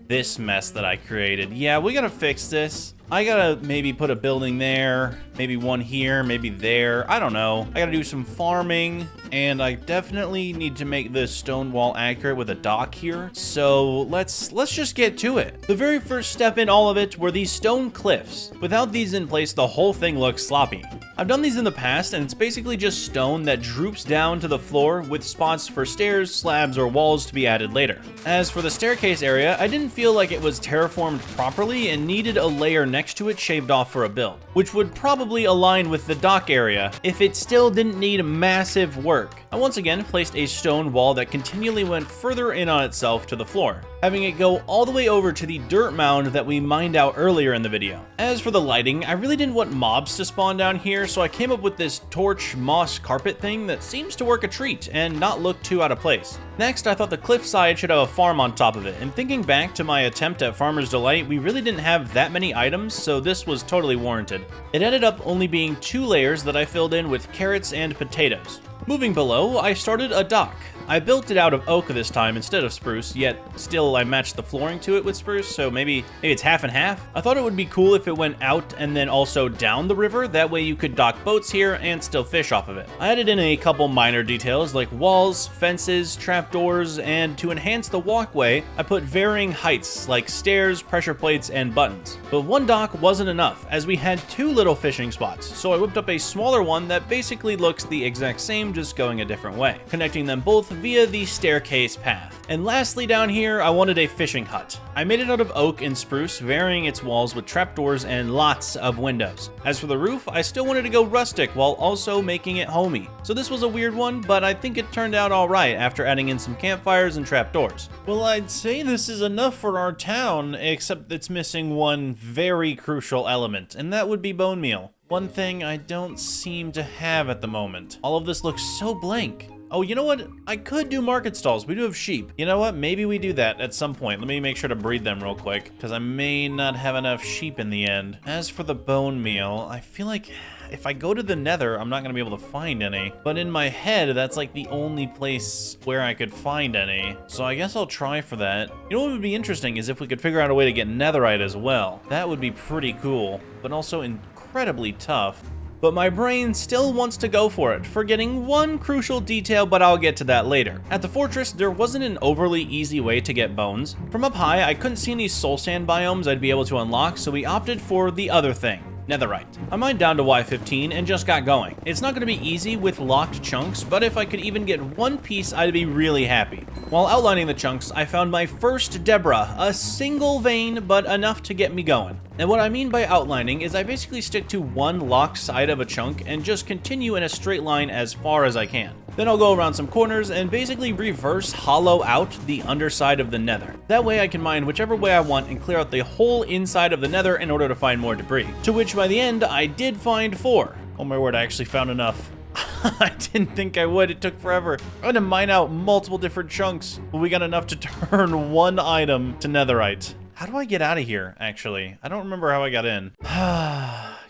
This mess that I created. Yeah, we gotta fix this. I gotta maybe put a building there, maybe one here, maybe there. I don't know. I gotta do some farming, and I definitely need to make this stone wall accurate with a dock here. So let's just get to it. The very first step in all of it were these stone cliffs. Without these in place, the whole thing looks sloppy. I've done these in the past, and it's basically just stone that droops down to the floor with spots for stairs, slabs, or walls to be added later. As for the staircase area, I didn't feel like it was terraformed properly and needed a layer next to it shaved off for a build, which would probably align with the dock area if it still didn't need massive work. I once again placed a stone wall that continually went further in on itself to the floor, having it go all the way over to the dirt mound that we mined out earlier in the video. As for the lighting, I really didn't want mobs to spawn down here, so I came up with this torch moss carpet thing that seems to work a treat and not look too out of place. Next, I thought the cliffside should have a farm on top of it, and thinking back to my attempt at Farmer's Delight, we really didn't have that many items, so this was totally warranted. It ended up only being 2 layers that I filled in with carrots and potatoes. Moving below, I started a dock. I built it out of oak this time instead of spruce, yet still I matched the flooring to it with spruce, so maybe it's half and half. I thought it would be cool if it went out and then also down the river, that way you could dock boats here and still fish off of it. I added in a couple minor details like walls, fences, trapdoors, and to enhance the walkway, I put varying heights like stairs, pressure plates, and buttons. But one dock wasn't enough, as we had 2 little fishing spots, so I whipped up a smaller one that basically looks the exact same, just going a different way, connecting them both via the staircase path. And lastly down here, I wanted a fishing hut. I made it out of oak and spruce, varying its walls with trapdoors and lots of windows. As for the roof, I still wanted to go rustic while also making it homey. So this was a weird one, but I think it turned out alright after adding in some campfires and trapdoors. Well, I'd say this is enough for our town, except it's missing one very crucial element, and that would be bone meal. One thing I don't seem to have at the moment. All of this looks so blank. Oh, you know what? I could do market stalls. We do have sheep. You know what? Maybe we do that at some point. Let me make sure to breed them real quick, because I may not have enough sheep in the end. As for the bone meal, I feel like if I go to the Nether, I'm not gonna be able to find any. But in my head, that's like the only place where I could find any. So I guess I'll try for that. You know what would be interesting is if we could figure out a way to get netherite as well. That would be pretty cool, but also incredibly tough. But my brain still wants to go for it, forgetting one crucial detail, but I'll get to that later. At the fortress, there wasn't an overly easy way to get bones. From up high, I couldn't see any soul sand biomes I'd be able to unlock, so we opted for the other thing. Netherite. I mined down to Y15 and just got going. It's not going to be easy with locked chunks, but if I could even get one piece, I'd be really happy. While outlining the chunks, I found my first Deborah, a single vein, but enough to get me going. And what I mean by outlining is I basically stick to one locked side of a chunk and just continue in a straight line as far as I can. Then I'll go around some corners and basically reverse hollow out the underside of the Nether. That way I can mine whichever way I want and clear out the whole inside of the Nether in order to find more debris. To which by the end, I did find 4. Oh my word, I actually found enough. I didn't think I would. It took forever. I had to mine out multiple different chunks, but we got enough to turn one item to netherite. How do I get out of here, actually? I don't remember how I got in.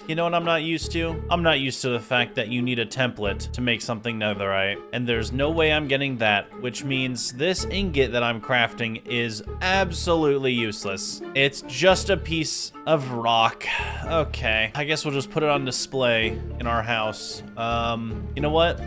You know what I'm not used to? I'm not used to the fact that you need a template to make something netherite, and there's no way I'm getting that, which means this ingot that I'm crafting is absolutely useless. It's just a piece of rock. Okay, I guess we'll just put it on display in our house. You know what?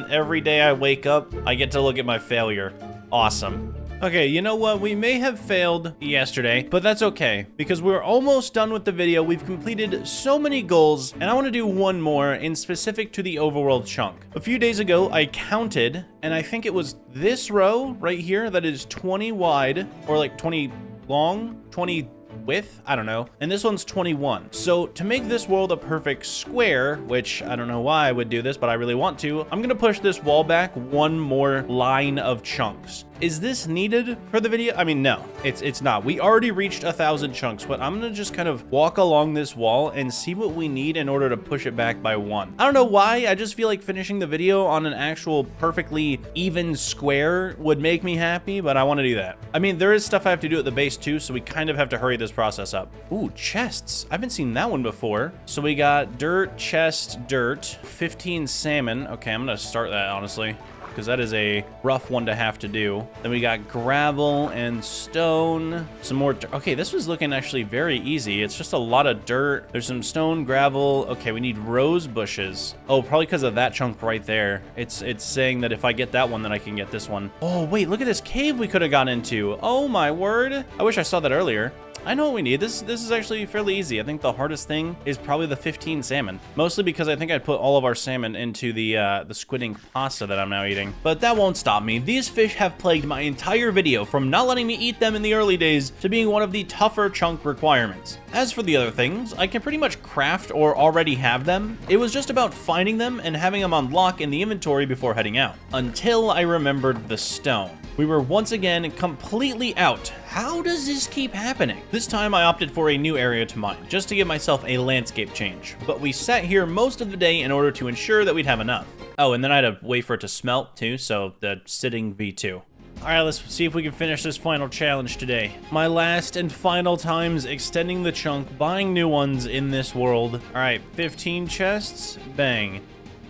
Every day I wake up, I get to look at my failure. Awesome. Okay, you know what? We may have failed yesterday, but that's okay, because we're almost done with the video. We've completed so many goals, and I want to do one more in specific to the overworld chunk. A few days ago, I counted, and I think it was this row right here that is 20 wide, or like 20 long, 20 width, I don't know, and this one's 21. So to make this world a perfect square, which I don't know why I would do this, but I really want to, I'm gonna push this wall back one more line of chunks. Is this needed for the video? I mean, no, it's not. We already reached 1,000 chunks, but I'm gonna just kind of walk along this wall and see what we need in order to push it back by 1. I don't know why, I just feel like finishing the video on an actual perfectly even square would make me happy, but I want to do that. I mean, there is stuff I have to do at the base too, so we kind of have to hurry this process up. Ooh, chests. I haven't seen that one before. So we got dirt, chest, dirt, 15 salmon. Okay, I'm gonna start that, honestly, because that is a rough one to have to do. Then we got gravel and stone, some more dirt. Okay, this was looking actually very easy. It's just a lot of dirt. There's some stone, gravel. Okay, we need rose bushes. Oh, probably because of that chunk right there. It's saying that if I get that one, then I can get this one. Oh, wait, look at this cave we could have gone into. Oh my word. I wish I saw that earlier. I know what we need. This is actually fairly easy. I think the hardest thing is probably the 15 salmon. Mostly because I think I put all of our salmon into the squid ink pasta that I'm now eating. But that won't stop me. These fish have plagued my entire video, from not letting me eat them in the early days to being one of the tougher chunk requirements. As for the other things, I can pretty much craft or already have them. It was just about finding them and having them on lock in the inventory before heading out. Until I remembered the stone. We were once again completely out. How does this keep happening? This time I opted for a new area to mine, just to give myself a landscape change. But we sat here most of the day in order to ensure that we'd have enough. Oh, and then I had to wait for it to smelt too, so the sitting V2. Alright, let's see if we can finish this final challenge today. My last and final times extending the chunk, buying new ones in this world. Alright, 15 chests, bang.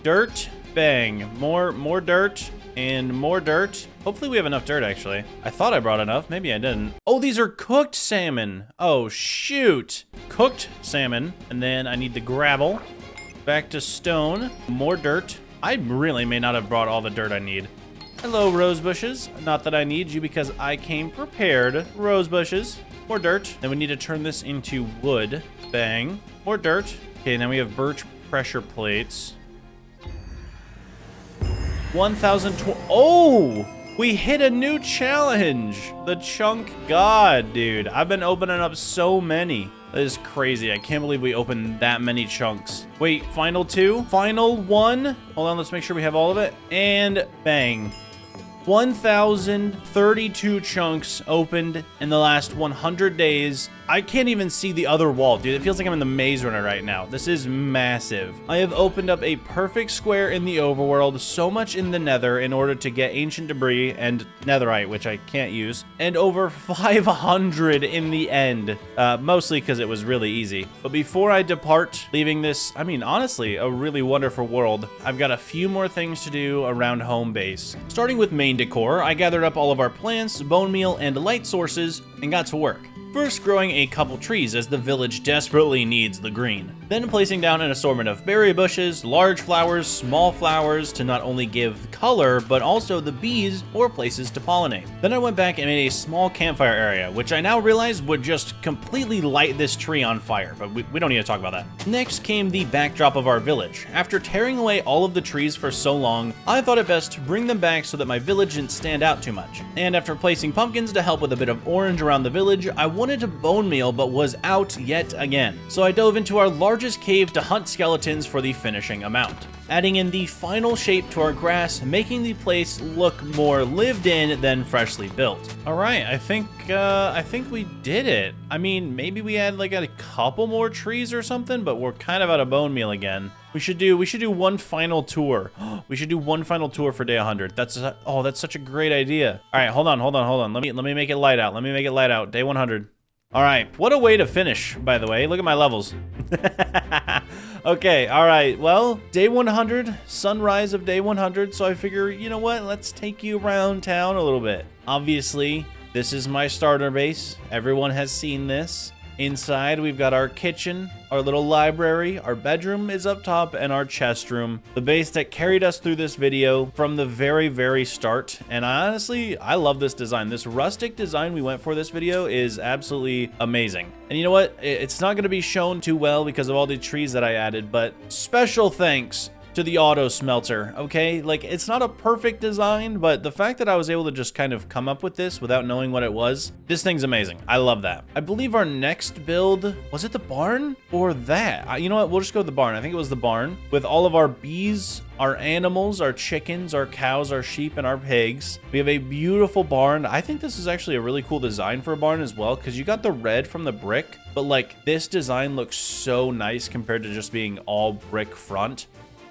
Dirt, bang. More dirt. And more dirt. Hopefully we have enough dirt, actually. I thought I brought enough. Maybe I didn't. Oh, these are cooked salmon. Oh, shoot. Cooked salmon. And then I need the gravel. Back to stone. More dirt. I really may not have brought all the dirt I need. Hello, rose bushes. Not that I need you because I came prepared. Rose bushes. More dirt. Then we need to turn this into wood. Bang. More dirt. Okay, then we have birch pressure plates. 1,020. Oh, we hit a new challenge. The chunk god, dude. I've been opening up so many. That is crazy. I can't believe we opened that many chunks. Wait, final 2? Final 1? Hold on, let's make sure we have all of it. And bang. 1,032 chunks opened in the last 100 days. I can't even see the other wall, dude. It feels like I'm in the Maze Runner right now. This is massive. I have opened up a perfect square in the overworld, so much in the Nether in order to get ancient debris and netherite, which I can't use, and over 500 in the end, mostly because it was really easy. But before I depart, leaving this, I mean, honestly, a really wonderful world, I've got a few more things to do around home base. Starting with main decor, I gathered up all of our plants, bone meal, and light sources, and got to work. First, growing a couple trees as the village desperately needs the green. Then placing down an assortment of berry bushes, large flowers, small flowers to not only give color, but also the bees or places to pollinate. Then I went back and made a small campfire area, which I now realize would just completely light this tree on fire, but we don't need to talk about that. Next came the backdrop of our village. After tearing away all of the trees for so long, I thought it best to bring them back so that my village didn't stand out too much. And after placing pumpkins to help with a bit of orange around the village, I wanted to bone meal but was out yet again. So I dove into our largest cave to hunt skeletons for the finishing amount, adding in the final shape to our grass, making the place look more lived in than freshly built. All right, I think we did it. I mean, maybe we had like a couple more trees or something, but we're kind of out of bone meal again. We should do one final tour. We should do one final tour for day 100. That's such a great idea. All right, hold on. Let me make it light out. Day 100. All right, what a way to finish, by the way. Look at my levels. Okay, all right, well, day 100, sunrise of day 100, so I figure, you know what, let's take you around town a little bit. Obviously, this is my starter base. Everyone has seen this. Inside, we've got our kitchen, our little library, our bedroom is up top, and our chest room. The base that carried us through this video from the very, very start. And honestly, I love this design. This rustic design we went for this video is absolutely amazing. And you know what? It's not going to be shown too well because of all the trees that I added, but special thanks to the auto smelter, okay? Like, it's not a perfect design, but the fact that I was able to just kind of come up with this without knowing what it was, this thing's amazing. I love that. I believe our next build, was it the barn or that? You know what? We'll just go with the barn. I think it was the barn with all of our bees, our animals, our chickens, our cows, our sheep, and our pigs. We have a beautiful barn. I think this is actually a really cool design for a barn as well, because you got the red from the brick, but like this design looks so nice compared to just being all brick front.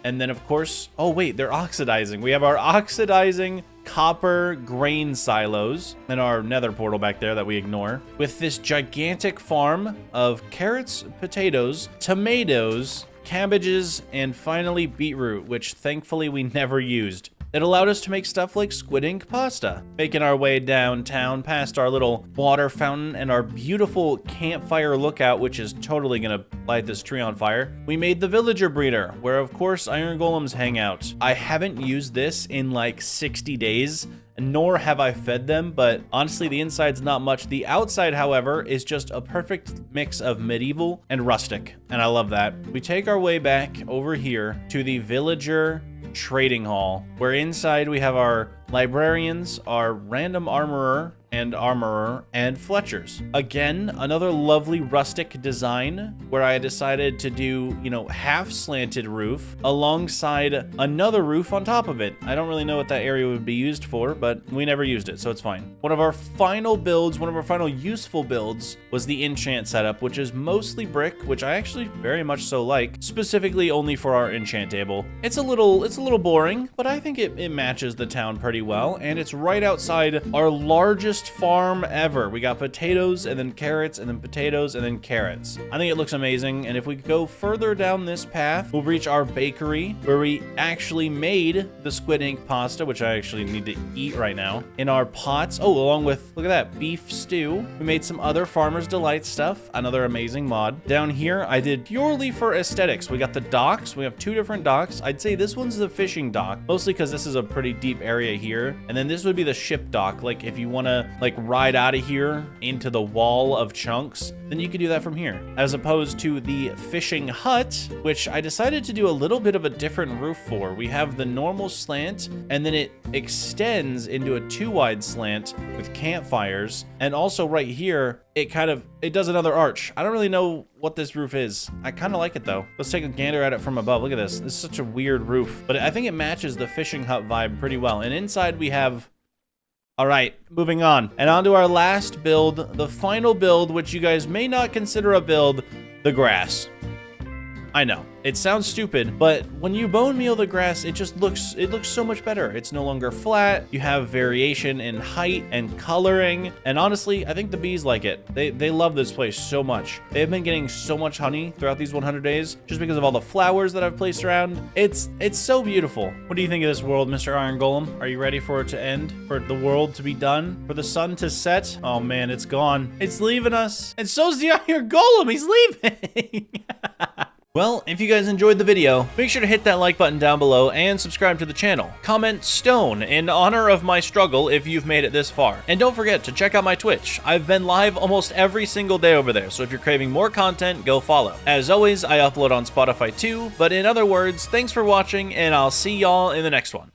And then, of course, oh, wait, they're oxidizing. We have our oxidizing copper grain silos and our nether portal back there that we ignore, with this gigantic farm of carrots, potatoes, tomatoes, cabbages, and finally beetroot, which thankfully we never used. It allowed us to make stuff like squid ink pasta. Making our way downtown past our little water fountain and our beautiful campfire lookout, which is totally gonna light this tree on fire, we made the villager breeder, where of course iron golems hang out. I haven't used this in like 60 days, nor have I fed them, but honestly the inside's not much. The outside, however, is just a perfect mix of medieval and rustic, and I love that. We take our way back over here to the villager trading hall, where inside we have our librarians, our random armorer, and Fletchers. Again, another lovely rustic design where I decided to do, you know, half slanted roof alongside another roof on top of it. I don't really know what that area would be used for, but we never used it, so it's fine. One of our final builds, one of our final useful builds was the enchant setup, which is mostly brick, which I actually very much so like, specifically only for our enchant table. It's a little boring, but I think it matches the town pretty well, and it's right outside our largest farm ever. We got potatoes and then carrots and then potatoes and then carrots. I think it looks amazing, and if we go further down this path, we'll reach our bakery where we actually made the squid ink pasta, which I actually need to eat right now, in our pots. Oh, along with, look at that, beef stew. We made some other Farmer's Delight stuff, another amazing mod. Down here, I did purely for aesthetics. We got the docks. We have 2 different docks. I'd say this one's the fishing dock, mostly because this is a pretty deep area here, and then this would be the ship dock. Like if you want to like ride out of here into the wall of chunks, then you could do that from here, as opposed to the fishing hut, which I decided to do a little bit of a different roof for. We have the normal slant, and then it extends into a 2-wide slant with campfires, and also right here it does another arch. I don't really know what this roof is. I kind of like it though. Let's take a gander at it from above. Look at this. This is such a weird roof, but I think it matches the fishing hut vibe pretty well. And inside we have All right, moving on. And on to our last build, the final build, which you guys may not consider a build, the grass. I know, it sounds stupid, but when you bone meal the grass, it looks so much better. It's no longer flat. You have variation in height and coloring. And honestly, I think the bees like it. They love this place so much. They've been getting so much honey throughout these 100 days just because of all the flowers that I've placed around. It's so beautiful. What do you think of this world, Mr. Iron Golem? Are you ready for it to end? For the world to be done? For the sun to set? Oh man, it's gone. It's leaving us. And so's the Iron Golem. He's leaving. Well, if you guys enjoyed the video, make sure to hit that like button down below and subscribe to the channel. Comment stone in honor of my struggle if you've made it this far. And don't forget to check out my Twitch. I've been live almost every single day over there, so if you're craving more content, go follow. As always, I upload on Spotify too, but in other words, thanks for watching, and I'll see y'all in the next one.